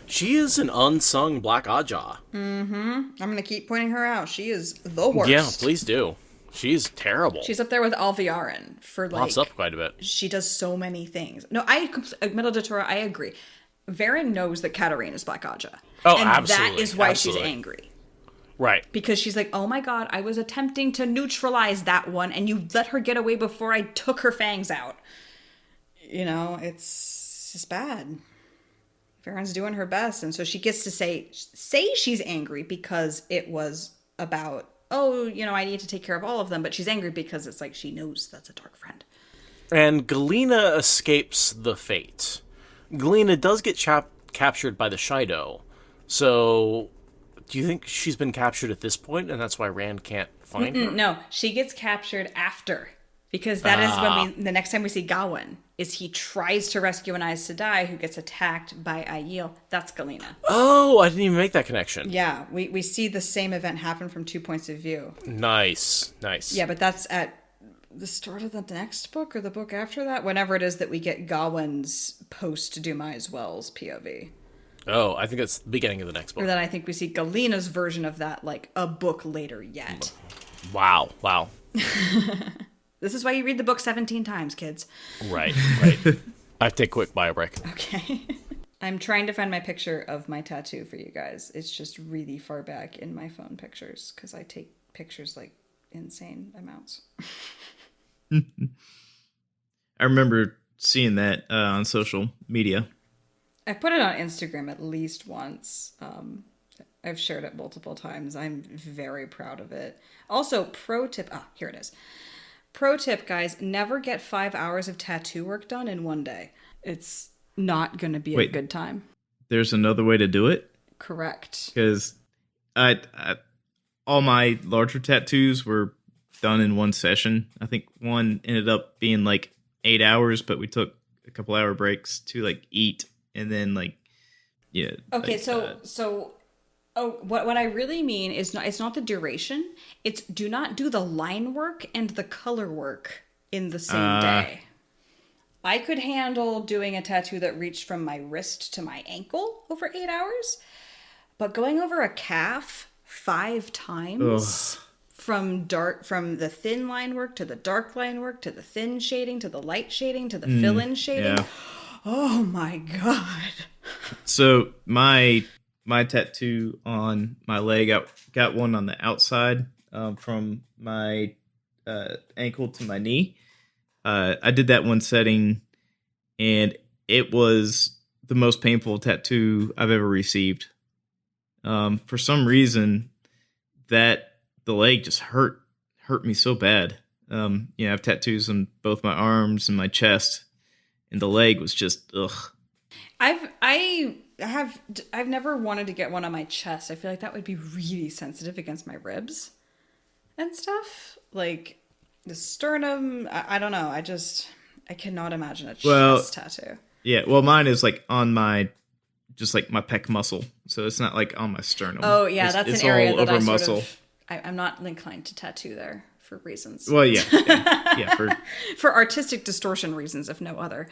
she is an unsung Black Oddjaw. Mm-hmm. I'm going to keep pointing her out. She is the worst. Yeah, please do. She's terrible. She's up there with Alviarin for, like... Pops up quite a bit. She does so many things. No, Metal Datura, I agree. Varen knows that Katarine is Black Oddjaw. Oh, and absolutely. that is why she's angry. Right. Because she's like, oh my god, I was attempting to neutralize that one, and you let her get away before I took her fangs out. You know, it's just bad. Varen's doing her best, and so she gets to say she's angry because it was about, oh, you know, I need to take care of all of them, but she's angry because it's like she knows that's a dark friend. And Galena escapes the fate. Galena does get captured by the Shido, so... Do you think she's been captured at this point, and that's why Rand can't find her? No, she gets captured after. Because that is when the next time we see Gawain, is he tries to rescue an Aes Sedai who gets attacked by Aiel. That's Galena. Oh, I didn't even make that connection. Yeah, we see the same event happen from 2 points of view. Nice. Yeah, but that's at the start of the next book or the book after that? Whenever it is that we get Gawain's post-Dumai's Wells POV. Oh, I think that's the beginning of the next book. Or then I think we see Galena's version of that, like, a book later yet. Wow. This is why you read the book 17 times, kids. Right. I have to take a quick bio break. Okay. I'm trying to find my picture of my tattoo for you guys. It's just really far back in my phone pictures, because I take pictures, like, insane amounts. I remember seeing that on social media. I put it on Instagram at least once. I've shared it multiple times. I'm very proud of it. Also, pro tip. Here it is. Pro tip, guys. Never get 5 hours of tattoo work done in one day. It's not going to be a good time. There's another way to do it? Correct. Because all my larger tattoos were done in one session. I think one ended up being like 8 hours, but we took a couple hour breaks to like eat. And then, like, yeah. Okay, what I really mean is it's not the duration. It's do not do the line work and the color work in the same day. I could handle doing a tattoo that reached from my wrist to my ankle over 8 hours, but going over a calf 5 times from the thin line work to the dark line work to the thin shading to the light shading to the fill-in shading. Yeah. Oh my god. So my tattoo on my leg, I got one on the outside from my ankle to my knee. I did that one setting, and it was the most painful tattoo I've ever received. For some reason, the leg just hurt me so bad. I have tattoos on both my arms and my chest. And the leg was just, ugh. I I've never wanted to get one on my chest. I feel like that would be really sensitive against my ribs and stuff. Like the sternum, I don't know. I cannot imagine a chest tattoo. Yeah, well, mine is like on my pec muscle, so it's not like on my sternum. Oh yeah, that's an area that I muscle. I'm not inclined to tattoo there for reasons. Well, yeah, for artistic distortion reasons, if no other.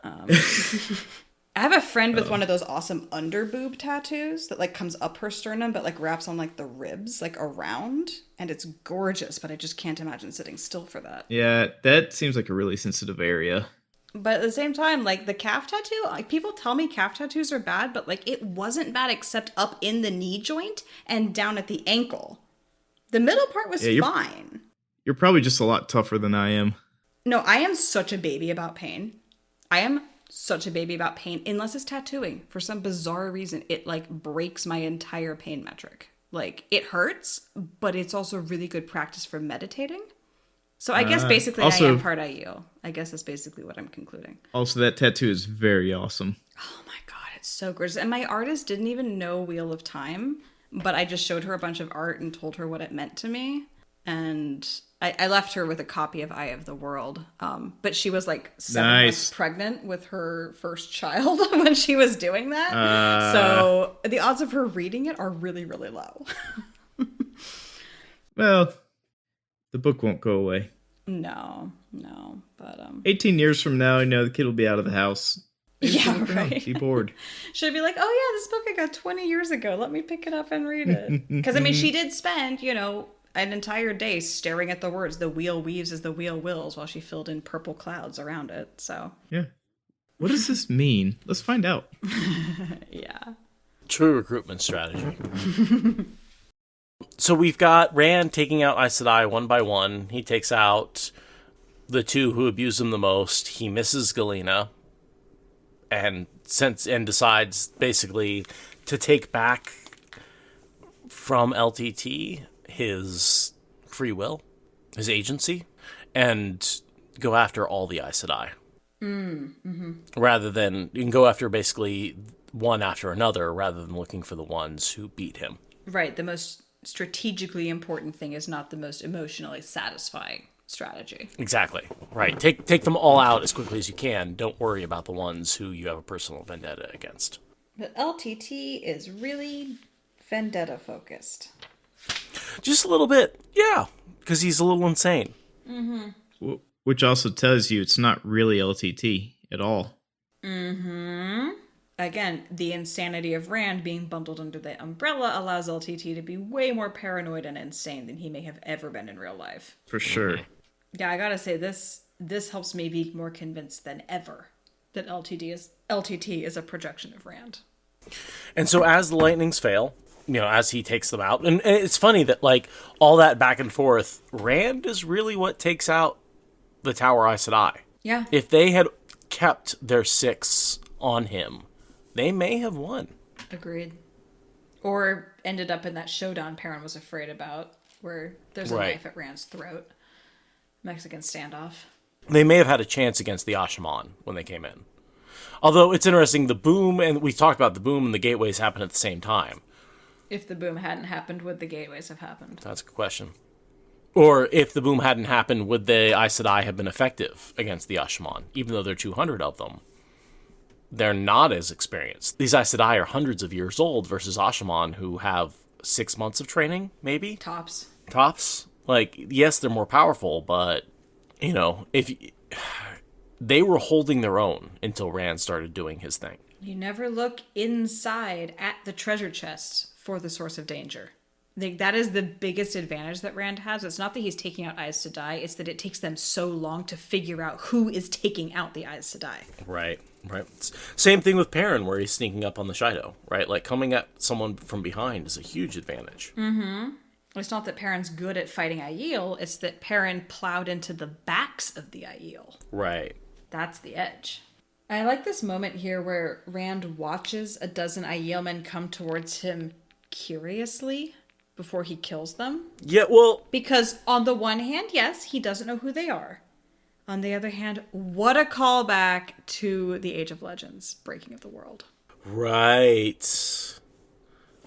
I have a friend with one of those awesome under boob tattoos that like comes up her sternum, but like wraps on like the ribs, like around, and it's gorgeous. But I just can't imagine sitting still for that. Yeah, that seems like a really sensitive area. But at the same time, like the calf tattoo, like people tell me calf tattoos are bad, but like it wasn't bad except up in the knee joint and down at the ankle. The middle part was fine. You're probably just a lot tougher than I am. No, I am such a baby about pain. I am such a baby about pain, unless it's tattooing. For some bizarre reason, it like breaks my entire pain metric. Like it hurts, but it's also really good practice for meditating. So I guess basically I am part Aiel. I guess that's basically what I'm concluding. Also, that tattoo is very awesome. Oh my god, it's so gorgeous. And my artist didn't even know Wheel of Time, but I just showed her a bunch of art and told her what it meant to me. And I left her with a copy of Eye of the World. But she was like 7 months pregnant with her first child when she was doing that. So the odds of her reading it are really, really low. Well, the book won't go away. No. But 18 years from now, the kid will be out of the house. Yeah, right. Be bored. She'll be like, oh yeah, this book I got 20 years ago. Let me pick it up and read it. Because, I mean, she did spend, an entire day staring at the words, the wheel weaves as the wheel wills, while she filled in purple clouds around it, so. Yeah. What does this mean? Let's find out. Yeah. True recruitment strategy. So we've got Rand taking out Aes Sedai one by one. He takes out the two who abuse him the most. He misses Galena and decides basically to take back from LTT his free will, his agency, and go after all the Aes Sedai. Rather than, you can go after basically one after another, rather than looking for the ones who beat him. Right, the most strategically important thing is not the most emotionally satisfying strategy. Exactly. Right. Take them all out as quickly as you can. Don't worry about the ones who you have a personal vendetta against. But LTT is really vendetta focused. Just a little bit. Yeah. Because he's a little insane. Mm-hmm. Which also tells you it's not really LTT at all. Mm-hmm. Again, the insanity of Rand being bundled under the umbrella allows LTT to be way more paranoid and insane than he may have ever been in real life. For sure. Yeah, I gotta say, this helps me be more convinced than ever that LTT is a projection of Rand. And so as the lightnings fail, as he takes them out, and it's funny that, like, all that back and forth, Rand is really what takes out the Tower Aes Sedai. Yeah. If they had kept their 6 on him, they may have won. Agreed. Or ended up in that showdown Perrin was afraid about, where there's a knife at Rand's throat. Mexican standoff. They may have had a chance against the Asha'man when they came in. Although it's interesting, the boom, and we talked about the boom and the gateways happened at the same time. If the boom hadn't happened, would the gateways have happened? That's a good question. Or if the boom hadn't happened, would the Aes Sedai have been effective against the Asha'man? Even though there are 200 of them, they're not as experienced. These Aes Sedai are hundreds of years old versus Asha'man, who have 6 months of training, maybe? Tops. Like, yes, they're more powerful, but, if they were holding their own until Rand started doing his thing. You never look inside at the treasure chest for the source of danger. That is the biggest advantage that Rand has. It's not that he's taking out Aes Sedai, it's that it takes them so long to figure out who is taking out the Aes Sedai. Right. Same thing with Perrin, where he's sneaking up on the Shido, right? Like, coming at someone from behind is a huge advantage. Mm-hmm. It's not that Perrin's good at fighting Aiel, it's that Perrin plowed into the backs of the Aiel. Right. That's the edge. I like this moment here where Rand watches a dozen Aiel men come towards him curiously before he kills them. Yeah, well... Because on the one hand, yes, he doesn't know who they are. On the other hand, what a callback to the Age of Legends, Breaking of the World. Right.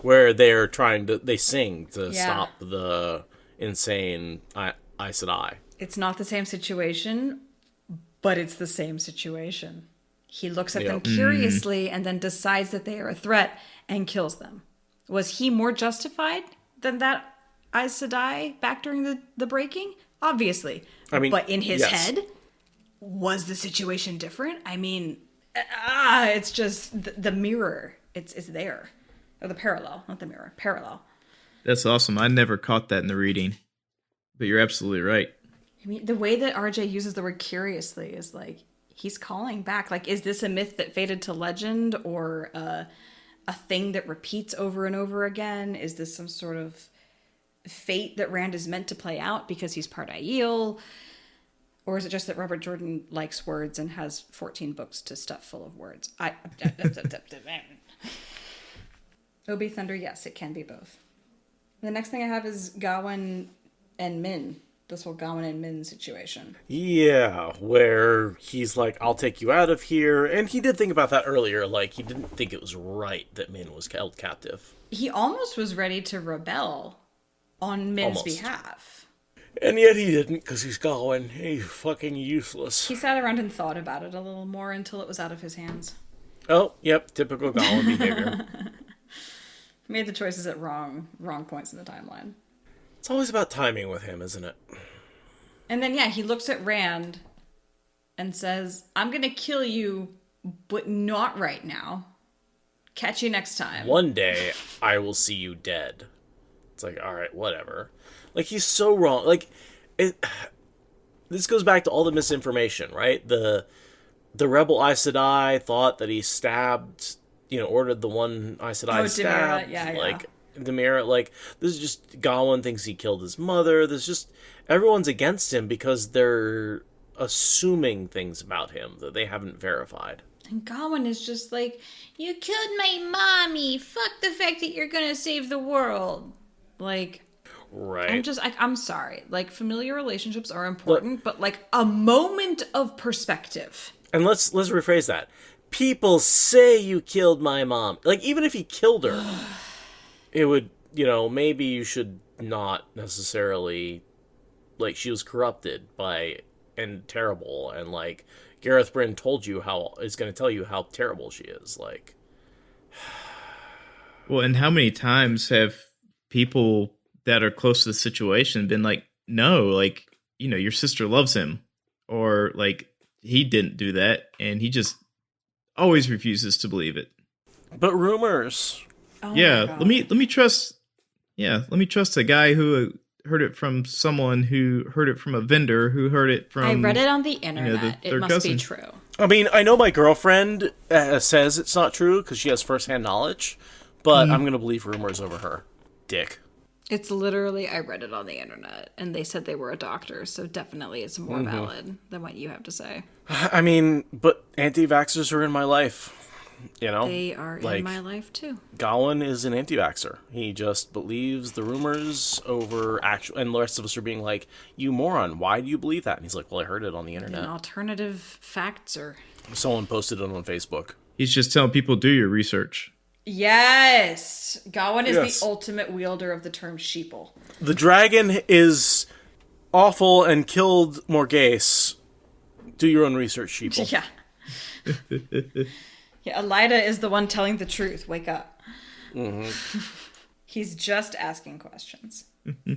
Where they sing to stop the insane Aes Sedai. It's not the same situation, but it's the same situation. He looks at them curiously and then decides that they are a threat and kills them. Was he more justified than that Aes Sedai back during the breaking? Obviously. I mean, but in his head, was the situation different? I mean, it's just the mirror. It's there. Or the parallel, not the mirror. Parallel. That's awesome. I never caught that in the reading. But you're absolutely right. I mean, the way that RJ uses the word curiously is like, he's calling back. Like, is this a myth that faded to legend or a thing that repeats over and over again? Is this some sort of fate that Rand is meant to play out because he's part Aiel? Or is it just that Robert Jordan likes words and has 14 books to stuff full of words? Obi Thunder, yes, it can be both. The next thing I have is Gawain and Min. This whole Gawain and Min situation. Yeah, where he's like, I'll take you out of here. And he did think about that earlier. Like, he didn't think it was right that Min was held captive. He almost was ready to rebel on Min's behalf. And yet he didn't, because he's Gawain. He's fucking useless. He sat around and thought about it a little more until it was out of his hands. Oh, yep, typical Gawain behavior. Made the choices at wrong points in the timeline. It's always about timing with him, isn't it? And then, he looks at Rand and says, I'm going to kill you, but not right now. Catch you next time. One day, I will see you dead. It's like, all right, whatever. Like, he's so wrong. Like, this goes back to all the misinformation, right? The rebel Aes Sedai thought that he stabbed, ordered the one Aes Sedai stabbed. Like, Demira, like, this is just, Gawain thinks he killed his mother. There's just, everyone's against him because they're assuming things about him that they haven't verified. And Gawain is just like, you killed my mommy. Fuck the fact that you're gonna save the world. Like, right. I'm sorry. Like, familiar relationships are important, but like a moment of perspective. And let's rephrase that. People say you killed my mom. Like, even if he killed her, it would, maybe you should not necessarily, like, she was corrupted and terrible, and, like, Gareth Bryn is going to tell you how terrible she is, like. Well, and how many times have people that are close to the situation been like, no, like, your sister loves him, or, like, he didn't do that, and he just always refuses to believe it. But rumors. Oh yeah, let me trust. Yeah, let me trust a guy who heard it from someone who heard it from a vendor who heard it from. I read it on the internet. It must be true. I mean, I know my girlfriend says it's not true because she has firsthand knowledge, but I'm gonna believe rumors over her. Dick. It's literally, I read it on the internet, and they said they were a doctor, so definitely it's more valid than what you have to say. I mean, but anti-vaxxers are in my life. They are in my life too. Gawain is an anti-vaxxer. He just believes the rumors over actual, and the rest of us are being like, "You moron! Why do you believe that?" And he's like, "Well, I heard it on the internet." And alternative facts are. Someone posted it on Facebook. He's just telling people, do your research. Yes, Gawain is the ultimate wielder of the term sheeple. The dragon is awful and killed Morghese. Do your own research, sheeple. Yeah. Yeah, Elida is the one telling the truth. Wake up. Mm-hmm. He's just asking questions.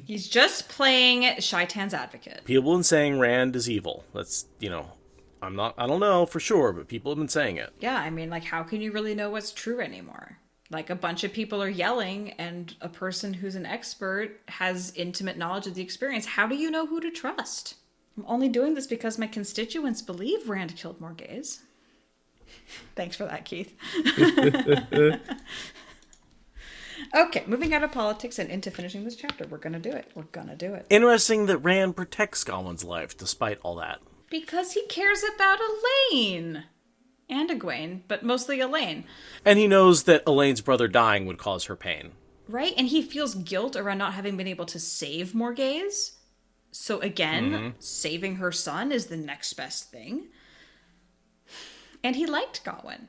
He's just playing Shaitan's advocate. People have been saying Rand is evil. That's, I don't know for sure, but people have been saying it. Yeah, I mean, like, how can you really know what's true anymore? Like, a bunch of people are yelling, and a person who's an expert has intimate knowledge of the experience. How do you know who to trust? I'm only doing this because my constituents believe Rand killed Morghese. Thanks for that, Keith. Okay, moving out of politics and into finishing this chapter. We're going to do it. Interesting that Rand protects Gawain's life despite all that. Because he cares about Elaine. And Egwene, but mostly Elaine. And he knows that Elaine's brother dying would cause her pain. Right, and he feels guilt around not having been able to save Morghese. So again, saving her son is the next best thing. And he liked Gawain.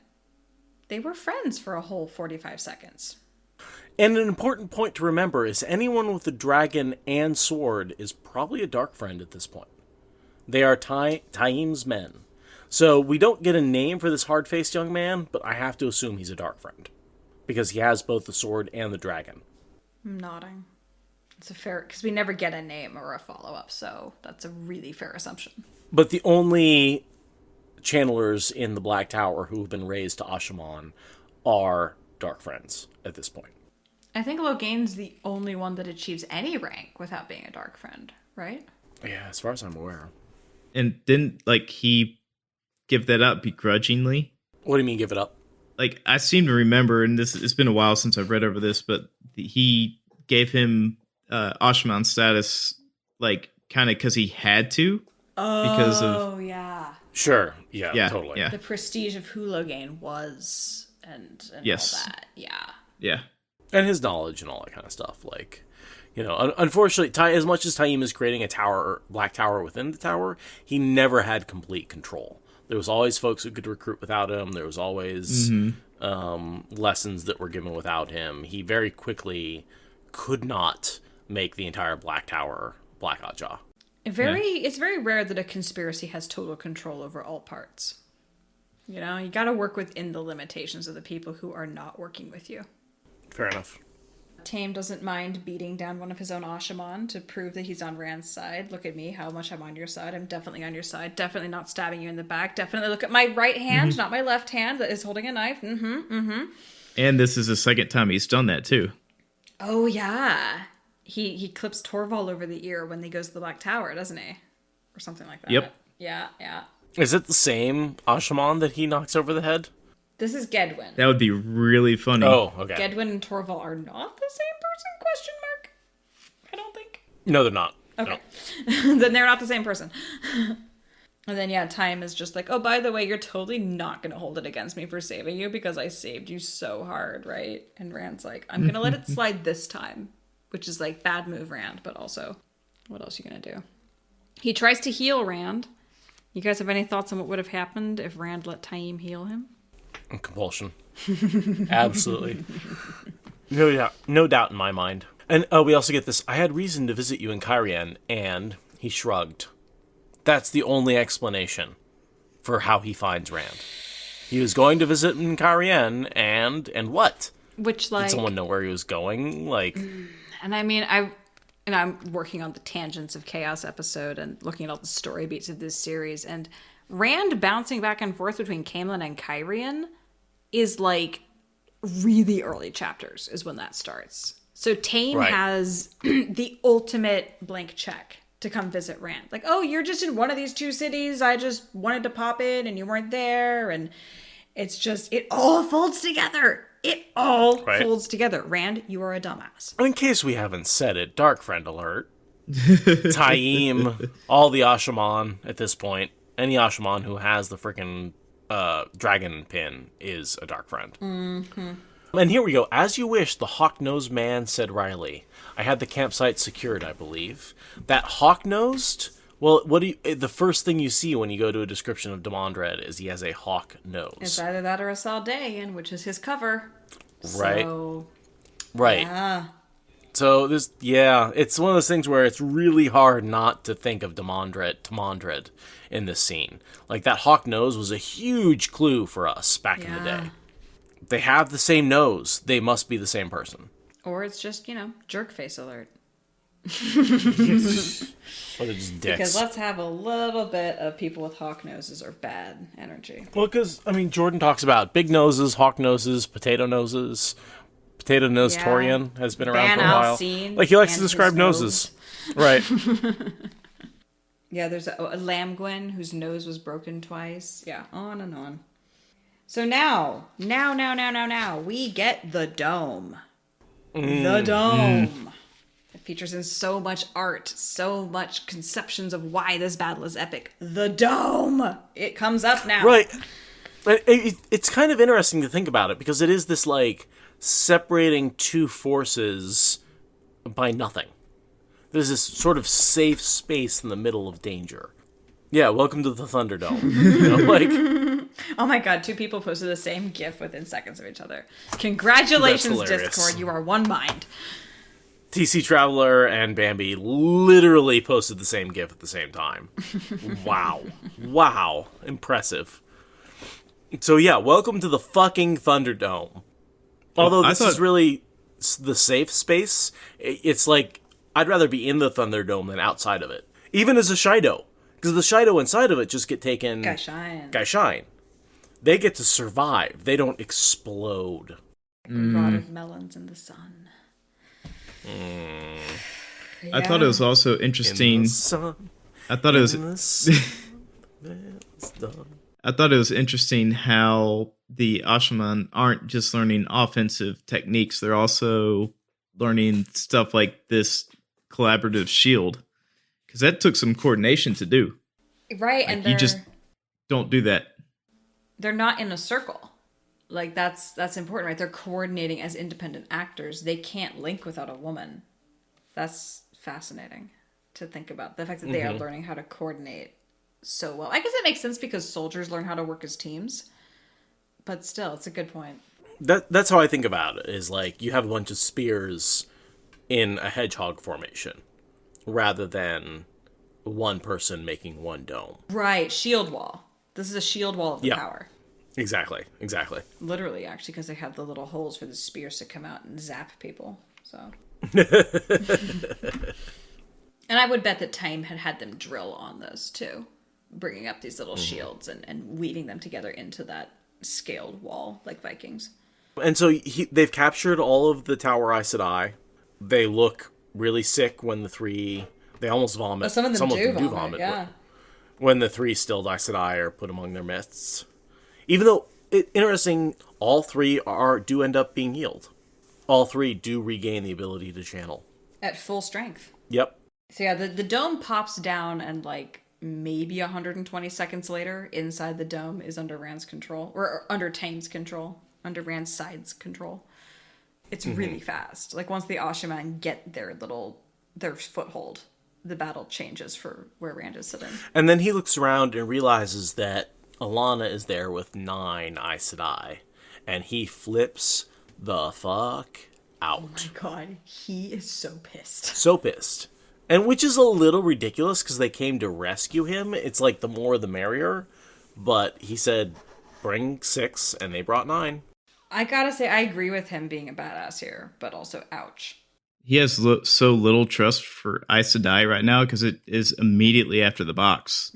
They were friends for a whole 45 seconds. And an important point to remember is anyone with a dragon and sword is probably a dark friend at this point. They are Taim's men. So we don't get a name for this hard-faced young man, but I have to assume he's a dark friend. Because he has both the sword and the dragon. I'm nodding. It's a fair... Because we never get a name or a follow-up, so that's a really fair assumption. But the only channelers in the Black Tower who have been raised to Asha'man are dark friends at this point. I think Logain's the only one that achieves any rank without being a dark friend, right? Yeah, as far as I'm aware. And didn't, he give that up begrudgingly? What do you mean, give it up? I seem to remember, and it's been a while since I've read over this, but he gave him Asha'man status, kind of because he had to. Because of... yeah. Sure. Yeah, totally. Yeah. The prestige of who Logain was and yes. all that. Yeah. Yeah. And his knowledge and all that kind of stuff. Unfortunately, as much as Taim is creating a tower, Black Tower within the tower, he never had complete control. There was always folks who could recruit without him. There was always lessons that were given without him. He very quickly could not make the entire Black Tower Black Aja. It's very rare that a conspiracy has total control over all parts. You got to work within the limitations of the people who are not working with you. Fair enough. Taim doesn't mind beating down one of his own Asha'man to prove that he's on Rand's side. Look at me, how much I'm on your side. I'm definitely on your side. Definitely not stabbing you in the back. Definitely look at my right hand, not my left hand that is holding a knife. And this is the second time he's done that, too. Oh, yeah. He clips Torvald over the ear when he goes to the Black Tower, doesn't he? Or something like that. Yep. Yeah. Is it the same Asha'man that he knocks over the head? This is Gedwin. That would be really funny. Oh, okay. Gedwin and Torvald are not the same person? Question mark. I don't think. No, they're not. Okay. No. Then they're not the same person. And then, Taim is just like, oh, by the way, you're totally not going to hold it against me for saving you because I saved you so hard, right? And Rand's like, I'm going to let it slide this time. Which is bad move, Rand, but also, what else are you going to do? He tries to heal Rand. You guys have any thoughts on what would have happened if Rand let Taim heal him? Compulsion. Absolutely. No doubt in my mind. And we also get this, I had reason to visit you in Cairhien, and he shrugged. That's the only explanation for how he finds Rand. He was going to visit in Cairhien, and what? Which, Did someone know where he was going? And I mean, I'm working on the Tangents of Chaos episode and looking at all the story beats of this series, and Rand bouncing back and forth between Caemlyn and Cairhien is really early chapters is when that starts. So Taim has the ultimate blank check to come visit Rand. Oh, you're just in one of these two cities. I just wanted to pop in and you weren't there. And it's just, it all folds together. It all folds together. Rand, you are a dumbass. In case we haven't said it, Dark Friend alert. Taim, all the Asha'man at this point, any Asha'man who has the freaking dragon pin is a Dark Friend. Mm-hmm. And here we go. As you wish, the hawk-nosed man, said Riley. I had the campsite secured, I believe. That hawk-nosed... Well, the first thing you see when you go to a description of Demandred is he has a hawk nose. It's either that or a Saldaean, which is his cover. Right. So, right. Yeah. So it's one of those things where it's really hard not to think of Demandred in this scene. That hawk nose was a huge clue for us back in the day. They have the same nose. They must be the same person. Or it's just, jerk face alert. Or they're just dicks. Because let's have a little bit of people with hawk noses or bad energy. Well, because, Jordan talks about big noses, hawk noses, potato noses. Potato nose Torian has been around for a while. He likes to describe noses. Right. Yeah, there's a Lamgwin whose nose was broken twice. Yeah, on and on. So now, we get the dome. The dome. It features in so much art, so much conceptions of why this battle is epic. The dome! It comes up now. Right. It's kind of interesting to think about it, because it is this, separating two forces by nothing. There's this sort of safe space in the middle of danger. Yeah, welcome to the ThunderDome. Oh my god, 2 people posted the same GIF within seconds of each other. Congratulations, Discord. You are one mind. TC Traveler and Bambi literally posted the same GIF at the same time. Wow. Wow. Impressive. So yeah, welcome to the fucking Thunderdome. Although this is really the safe space, it's like, I'd rather be in the Thunderdome than outside of it. Even as a Shido. Because the Shido inside of it just get taken... Gaishine. They get to survive. They don't explode. Rotted melons in the sun. Yeah. I thought it was also interesting. I thought it was interesting how the Asha'man aren't just learning offensive techniques; they're also learning stuff like this collaborative shield, because that took some coordination to do. Right, like, and you just don't do that. They're not in a circle. Like, that's important, right? They're coordinating as independent actors. They can't link without a woman. That's fascinating to think about. The fact that they are learning how to coordinate so well. I guess it makes sense because soldiers learn how to work as teams. But still, it's a good point. That's how I think about it, is like, you have a bunch of spears in a hedgehog formation, rather than one person making one dome. Right, shield wall. This is a shield wall of the power. Exactly. Literally, actually, because they have the little holes for the spears to come out and zap people. So, and I would bet that Time had them drill on those too, bringing up these little shields and weaving them together into that scaled wall like Vikings. And so they've captured all of the Tower Aes Sedai. They look really sick when the 3... They almost vomit. Oh, some of them do vomit, yeah. When the 3 stilled Aes Sedai are put among their midst. Even though, interesting, all 3 do end up being healed. All 3 do regain the ability to channel. At full strength. Yep. So yeah, the dome pops down, and like maybe 120 seconds later, inside the dome is under Rand's control. Or under Tame's control. Under Rand's side's control. It's really fast. Like, once the Asha'man get their foothold, the battle changes for where Rand is sitting. And then he looks around and realizes that Alana is there with 9 Aes Sedai, and he flips the fuck out. Oh my god, he is so pissed. So pissed. And which is a little ridiculous, because they came to rescue him. It's like, the more the merrier. But he said, bring 6, and they brought 9. I gotta say, I agree with him being a badass here, but also, ouch. He has so little trust for Aes Sedai right now, because it is immediately after the box.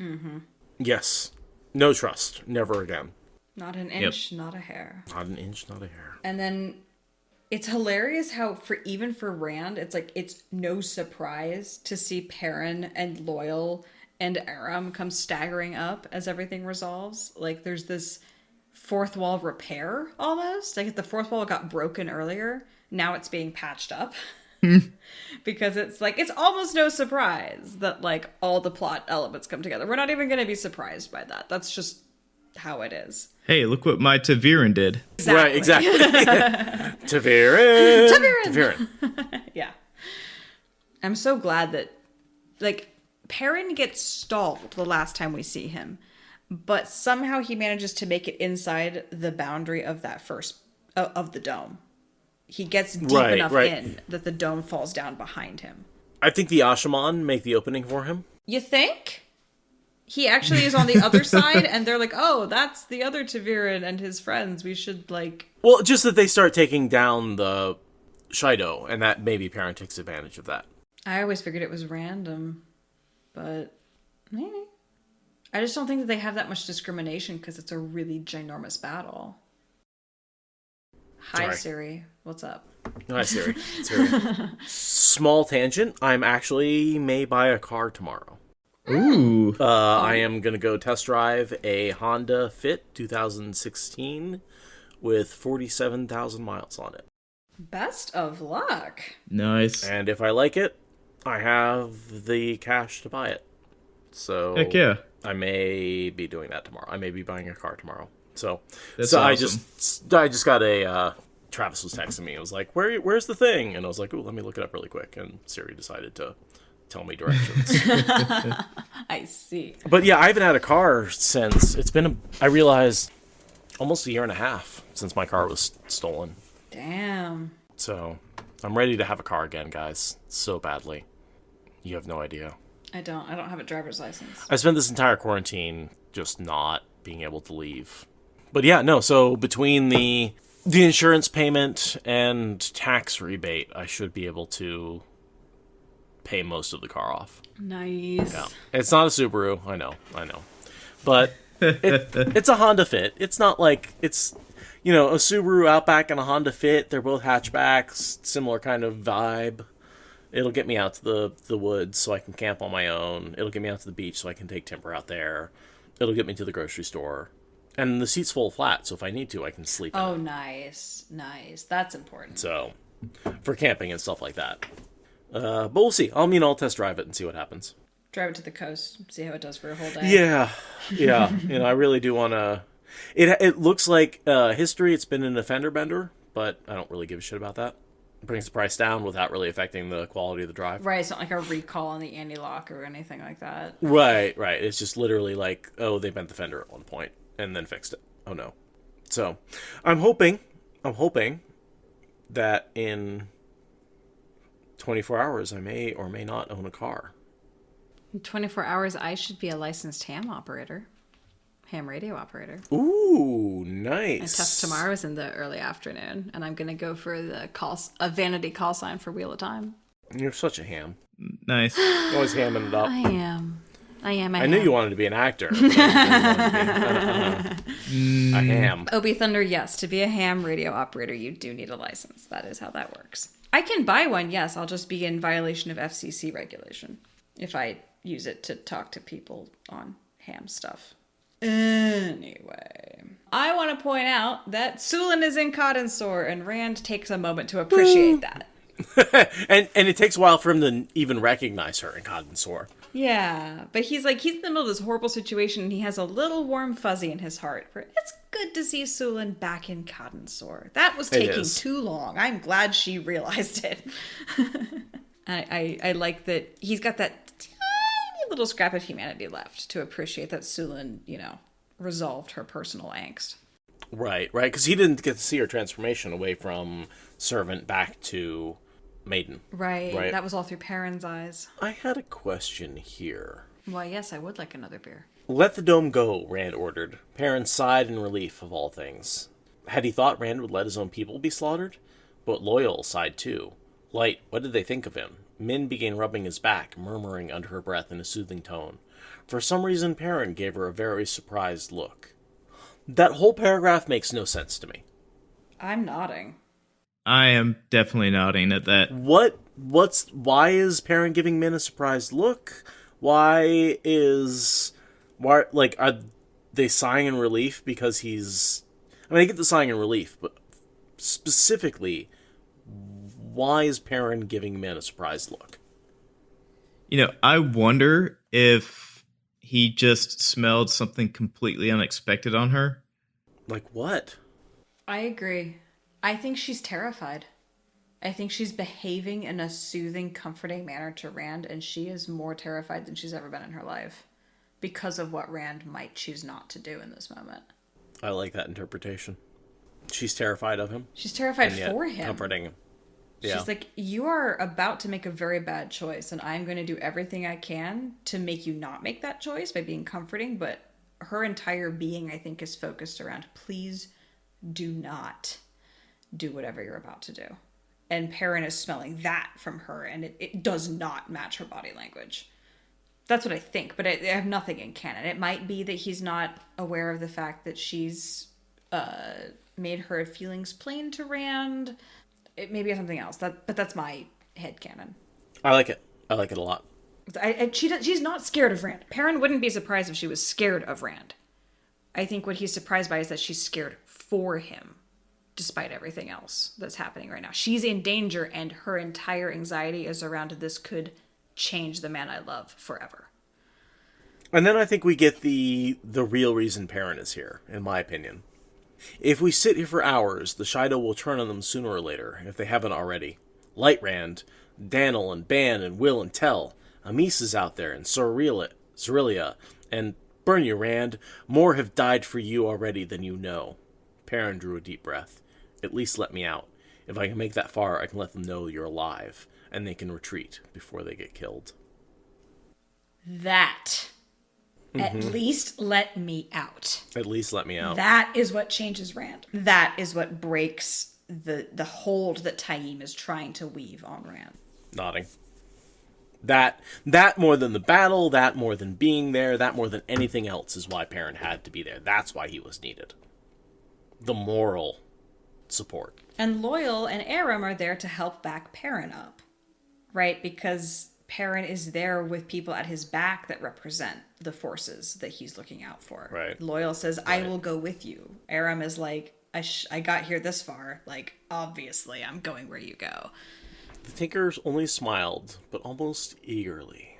Yes. No trust. Never again. Not an inch, not a hair. Not an inch, not a hair. And then it's hilarious how, even for Rand, it's like, it's no surprise to see Perrin and Loyal and Aram come staggering up as everything resolves. Like, there's this fourth wall repair, almost. Like, if the fourth wall got broken earlier, now it's being patched up. Because it's like, it's almost no surprise that like all the plot elements come together. We're not even going to be surprised by that. That's just how it is. Hey, look what my Taviran did. Exactly. Right, exactly. Taviran. Yeah. I'm so glad that, like, Perrin gets stalled the last time we see him, but somehow he manages to make it inside the boundary of that of the dome. He gets deep enough in that the dome falls down behind him. I think the Asha'man make the opening for him. You think? He actually is on the other side, and they're like, oh, that's the other Taviran and his friends. We should, like... Well, just that they start taking down the Shido, and that maybe Perrin takes advantage of that. I always figured it was random, but maybe. I just don't think that they have that much discrimination, because it's a really ginormous battle. Hi, Siri. What's up? Hi, Siri. Small tangent. I'm actually may buy a car tomorrow. Ooh. I am going to go test drive a Honda Fit 2016 with 47,000 miles on it. Best of luck. Nice. And if I like it, I have the cash to buy it. So heck yeah. I may be doing that tomorrow. I may be buying a car tomorrow. So that's awesome. I just got a Travis was texting me. It was like, where's the thing? And I was like, ooh, let me look it up really quick. And Siri decided to tell me directions. I see. But yeah, I haven't had a car since I realized almost a year and a half since my car was stolen. Damn. So I'm ready to have a car again, guys. So badly. You have no idea. I don't have a driver's license. I spent this entire quarantine just not being able to leave. But yeah, no, so between the insurance payment and tax rebate, I should be able to pay most of the car off. Nice. Yeah. It's not a Subaru, I know. But it's a Honda Fit. It's not like it's, a Subaru Outback and a Honda Fit. They're both hatchbacks, similar kind of vibe. It'll get me out to the woods so I can camp on my own. It'll get me out to the beach so I can take timber out there. It'll get me to the grocery store. And the seat's full flat, so if I need to, I can sleep in it. Nice. That's important. So, for camping and stuff like that. But we'll see. I'll test drive it and see what happens. Drive it to the coast, see how it does for a whole day. Yeah. I really do want to... It looks like history, it's been an fender bender, but I don't really give a shit about that. It brings the price down without really affecting the quality of the drive. Right, it's not like a recall on the anti-lock or anything like that. Right. It's just literally like, they bent the fender at one point and then fixed it. Oh no. So, I'm hoping that in 24 hours I may or may not own a car. In 24 hours, I should be a licensed ham radio operator. Ooh, nice. My test tomorrow is in the early afternoon, and I'm going to go for a vanity call sign for Wheel of Time. You're such a ham. Nice. Always hamming it up. I am. I knew you wanted to be an actor. But I a ham. Obi Thunder, yes. To be a ham radio operator, you do need a license. That is how that works. I can buy one, yes. I'll just be in violation of FCC regulation if I use it to talk to people on ham stuff. Anyway, I want to point out that Sulin is in Cotton Sore, and Rand takes a moment to appreciate that. and it takes a while for him to even recognize her in Cotton Sore. Yeah, but he's in the middle of this horrible situation, and he has a little warm fuzzy in his heart. It's good to see Sulin back in Cotton Sore. That was taking too long. I'm glad she realized it. I like that he's got that tiny little scrap of humanity left to appreciate that Sulin, resolved her personal angst. Right, because he didn't get to see her transformation away from servant back to maiden. Right, that was all through Perrin's eyes. I had a question here. Why, yes, I would like another beer. Let the dome go, Rand ordered. Perrin sighed in relief of all things. Had he thought Rand would let his own people be slaughtered? But Loyal sighed too. Light, what did they think of him? Min began rubbing his back, murmuring under her breath in a soothing tone. For some reason, Perrin gave her a very surprised look. That whole paragraph makes no sense to me. I'm nodding. I am definitely nodding at that. Why is Perrin giving Min a surprised look? Are they sighing in relief because he's... I get the sighing in relief, but specifically, why is Perrin giving Min a surprised look? I wonder if he just smelled something completely unexpected on her. Like what? I agree. I think she's terrified. I think she's behaving in a soothing, comforting manner to Rand, and she is more terrified than she's ever been in her life because of what Rand might choose not to do in this moment. I like that interpretation. She's terrified of him. She's terrified for him. Comforting him. Yeah. She's like, you are about to make a very bad choice, and I'm going to do everything I can to make you not make that choice by being comforting, but her entire being, I think, is focused around, please do not do whatever you're about to do. And Perrin is smelling that from her, and it does not match her body language. That's what I think, but I have nothing in canon. It might be that he's not aware of the fact that she's made her feelings plain to Rand. It may be something else, but that's my headcanon. I like it. I like it a lot. She's not scared of Rand. Perrin wouldn't be surprised if she was scared of Rand. I think what he's surprised by is that she's scared for him, despite everything else that's happening right now. She's in danger, and her entire anxiety is around this could change the man I love forever. And then I think we get the real reason Perrin is here, in my opinion. If we sit here for hours, the Shido will turn on them sooner or later, if they haven't already. Light Rand, Daniel and Ban and Will and Tell, Amis is out there, and Cerelia, and burn you, Rand, more have died for you already than you know. Perrin drew a deep breath. At least let me out. If I can make that far, I can let them know you're alive, and they can retreat before they get killed. That. At least let me out. At least let me out. That is what changes Rand. That is what breaks the hold that Taim is trying to weave on Rand. Nodding. That more than the battle, that more than being there, that more than anything else is why Perrin had to be there. That's why he was needed. The moral support. And Loyal and Aram are there to help back Perrin up. Right? Because Perrin is there with people at his back that represent the forces that he's looking out for. Right. Loyal says, I will go with you. Aram is like, I got here this far. Like, obviously, I'm going where you go. The Tinkers only smiled, but almost eagerly.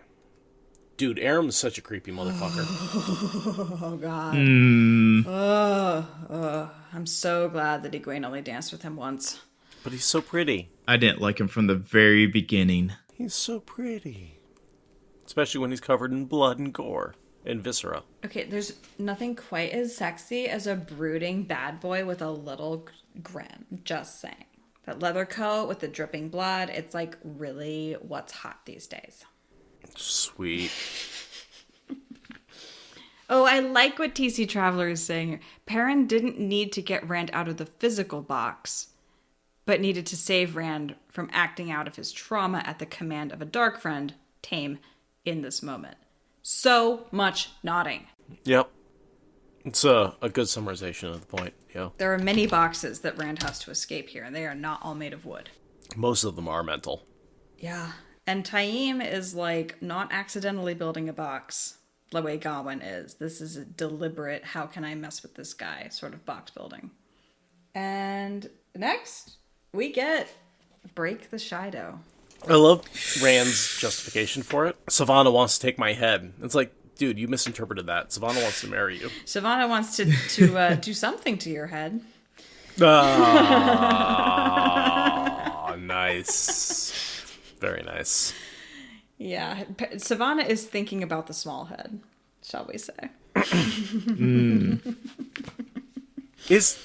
Dude, Aram's such a creepy motherfucker. Oh, God. I'm so glad that Egwene only danced with him once. But he's so pretty. I didn't like him from the very beginning. He's so pretty. Especially when he's covered in blood and gore and viscera. Okay, there's nothing quite as sexy as a brooding bad boy with a little grin. Just saying. That leather coat with the dripping blood, it's like really what's hot these days. Sweet. Oh, I like what TC Traveler is saying here. Perrin didn't need to get Rand out of the physical box, but needed to save Rand from acting out of his trauma at the command of a dark friend, Tame, in this moment. So much nodding. Yep. It's a good summarization of the point, yeah. There are many boxes that Rand has to escape here, and they are not all made of wood. Most of them are mental. Yeah. And Taim is like not accidentally building a box the way Gawain is. This is a deliberate, how can I mess with this guy sort of box building. And next, we get Break the Shido. I love Rand's justification for it. Savannah wants to take my head. It's like, dude, you misinterpreted that. Savannah wants to marry you. Savannah wants to do something to your head. Ah, nice. Very nice. Yeah. Savannah is thinking about the small head, shall we say. Is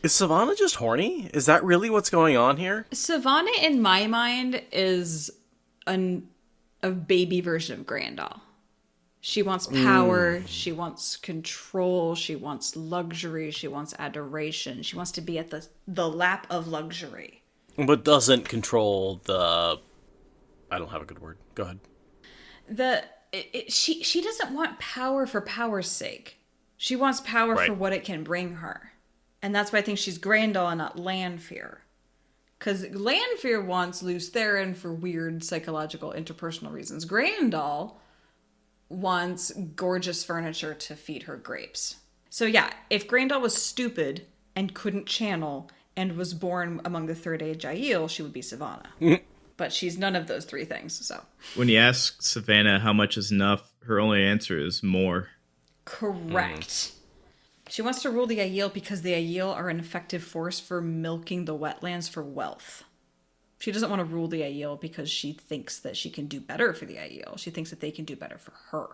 Savannah just horny? Is that really what's going on here? Savannah, in my mind, is a baby version of Grandal. She wants power, she wants control, she wants luxury, she wants adoration. She wants to be at the lap of luxury. But doesn't control the... I don't have a good word. Go ahead. She doesn't want power for power's sake. She wants power for what it can bring her. And that's why I think she's Grandal and not Lanfear. Because Lanfear wants Luce Theron for weird psychological interpersonal reasons. Grandal wants gorgeous furniture to feed her grapes. So yeah, if Grandal was stupid and couldn't channel and was born among the Third Age Aiel, she would be Savannah. But she's none of those three things, so. When you ask Savannah how much is enough, her only answer is more. Correct. She wants to rule the Aiel because the Aiel are an effective force for milking the wetlands for wealth. She doesn't want to rule the Aiel because she thinks that she can do better for the Aiel. She thinks that they can do better for her.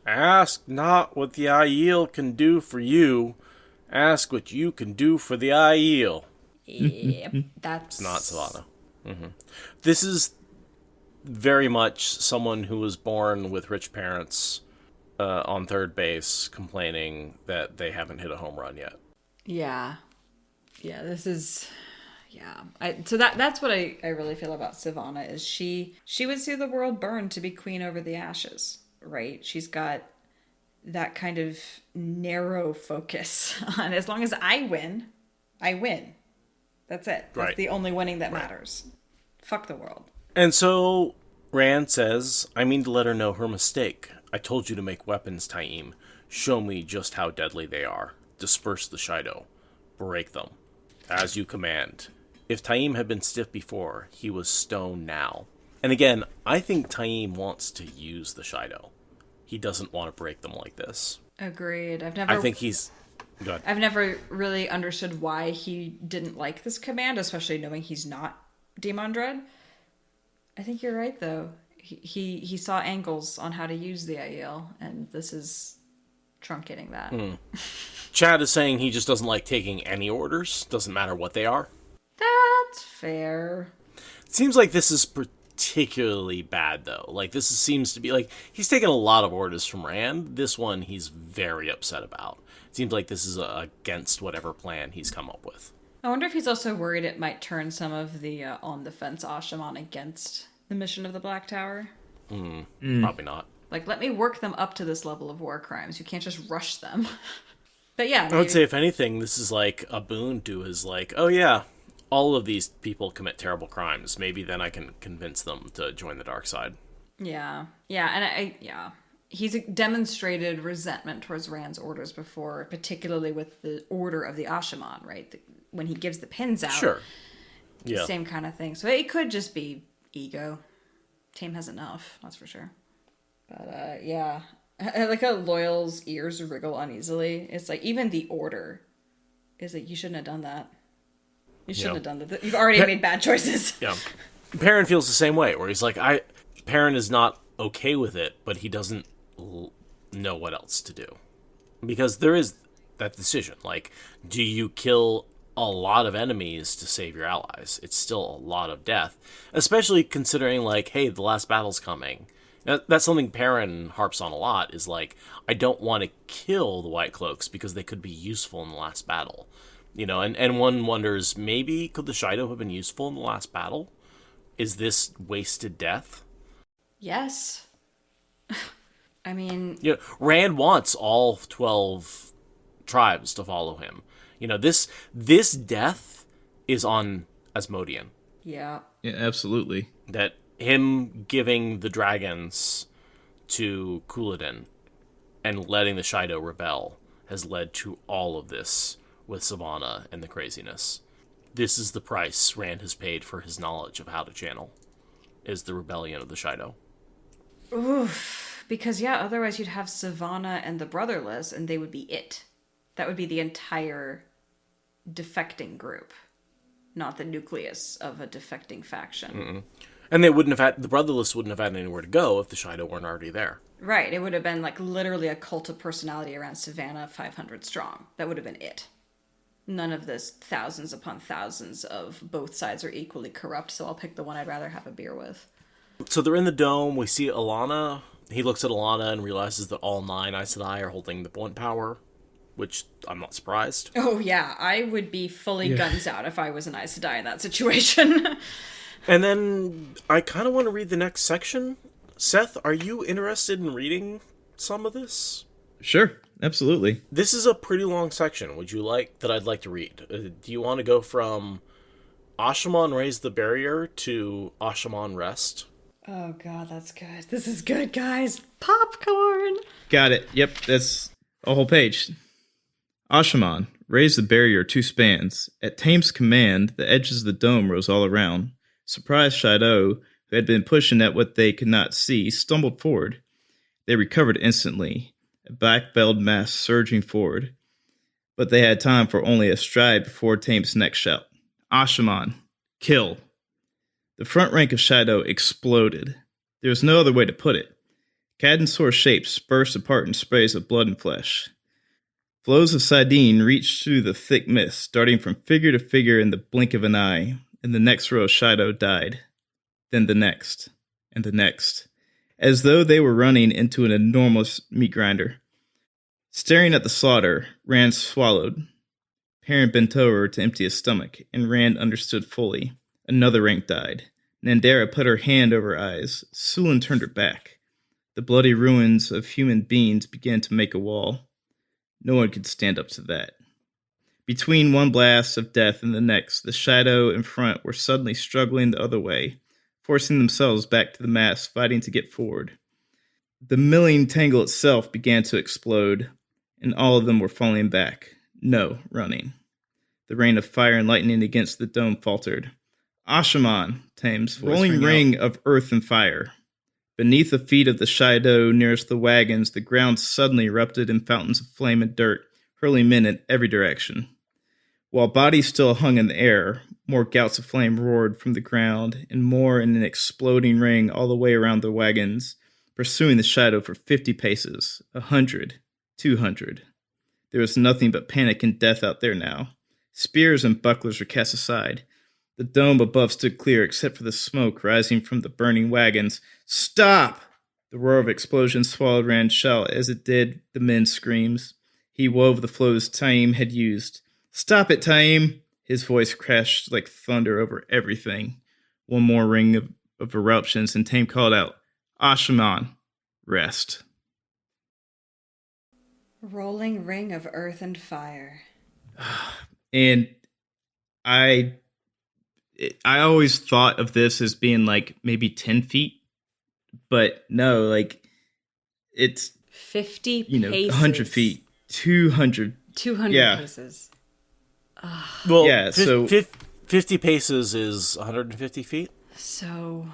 Ask not what the Aiel can do for you. Ask what you can do for the Aiel. Yep, that's... It's not Savannah. This is very much someone who was born with rich parents on third base complaining that they haven't hit a home run yet. Yeah, this is... Yeah, so that's what I really feel about Savannah is she would see the world burn to be queen over the ashes, right? She's got that kind of narrow focus on as long as I win. That's it. That's the only winning that matters. Fuck the world. And so Rand says, I mean to let her know her mistake. I told you to make weapons, Taim. Show me just how deadly they are. Disperse the Shido. Break them. As you command. If Taim had been stiff before, he was stone now. And again, I think Taim wants to use the Shido. He doesn't want to break them like this. Agreed. I think he's... Go ahead. I've never really understood why he didn't like this command, especially knowing he's not Demon Dread. I think you're right, though. He saw angles on how to use the Aiel, and this is truncating that. Chad is saying he just doesn't like taking any orders. Doesn't matter what they are. That's fair. It seems like this is particularly bad, though. Like, this seems to be, like, he's taken a lot of orders from Rand. This one he's very upset about. It seems like this is against whatever plan he's come up with. I wonder if he's also worried it might turn some of the on-the-fence Asha'man against the mission of the Black Tower. Probably not. Like, let me work them up to this level of war crimes. You can't just rush them. But yeah. I would say, if anything, this is like a boon to his, like, oh yeah, all of these people commit terrible crimes. Maybe then I can convince them to join the dark side. Yeah. Yeah, and he's demonstrated resentment towards Rand's orders before, particularly with the order of the Asha'man, right? When he gives the pins out. Sure. Yeah. Same kind of thing. So it could just be ego. Tame has enough, that's for sure. But, yeah. I like how Loyal's ears wriggle uneasily. It's like, even the order is like, you shouldn't have done that. You shouldn't have done that. You've already made bad choices. Yeah. Perrin feels the same way, where he's like, Perrin is not okay with it, but he doesn't know what else to do. Because there is that decision. Like, do you kill a lot of enemies to save your allies? It's still a lot of death. Especially considering, like, hey, the last battle's coming. That's something Perrin harps on a lot, is like, I don't want to kill the White Cloaks because they could be useful in the last battle. You know, and one wonders, maybe could the Shido have been useful in the last battle? Is this wasted death? Yes. I mean... You know, Rand wants all 12 tribes to follow him. You know, this death is on Asmodean. Yeah. Yeah, absolutely. That him giving the dragons to Couladin and letting the Shido rebel has led to all of this with Savannah and the craziness. This is the price Rand has paid for his knowledge of how to channel, is the rebellion of the Shido. Oof. Because, yeah, otherwise you'd have Savannah and the Brotherless, and they would be it. That would be the entire defecting group, not the nucleus of a defecting faction. Mm-mm. And they wouldn't have had, the Brotherless wouldn't have had anywhere to go if the Shido weren't already there. Right. It would have been like literally a cult of personality around Savannah, 500 strong. That would have been it. None of this thousands upon thousands of both sides are equally corrupt, so I'll pick the one I'd rather have a beer with. So they're in the dome. We see Alana. He looks at Alana and realizes that all 9 Aes Sedai are holding the point power, which I'm not surprised. Oh, yeah. I would be fully guns out if I was an Aes Sedai in that situation. And then I kind of want to read the next section. Szeth, are you interested in reading some of this? Sure, absolutely. This is a pretty long section. Would you like that? I'd like to read. Do you want to go from Asha'man raise the barrier to Asha'man rest? Oh god, that's good. This is good, guys. Popcorn. Got it. Yep, that's a whole page. Asha'man raised the barrier 2 spans. At Tame's command, the edges of the dome rose all around. Surprised Shido, who had been pushing at what they could not see, stumbled forward. They recovered instantly, a black-veiled mass surging forward. But they had time for only a stride before Tame's next shout. Asha'man, kill. The front rank of Shido exploded. There was no other way to put it. Caddensaur shapes burst apart in sprays of blood and flesh. Flows of sardine reached through the thick mist, darting from figure to figure in the blink of an eye, and the next row of Shido died. Then the next, and the next, as though they were running into an enormous meat grinder. Staring at the slaughter, Rand swallowed. Perrin bent over to empty his stomach, and Rand understood fully. Another rank died. Nandera put her hand over her eyes. Sulin turned her back. The bloody ruins of human beings began to make a wall. No one could stand up to that. Between one blast of death and the next, the Shido in front were suddenly struggling the other way, forcing themselves back to the mass, fighting to get forward. The milling tangle itself began to explode, and all of them were falling back. No, running. The rain of fire and lightning against the dome faltered. Asha'man, Tame's rolling ring of earth and fire. Beneath the feet of the Shido nearest the wagons, the ground suddenly erupted in fountains of flame and dirt, hurling men in every direction. While bodies still hung in the air, more gouts of flame roared from the ground, and more in an exploding ring all the way around the wagons, pursuing the Shido for 50 paces, 100, 200. There was nothing but panic and death out there now. Spears and bucklers were cast aside. The dome above stood clear except for the smoke rising from the burning wagons. Stop! The roar of explosions swallowed Rand's shout as it did the men's screams. He wove the flows Taim had used. Stop it, Taim! His voice crashed like thunder over everything. One more ring of eruptions, and Taim called out, Asha'man, rest. Rolling ring of earth and fire. And I always thought of this as being like maybe 10 feet, but no, like it's 50 paces. 100 feet, 200 paces. Well, yeah, so 50 paces is 150 feet. So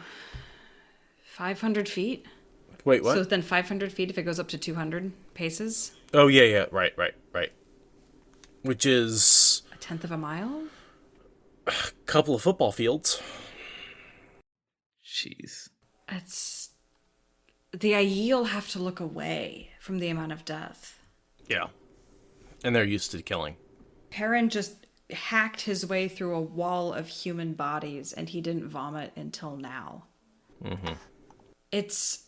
500 feet. Wait, what? So then 500 feet if it goes up to 200 paces. Oh yeah, right. Which is a tenth of a mile. A couple of football fields. Jeez. It's the Aiel have to look away from the amount of death. Yeah, and they're used to killing. Perrin just hacked his way through a wall of human bodies, and he didn't vomit until now. Mm-hmm. It's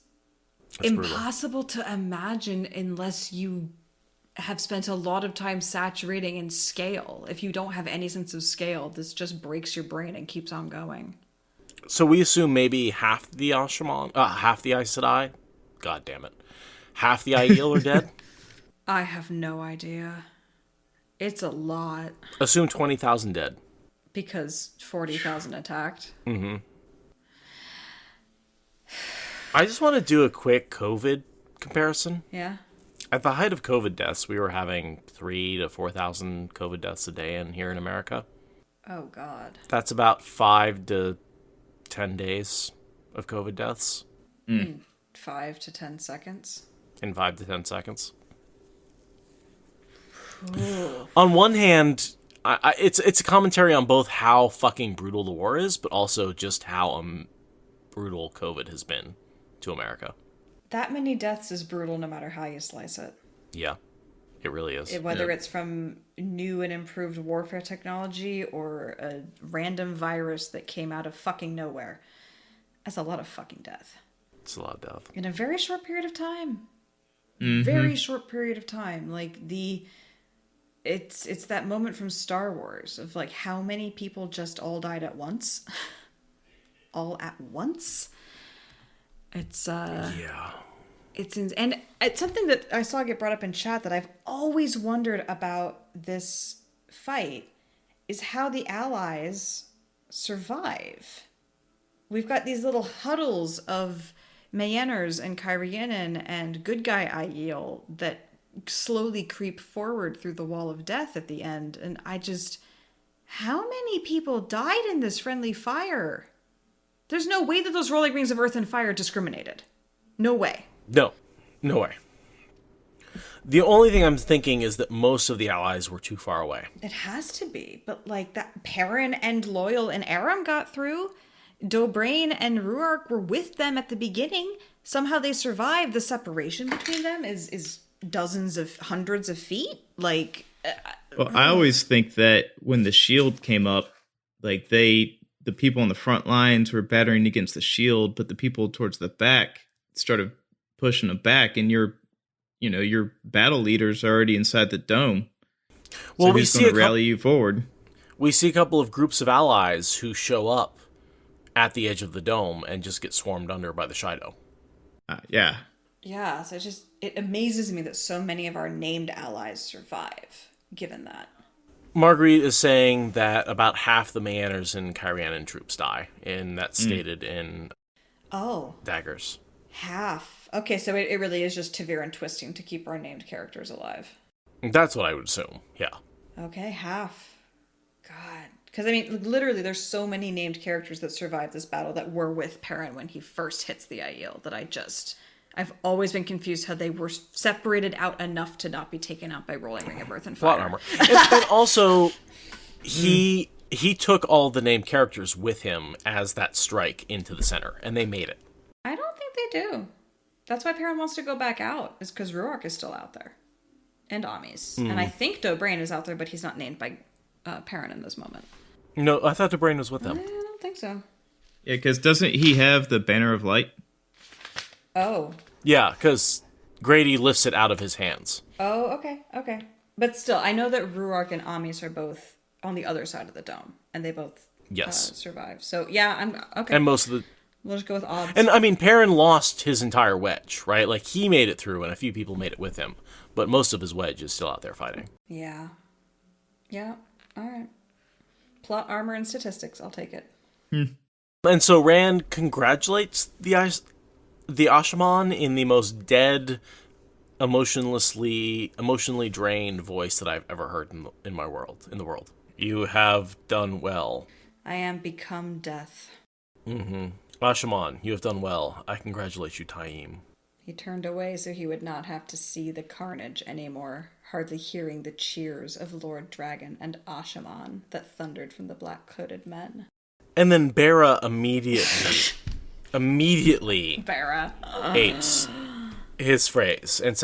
That's impossible to imagine unless you have spent a lot of time saturating in scale. If you don't have any sense of scale, this just breaks your brain and keeps on going. So we assume maybe half the Asha'man, half the Aes Sedai, god damn it, half the Aiel are dead? I have no idea. It's a lot. Assume 20,000 dead. Because 40,000 attacked. Mm-hmm. I just want to do a quick COVID comparison. Yeah. At the height of COVID deaths, we were having 3,000 to 4,000 COVID deaths a day here in America. Oh, God. That's about 5 to 10 days of COVID deaths. In 5 to 10 seconds? In 5 to 10 seconds. On one hand, it's a commentary on both how fucking brutal the war is, but also just how brutal COVID has been to America. That many deaths is brutal no matter how you slice it. Yeah, it really is. Whether it's from new and improved warfare technology or a random virus that came out of fucking nowhere. That's a lot of fucking death. It's a lot of death. In a very short period of time. Mm-hmm. Very short period of time. Like it's that moment from Star Wars of like how many people just all died at once. All at once. It's yeah. And it's something that I saw get brought up in chat that I've always wondered about this fight is how the allies survive. We've got these little huddles of Mayenners and Kyrianen and good guy Aiel that slowly creep forward through the wall of death at the end. And how many people died in this friendly fire? There's no way that those rolling rings of earth and fire discriminated. No way. No way. The only thing I'm thinking is that most of the allies were too far away. It has to be. But like that Perrin and Loyal and Aram got through. Dobrain and Ruark were with them at the beginning. Somehow they survived. The separation between them is dozens of hundreds of feet. Like, well, I always think that when the shield came up, like the people on the front lines were battering against the shield, but the people towards the back started pushing them back, and your battle leaders are already inside the dome. Well, so who's going to rally you forward? We see a couple of groups of allies who show up at the edge of the dome and just get swarmed under by the Shido. Yeah. Yeah, so it amazes me that so many of our named allies survive, given that. Marguerite is saying that about half the Mayenners and Kyrianen troops die, and that's stated in daggers. Half. Okay, so it really is just Ta'Veren twisting to keep our named characters alive. That's what I would assume, yeah. Okay, half. God. Because, I mean, literally, there's so many named characters that survived this battle that were with Perrin when he first hits the Aiel that I've always been confused how they were separated out enough to not be taken out by rolling ring of earth and fire. Plot armor. And also, he took all the named characters with him as that strike into the center, and they made it. I don't think they do. That's why Perrin wants to go back out, is because Ruark is still out there. And Amis. And I think Dobrain is out there, but he's not named by Perrin in this moment. No, I thought Dobrain was with them. I don't think so. Yeah, because doesn't he have the Banner of Light? Oh. Yeah, because Grady lifts it out of his hands. Oh, okay. But still, I know that Ruark and Amis are both on the other side of the dome, and they both survive. So, yeah, I'm okay. And most of the... We'll just go with odds. And, I mean, Perrin lost his entire wedge, right? Like, he made it through, and a few people made it with him. But most of his wedge is still out there fighting. Yeah. Yeah. All right. Plot, armor, and statistics. I'll take it. And so Rand congratulates the Asha'man in the most dead, emotionally drained voice that I've ever heard in the world. You have done well. I am become death. Mm-hmm. Asha'man, you have done well. I congratulate you, Taim. He turned away so he would not have to see the carnage anymore, hardly hearing the cheers of Lord Dragon and Asha'man that thundered from the black-coated men. And then Bera immediately Bera apes his phrase and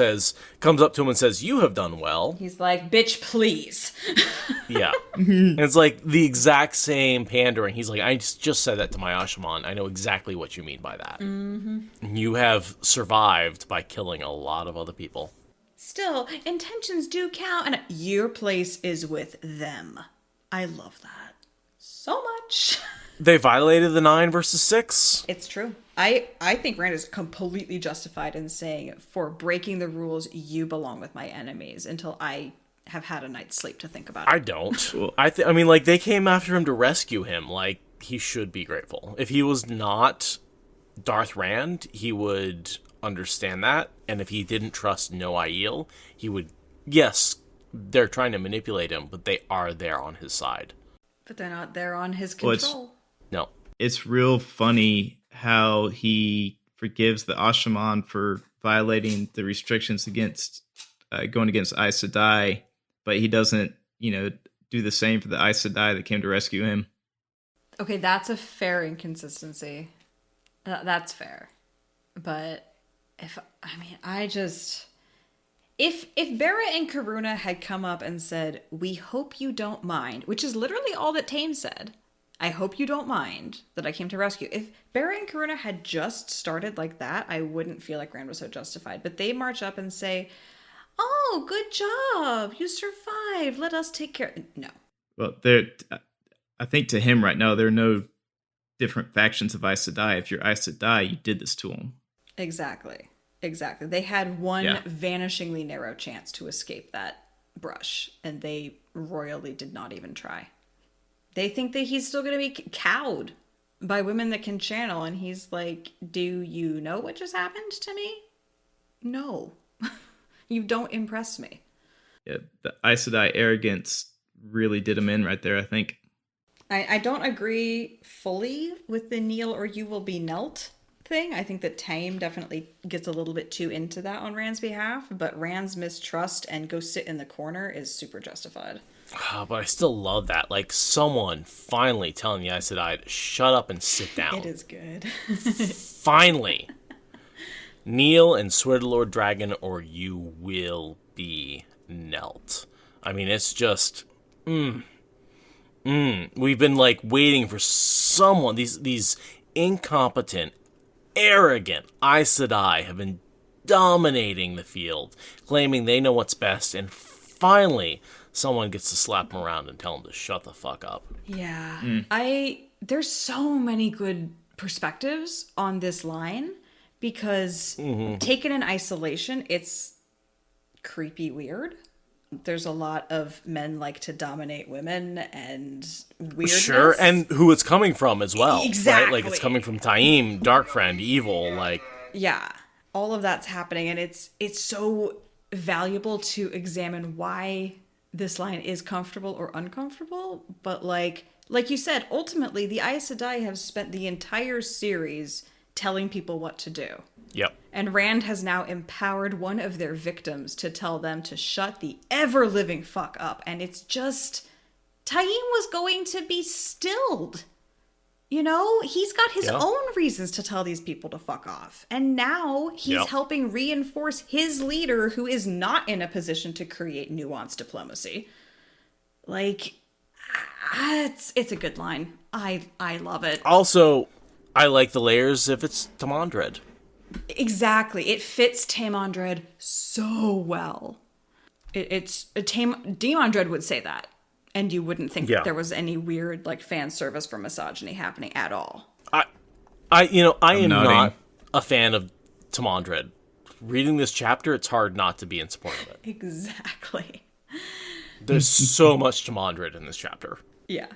comes up to him and says, "You have done well." He's like, "Bitch, please." Yeah. And it's like the exact same pandering. He's like, "I just said that to my Asha'man. I know exactly what you mean by that. Mm-hmm. You have survived by killing a lot of other people. Still, intentions do count, and your place is with them." I love that so much. They violated the 9 versus 6. It's true. I think Rand is completely justified in saying, for breaking the rules, you belong with my enemies until I have had a night's sleep to think about it. I don't. I mean, like, they came after him to rescue him. Like, he should be grateful. If he was not Darth Rand, he would understand that. And if he didn't trust no Aiel, he would, yes, they're trying to manipulate him, but they are there on his side. But they're not there on his control. No. It's real funny how he forgives the Asha'man for violating the restrictions against going against Aes Sedai, but he doesn't, do the same for the Aes Sedai that came to rescue him. Okay, that's a fair inconsistency. That's fair. But if Bera and Karuna had come up and said, "We hope you don't mind," which is literally all that Tame said. I hope you don't mind that I came to rescue. If Bera and Karuna had just started like that, I wouldn't feel like Rand was so justified. But they march up and say, "Oh, good job. You survived. Let us take care." No. Well, I think to him right now, there are no different factions of Aes Sedai. If you're Aes Sedai, you did this to him. Exactly. They had one vanishingly narrow chance to escape that brush, and they royally did not even try. They think that he's still going to be cowed by women that can channel, and he's like, "Do you know what just happened to me? No. You don't impress me." Yeah, the Aes Sedai arrogance really did him in right there, I think. I don't agree fully with the kneel or you will be knelt thing. I think that Tame definitely gets a little bit too into that on Rand's behalf, but Rand's mistrust and go sit in the corner is super justified. But I still love that. Like, someone finally telling the Aes Sedai to shut up and sit down. It is good. Finally. Kneel and swear to Lord Dragon or you will be knelt. I mean, it's just... We've been, like, waiting for someone. These incompetent, arrogant Aes Sedai have been dominating the field, claiming they know what's best, and finally... someone gets to slap him around and tell him to shut the fuck up. Yeah. There's so many good perspectives on this line because taken in isolation, it's creepy weird. There's a lot of men like to dominate women and weirdness. Sure, and who it's coming from as well. Exactly. Right? Like, it's coming from Taim, Dark Friend, evil, like... Yeah. All of that's happening, and it's so valuable to examine why... this line is comfortable or uncomfortable, but like you said, ultimately the Aes Sedai have spent the entire series telling people what to do. Yep. And Rand has now empowered one of their victims to tell them to shut the ever-living fuck up. And it's just... Taim was going to be stilled. You know, he's got his own reasons to tell these people to fuck off. And now he's helping reinforce his leader who is not in a position to create nuanced diplomacy. Like, it's a good line. I love it. Also, I like the layers if it's Tamandred. Exactly. It fits Tamandred so well. Tamandred would say that. And you wouldn't think that there was any weird, like, fan service for misogyny happening at all. I am not a fan of Tamandred. Reading this chapter, it's hard not to be in support of it. Exactly. There's so much Tamandred in this chapter. Yeah.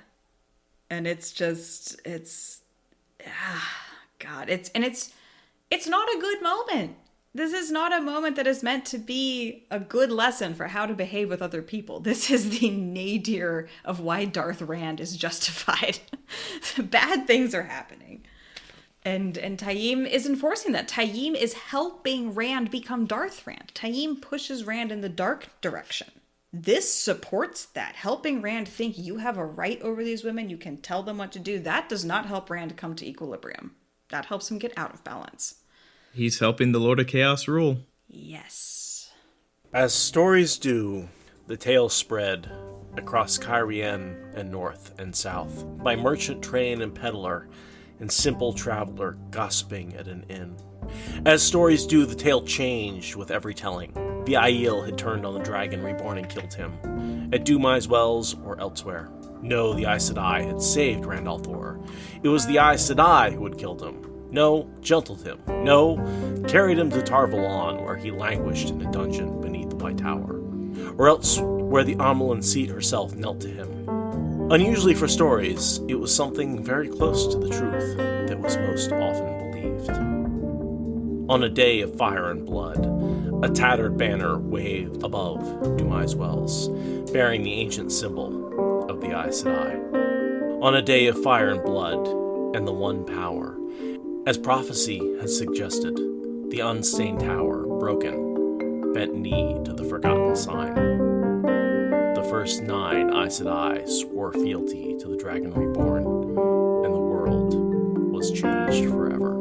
And it's just, God, it's not a good moment. This is not a moment that is meant to be a good lesson for how to behave with other people. This is the nadir of why Darth Rand is justified. Bad things are happening. And Taim is enforcing that. Taim is helping Rand become Darth Rand. Taim pushes Rand in the dark direction. This supports that. Helping Rand think you have a right over these women, you can tell them what to do. That does not help Rand come to equilibrium. That helps him get out of balance. He's helping the Lord of Chaos rule. Yes. As stories do, the tale spread across Cairhien and north and south, by merchant, train, and peddler, and simple traveler gossiping at an inn. As stories do, the tale changed with every telling. The Aiel had turned on the dragon reborn and killed him, at Dumai's wells or elsewhere. No, the Aes Sedai had saved Rand al'Thor. It was the Aes Sedai who had killed him. No, gentled him. No, carried him to Tar-Valon, where he languished in a dungeon beneath the White Tower. Or else where the Amyrlin Seat herself knelt to him. Unusually for stories, it was something very close to the truth that was most often believed. On a day of fire and blood, a tattered banner waved above Dumai's wells, bearing the ancient symbol of the Aes Sedai. On a day of fire and blood, and the one power, as prophecy had suggested, the unstained tower, broken, bent knee to the forgotten sign. The first 9 Aes Sedai swore fealty to the Dragon Reborn, and the world was changed forever.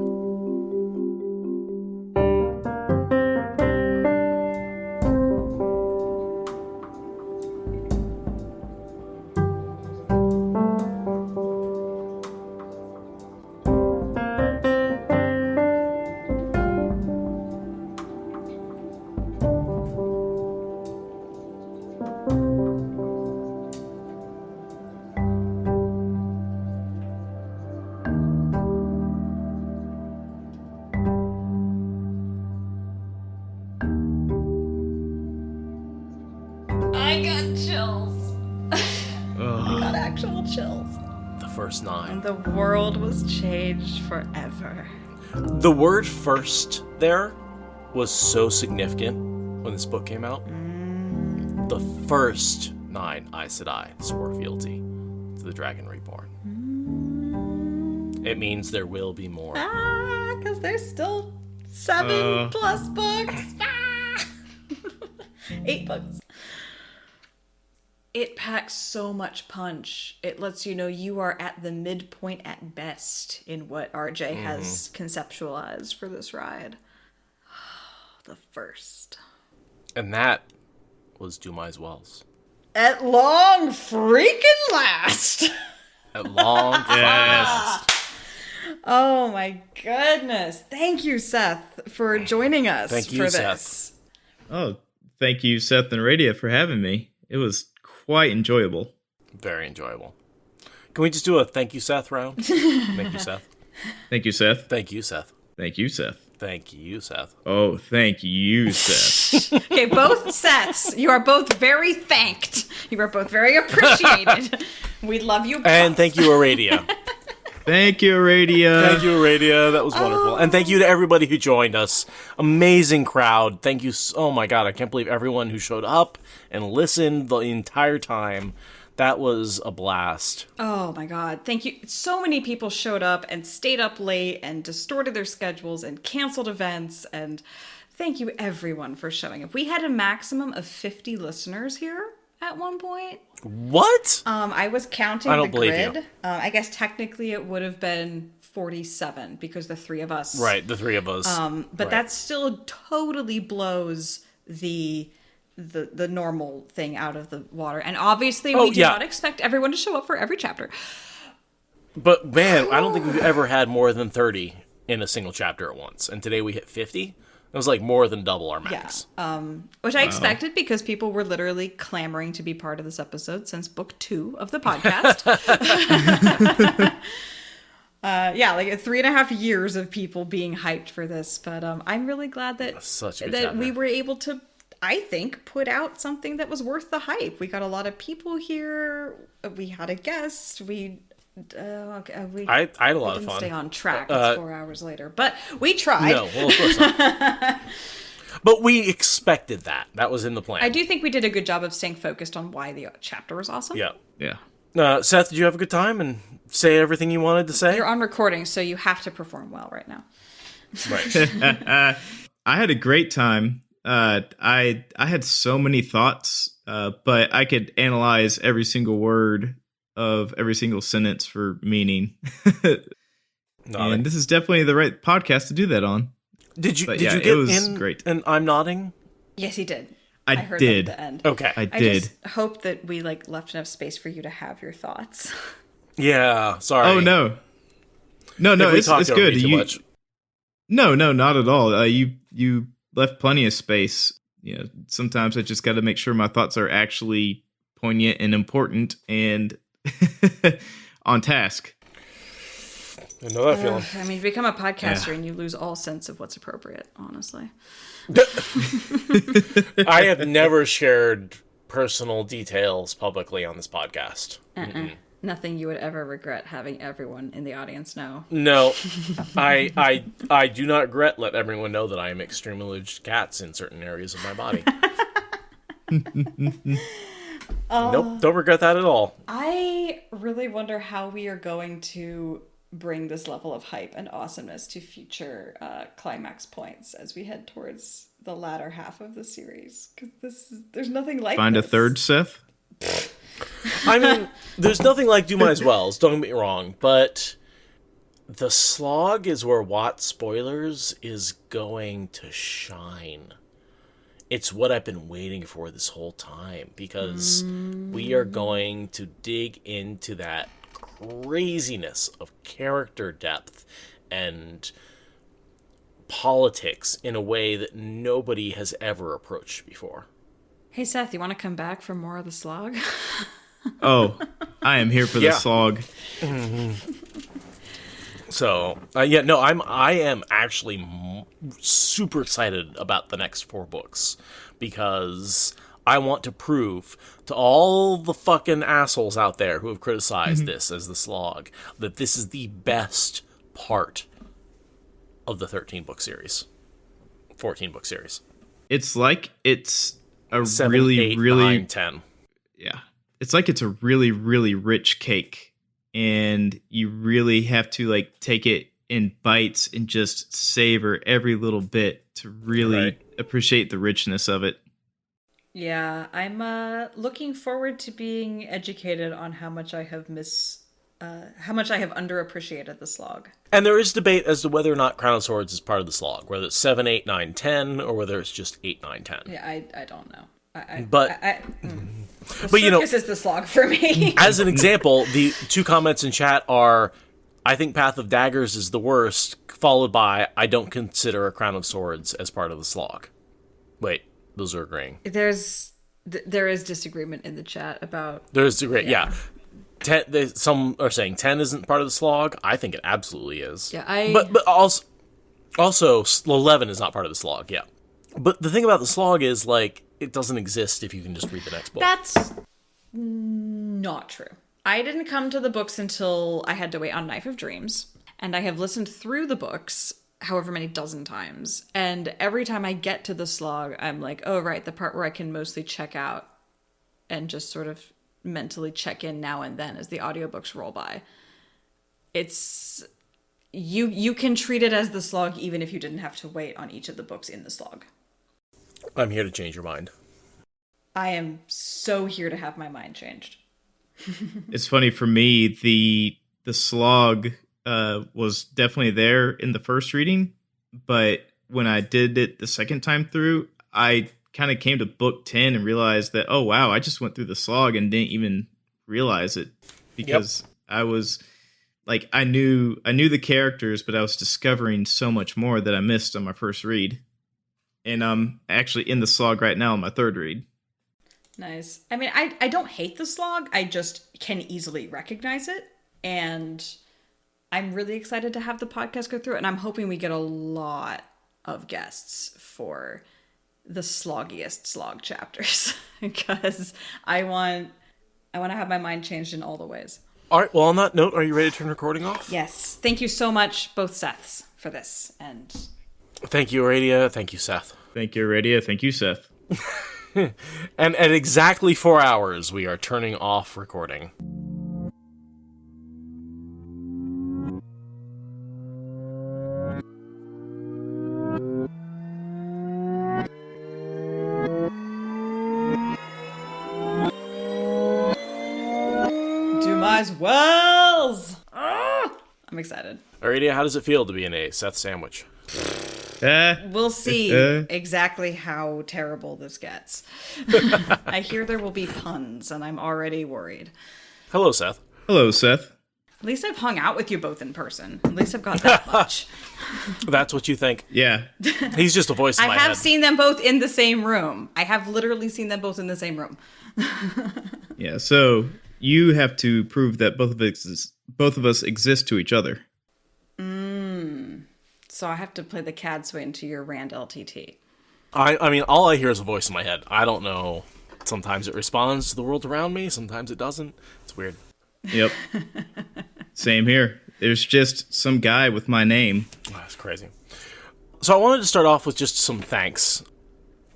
First 9. The world was changed forever. The word first there was so significant when this book came out. The first 9 Aes Sedai swore fealty to the Dragon Reborn. It means there will be more. Because there's still 7 plus books. 8 books. It packs so much punch. It lets you know you are at the midpoint at best in what RJ has conceptualized for this ride. The first. And that was Dumai's Wells. At long freaking last. At long last. Oh my goodness. Thank you, Szeth, for joining us for this. Szeth. Oh, thank you, Seth and Aradia, for having me. It was quite enjoyable. Very enjoyable. Can we just do a thank you, Szeth round? Thank you, Szeth. Thank you, Seth. Thank you, Szeth. Thank you, Seth. Thank you, Szeth. Oh, thank you, Seth. Okay, both Szeths. You are both very thanked. You are both very appreciated. We love you both. And thank you, Aradia. Thank you, Aradia. Thank you, Aradia. That was wonderful. And thank you to everybody who joined us. Amazing crowd. Thank you. Oh my God, I can't believe everyone who showed up and listened the entire time. That was a blast. Oh my God. Thank you. So many people showed up and stayed up late and distorted their schedules and canceled events. And thank you everyone for showing up. We had a maximum of 50 listeners here. at one point. What? I was counting I don't the believe grid. you. I guess technically it would have been 47 because the three of us. Right, the three of us. But that still totally blows the normal thing out of the water. And obviously we do not expect everyone to show up for every chapter. But man, I don't think we've ever had more than 30 in a single chapter at once. And today we hit 50. It was like more than double our max. Yeah. Which I expected because people were literally clamoring to be part of this episode since book 2 of the podcast. Like 3.5 years of people being hyped for this. But I'm really glad that we were able to, I think, put out something that was worth the hype. We got a lot of people here. We had a guest. I had a lot of fun. Stay on track. It's 4 hours later, but we tried. No, well, of course not. But we expected that. That was in the plan. I do think we did a good job of staying focused on why the chapter was awesome. Yeah. Seth, did you have a good time and say everything you wanted to say? You're on recording, so you have to perform well right now. Right. I had a great time. I had so many thoughts, but I could analyze every single word of every single sentence for meaning. And this is definitely the right podcast to do that on. Did you get it was in great. and I'm nodding? Yes, he did. I heard did. that at the end. Okay. I did. I just hope that we left enough space for you to have your thoughts. Yeah, sorry. Oh no, it's good. Too much. No, not at all. You left plenty of space. You know, sometimes I just got to make sure my thoughts are actually poignant and important and on task. I know that feeling. I mean, you become a podcaster and you lose all sense of what's appropriate, honestly. I have never shared personal details publicly on this podcast. Nothing you would ever regret having everyone in the audience know. No, I do not regret let everyone know that I am extremely allergic to cats in certain areas of my body. Nope, don't regret that at all. I really wonder how we are going to bring this level of hype and awesomeness to future climax points as we head towards the latter half of the series. Because there's nothing like Find this. a third Szeth? I mean, there's nothing like Dumai's Wells, don't get me wrong, but the slog is where Watt Spoilers is going to shine. It's what I've been waiting for this whole time, because we are going to dig into that craziness of character depth and politics in a way that nobody has ever approached before. Hey, Seth, you want to come back for more of the slog? Oh, I am here for the slog. So, I am actually super excited about the next 4 books, because I want to prove to all the fucking assholes out there who have criticized this as the slog that this is the best part of the 13-book series. 14-book series. It's like it's a 7, really, 8, really 9, 10. Yeah. It's like it's a really, really rich cake, and you really have to take it in bites and just savor every little bit to really appreciate the richness of it. Yeah, I'm looking forward to being educated on how much I have underappreciated the slog. And there is debate as to whether or not Crown of Swords is part of the slog, whether it's 7, 8, 9, 10, or whether it's just 8, 9, 10. Yeah, I don't know. But you know, this is the slog for me. As an example, the 2 comments in chat are, I think Path of Daggers is the worst, followed by, I don't consider a Crown of Swords as part of the slog. Wait, those are agreeing. There is disagreement in the chat about... There's disagreement, yeah. 10, some are saying 10 isn't part of the slog. I think it absolutely is. Yeah, But also 11 is not part of the slog, yeah. But the thing about the slog is, it doesn't exist if you can just read the next book. That's not true. I didn't come to the books until I had to wait on Knife of Dreams, and I have listened through the books however many dozen times, and every time I get to the slog, I'm like, oh, right, the part where I can mostly check out and just sort of mentally check in now and then as the audiobooks roll by. It's... You can treat it as the slog even if you didn't have to wait on each of the books in the slog. I'm here to change your mind. I am so here to have my mind changed. It's funny for me, the slog was definitely there in the first reading, but when I did it the second time through, I kind of came to book 10 and realized that, oh wow, I just went through the slog and didn't even realize it, because I was like, I knew the characters, but I was discovering so much more that I missed on my first read. And I'm actually in the slog right now on my third read. Nice. I mean, I don't hate the slog. I just can easily recognize it. And I'm really excited to have the podcast go through it. And I'm hoping we get a lot of guests for the sloggiest slog chapters. Because I want to have my mind changed in all the ways. All right. Well, on that note, are you ready to turn recording off? Yes. Thank you so much, both Seths, for this. And thank you, Aradia. Thank you, Szeth. Thank you, Aradia. Thank you, Szeth. And at exactly 4 hours, we are turning off recording. Dumai's Wells! I'm excited. Aradia, how does it feel to be in a Szeth sandwich? We'll see exactly how terrible this gets. I hear there will be puns, and I'm already worried. Hello, Szeth. Hello, Szeth. At least I've hung out with you both in person. At least I've got that much. That's what you think? Yeah. He's just a voice in my head. I have seen them both in the same room. I have literally seen them both in the same room. Yeah, so you have to prove that both of us exist to each other. So I have to play the CAD sway into your Rand LTT. I mean, all I hear is a voice in my head. I don't know. Sometimes it responds to the world around me. Sometimes it doesn't. It's weird. Yep. Same here. There's just some guy with my name. Oh, that's crazy. So I wanted to start off with just some thanks.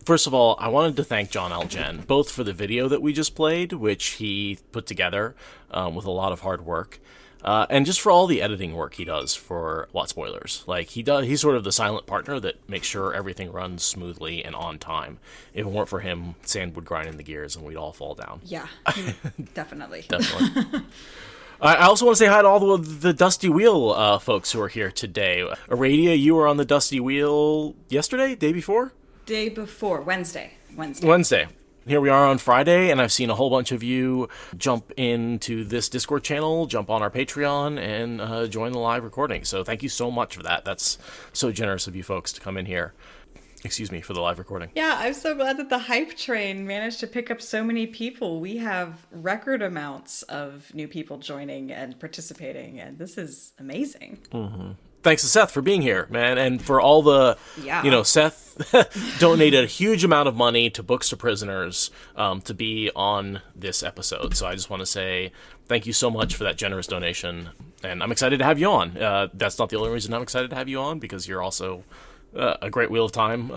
First of all, I wanted to thank John Algen, both for the video that we just played, which he put together with a lot of hard work. And just for all the editing work he does for What Spoilers. Like, he's sort of the silent partner that makes sure everything runs smoothly and on time. If it weren't for him, sand would grind in the gears and we'd all fall down. Yeah, definitely. Definitely. I also want to say hi to all the Dusty Wheel folks who are here today. Aradia, you were on the Dusty Wheel yesterday? Day before? Day before. Wednesday. Here we are on Friday, and I've seen a whole bunch of you jump into this Discord channel, jump on our Patreon, and join the live recording. So thank you so much for that. That's so generous of you folks to come in here. Excuse me, for the live recording. Yeah, I'm so glad that the hype train managed to pick up so many people. We have record amounts of new people joining and participating, and this is amazing. Mm-hmm. Thanks to Szeth for being here, man, and for all the, Szeth donated a huge amount of money to Books to Prisoners to be on this episode. So I just want to say thank you so much for that generous donation, and I'm excited to have you on. That's not the only reason I'm excited to have you on, because you're also a great Wheel of Time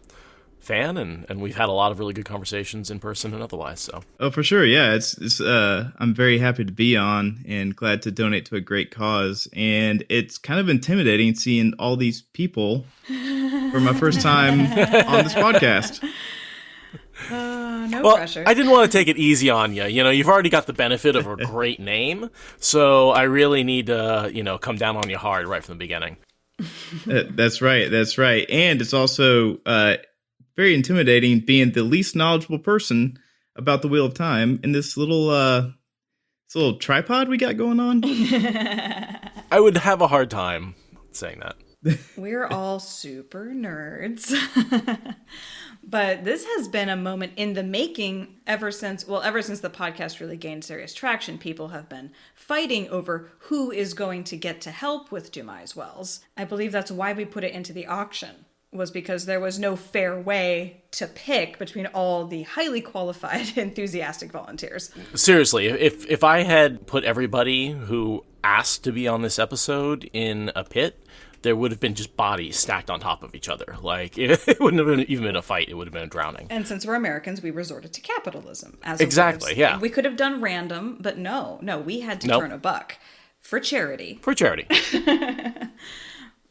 fan, and we've had a lot of really good conversations in person and otherwise. So for sure, yeah, it's I'm very happy to be on and glad to donate to a great cause. And it's kind of intimidating seeing all these people for my first time on this podcast. No pressure. I didn't want to take it easy on you. You know, you've already got the benefit of a great name, so I really need to come down on you hard right from the beginning. That's right. And it's also very intimidating being the least knowledgeable person about the Wheel of Time in this little tripod we got going on. I would have a hard time saying that. We're all super nerds. But this has been a moment in the making ever since the podcast really gained serious traction. People have been fighting over who is going to get to help with Dumai's Wells. I believe that's why we put it into the auction, was because there was no fair way to pick between all the highly qualified, enthusiastic volunteers. Seriously, if I had put everybody who asked to be on this episode in a pit, there would have been just bodies stacked on top of each other. Like, it wouldn't have even been a fight. It would have been a drowning. And since we're Americans, we resorted to capitalism. Exactly, yeah. We could have done random, but no, we had to turn a buck. For charity.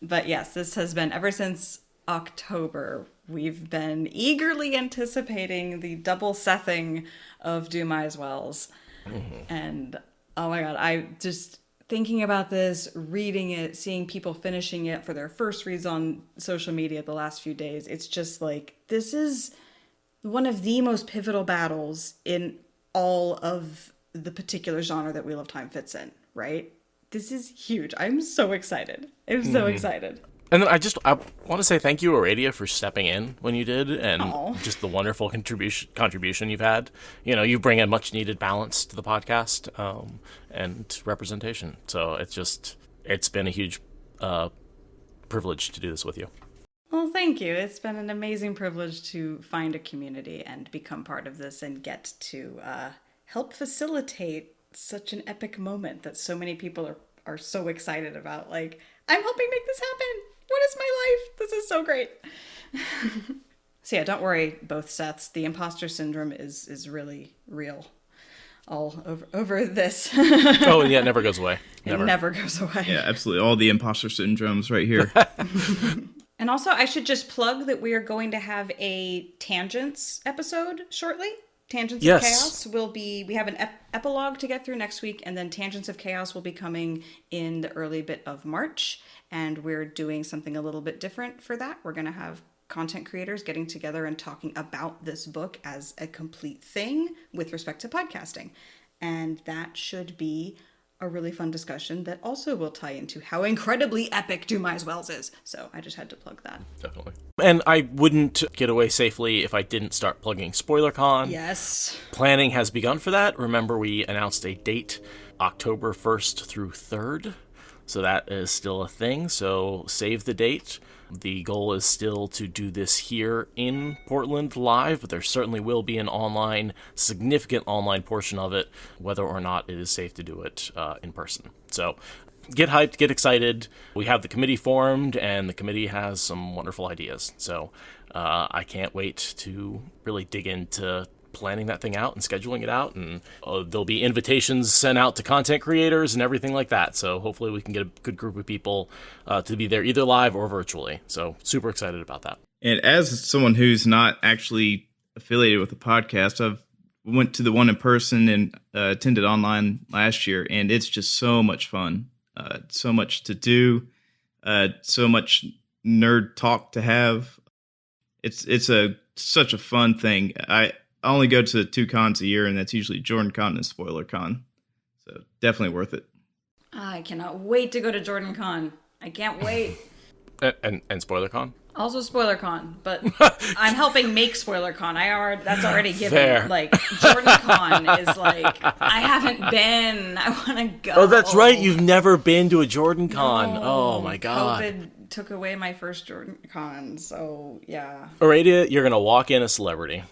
But yes, this has been, ever since October, we've been eagerly anticipating the double Szething of Dumai's Wells. And oh my god, I just thinking about this, reading it, seeing people finishing it for their first reads on social media the last few days, it's just like, this is one of the most pivotal battles in all of the particular genre that Wheel of Time fits in, right? This is huge. I'm so excited. I'm so excited. And then I want to say thank you, Aradia, for stepping in when you did, and just the wonderful contribution you've had. You know, you bring a much needed balance to the podcast and representation. So it's been a huge privilege to do this with you. Well, thank you. It's been an amazing privilege to find a community and become part of this and get to help facilitate such an epic moment that so many people are so excited about. Like, I'm helping make this happen. What is my life? This is so great. So yeah, don't worry, both Szeths. The imposter syndrome is really real. All over this. Oh, yeah, it never goes away. Never. It never goes away. Yeah, absolutely. All the imposter syndromes right here. And also, I should just plug that we are going to have a Tangents episode shortly. Tangents of Chaos we have an epilogue to get through next week, and then Tangents of Chaos will be coming in the early bit of March, and we're doing something a little bit different for that. We're going to have content creators getting together and talking about this book as a complete thing with respect to podcasting, and that should be a really fun discussion that also will tie into how incredibly epic Dumai's Wells is. So I just had to plug that. Definitely. And I wouldn't get away safely if I didn't start plugging SpoilerCon. Yes. Planning has begun for that. Remember, we announced a date, October 1st through 3rd. So that is still a thing. So save the date. The goal is still to do this here in Portland live, but there certainly will be an significant online portion of it, whether or not it is safe to do it in person. So get hyped, get excited. We have the committee formed, and the committee has some wonderful ideas. So I can't wait to really dig into planning that thing out and scheduling it out, and there'll be invitations sent out to content creators and everything like that. So hopefully we can get a good group of people to be there either live or virtually. So super excited about that. And as someone who's not actually affiliated with the podcast, I've went to the one in person and attended online last year, and it's just so much fun. So much to do, so much nerd talk to have. It's such a fun thing. I only go to 2 cons a year, and that's usually JordanCon and SpoilerCon. So definitely worth it. I cannot wait to go to JordanCon. I can't wait. And SpoilerCon? Also SpoilerCon, but I'm helping make SpoilerCon. That's already given. Fair. Like, JordanCon is like, I haven't been. I want to go. Oh, that's right. You've never been to a JordanCon. No, oh, my God. COVID took away my first JordanCon, so yeah. Aradia, you're going to walk in a celebrity.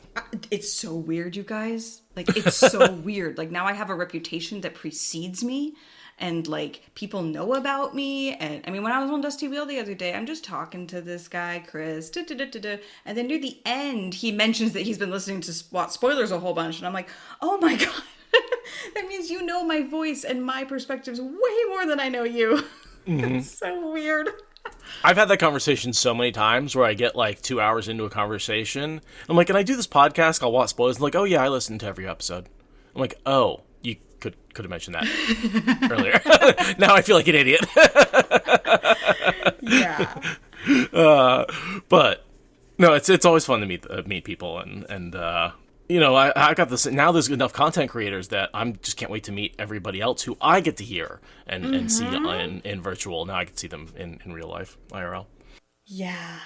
It's so weird, you guys. Like, it's so weird. Like, now I have a reputation that precedes me. And, like, people know about me. And, I mean, when I was on Dusty Wheel the other day, I'm just talking to this guy, Chris. And then near the end, he mentions that he's been listening to SWAT spoilers a whole bunch. And I'm like, oh, my God. That means you know my voice and my perspectives way more than I know you. Mm-hmm. It's so weird. I've had that conversation so many times where I get, like, 2 hours into a conversation. I'm like, can I do this podcast? I'll watch spoilers. I'm like, oh, yeah, I listen to every episode. I'm like, oh. Could have mentioned that earlier. Now I feel like an idiot. Yeah. But no, it's always fun to meet people, and you know, I got this. Now there's enough content creators that I'm just can't wait to meet everybody else who I get to hear and see in virtual. Now I can see them in real life, IRL. Yeah,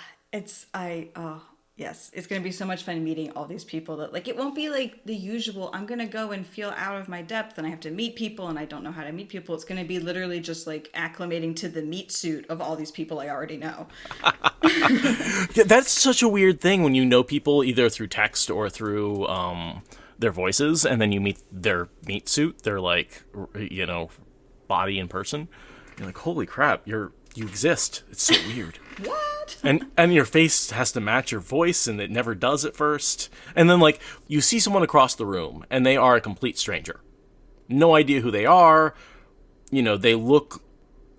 yes, it's going to be so much fun meeting all these people that, like, it won't be like the usual, I'm going to go and feel out of my depth and I have to meet people and I don't know how to meet people. It's going to be literally just like acclimating to the meat suit of all these people I already know. Yeah, that's such a weird thing when you know people either through text or through their voices, and then you meet their meat suit, their, like, you know, body in person. You're like, holy crap, you exist. It's so weird. What? And your face has to match your voice, and it never does at first. And then, like, you see someone across the room, and they are a complete stranger. No idea who they are. You know, they look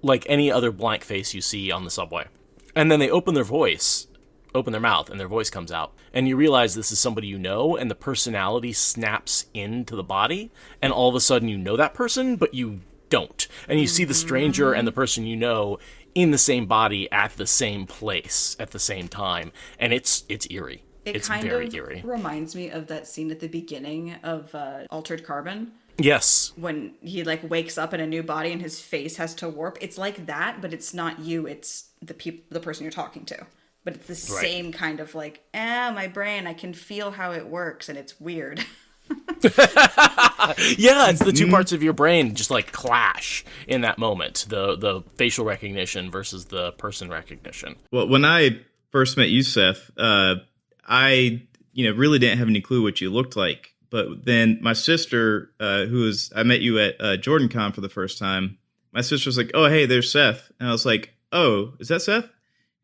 like any other blank face you see on the subway. And then they open their voice open their mouth and their voice comes out. And you realize this is somebody you know, and the personality snaps into the body, and all of a sudden you know that person, but you don't. And you see the stranger and the person you know in the same body at the same place at the same time. And it's eerie. It's very eerie. It reminds me of that scene at the beginning of Altered Carbon. Yes. When he like wakes up in a new body and his face has to warp. It's like that, but it's not you. It's the person you're talking to. But it's the same kind of like, my brain, I can feel how it works, and it's weird. Yeah, it's the two parts of your brain just like clash in that moment. The facial recognition versus the person recognition. Well, when I first met you, Seth, I really didn't have any clue what you looked like. But then my sister, I met you at JordanCon for the first time. My sister was like, "Oh, hey, there's Seth," and I was like, "Oh, is that Seth?"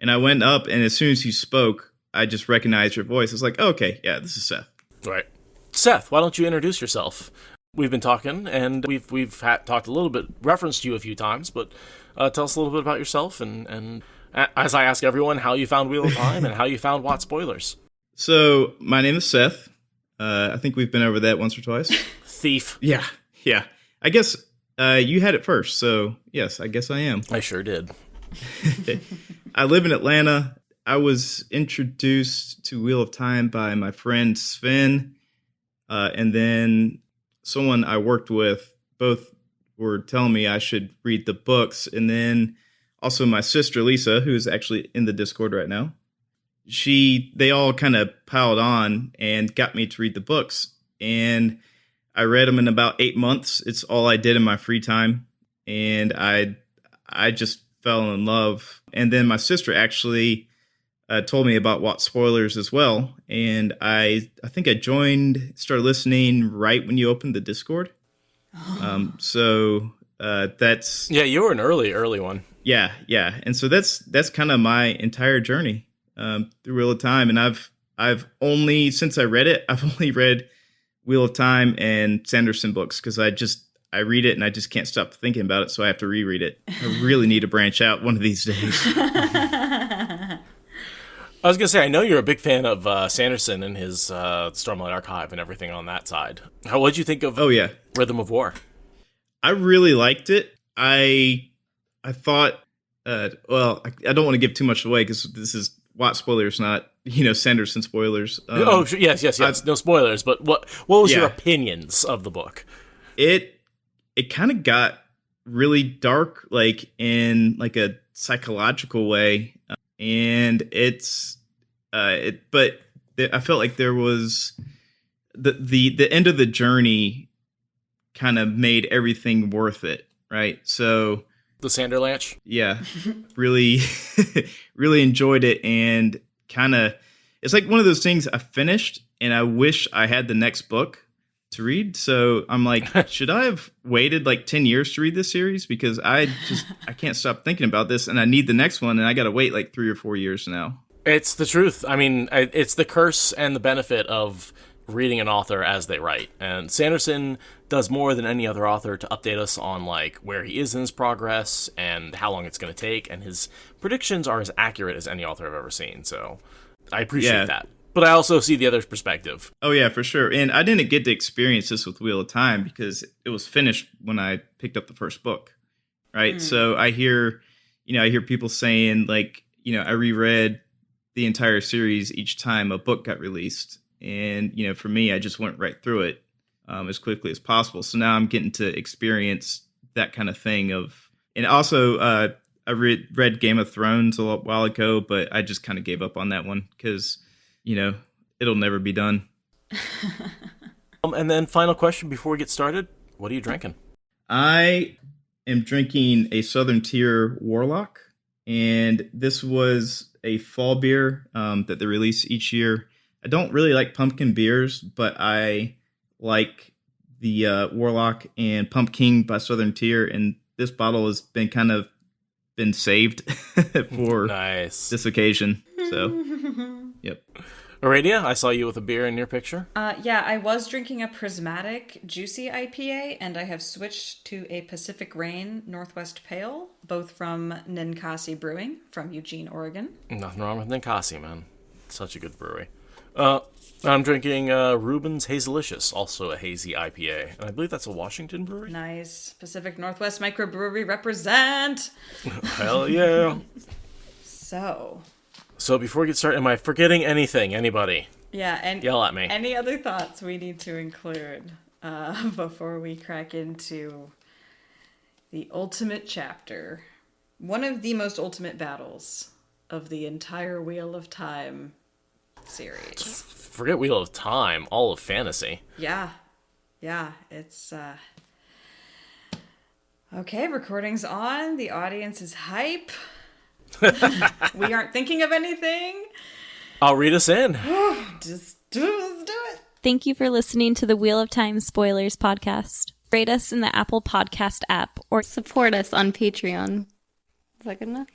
And I went up, and as soon as you spoke, I just recognized your voice. I was like, oh, okay, yeah, this is Seth. Right. Seth, why don't you introduce yourself? We've been talking, and we've talked a little bit, referenced you a few times, but tell us a little bit about yourself, and as I ask everyone, how you found Wheel of Time and how you found Watt Spoilers. So, my name is Seth. I think we've been over that once or twice. Thief. Yeah. I guess you had it first, so yes, I guess I am. I sure did. I live in Atlanta. I was introduced to Wheel of Time by my friend Sven, and then someone I worked with. Both were telling me I should read the books, and then also my sister Lisa, who's actually in the Discord right now. They all kind of piled on and got me to read the books, and I read them in about 8 months. It's all I did in my free time, and I just fell in love. And then my sister actually told me about Watt Spoilers as well. And I think I started listening right when you opened the Discord. So that's... Yeah, you were an early one. Yeah. And so that's kind of my entire journey through Wheel of Time. And I've only, since I read it, I've only read Wheel of Time and Sanderson books, because I read it and I just can't stop thinking about it, so I have to reread it. I really need to branch out one of these days. I was going to say, I know you're a big fan of Sanderson and his Stormlight Archive and everything on that side. What did you think of Rhythm of War? I really liked it. I thought, I don't want to give too much away because this is Watt spoilers, not Sanderson spoilers. Yes. No spoilers, but what was your opinions of the book? It kind of got really dark, like in like a psychological way, and but I felt like there was the end of the journey kind of made everything worth it, right? So the Sanderlanche, yeah, really, really enjoyed it, and kind of it's like one of those things I finished, and I wish I had the next book to read. So I'm like, should I have waited like 10 years to read this series? Because I can't stop thinking about this, and I need the next one, and I got to wait like 3 or 4 years now. It's the truth. I mean, it's the curse and the benefit of reading an author as they write. And Sanderson does more than any other author to update us on like where he is in his progress and how long it's going to take. And his predictions are as accurate as any author I've ever seen. So I appreciate that. But I also see the other perspective. Oh, yeah, for sure. And I didn't get to experience this with Wheel of Time because it was finished when I picked up the first book, right? So I hear people saying, like, I reread the entire series each time a book got released. And, for me, I just went right through it as quickly as possible. So now I'm getting to experience that kind of thing and also I read Game of Thrones a while ago, but I just kind of gave up on that one because it'll never be done. And then final question before we get started. What are you drinking? I am drinking a Southern Tier Warlock. And this was a fall beer that they release each year. I don't really like pumpkin beers, but I like the Warlock and Pumpkin by Southern Tier. And this bottle has been saved for this occasion. So, yep. Aradia, I saw you with a beer in your picture. Yeah, I was drinking a Prismatic Juicy IPA, and I have switched to a Pacific Rain Northwest Pale, both from Ninkasi Brewing from Eugene, Oregon. Nothing wrong with Ninkasi, man. Such a good brewery. I'm drinking Reuben's Hazelicious, also a hazy IPA. And I believe that's a Washington brewery. Nice. Pacific Northwest Microbrewery represent. Hell yeah. So before we get started, am I forgetting anything? Anybody? Yeah, and yell at me. Any other thoughts we need to include before we crack into the ultimate chapter? One of the most ultimate battles of the entire Wheel of Time series. Forget Wheel of Time, all of fantasy. Yeah, it's okay. Recording's on. The audience is hype. We aren't thinking of anything. I'll read us in. Let's do it. Thank you for listening to the Wheel of Time Spoilers podcast. Rate us in the Apple Podcast app or support us on Patreon. Is that good enough?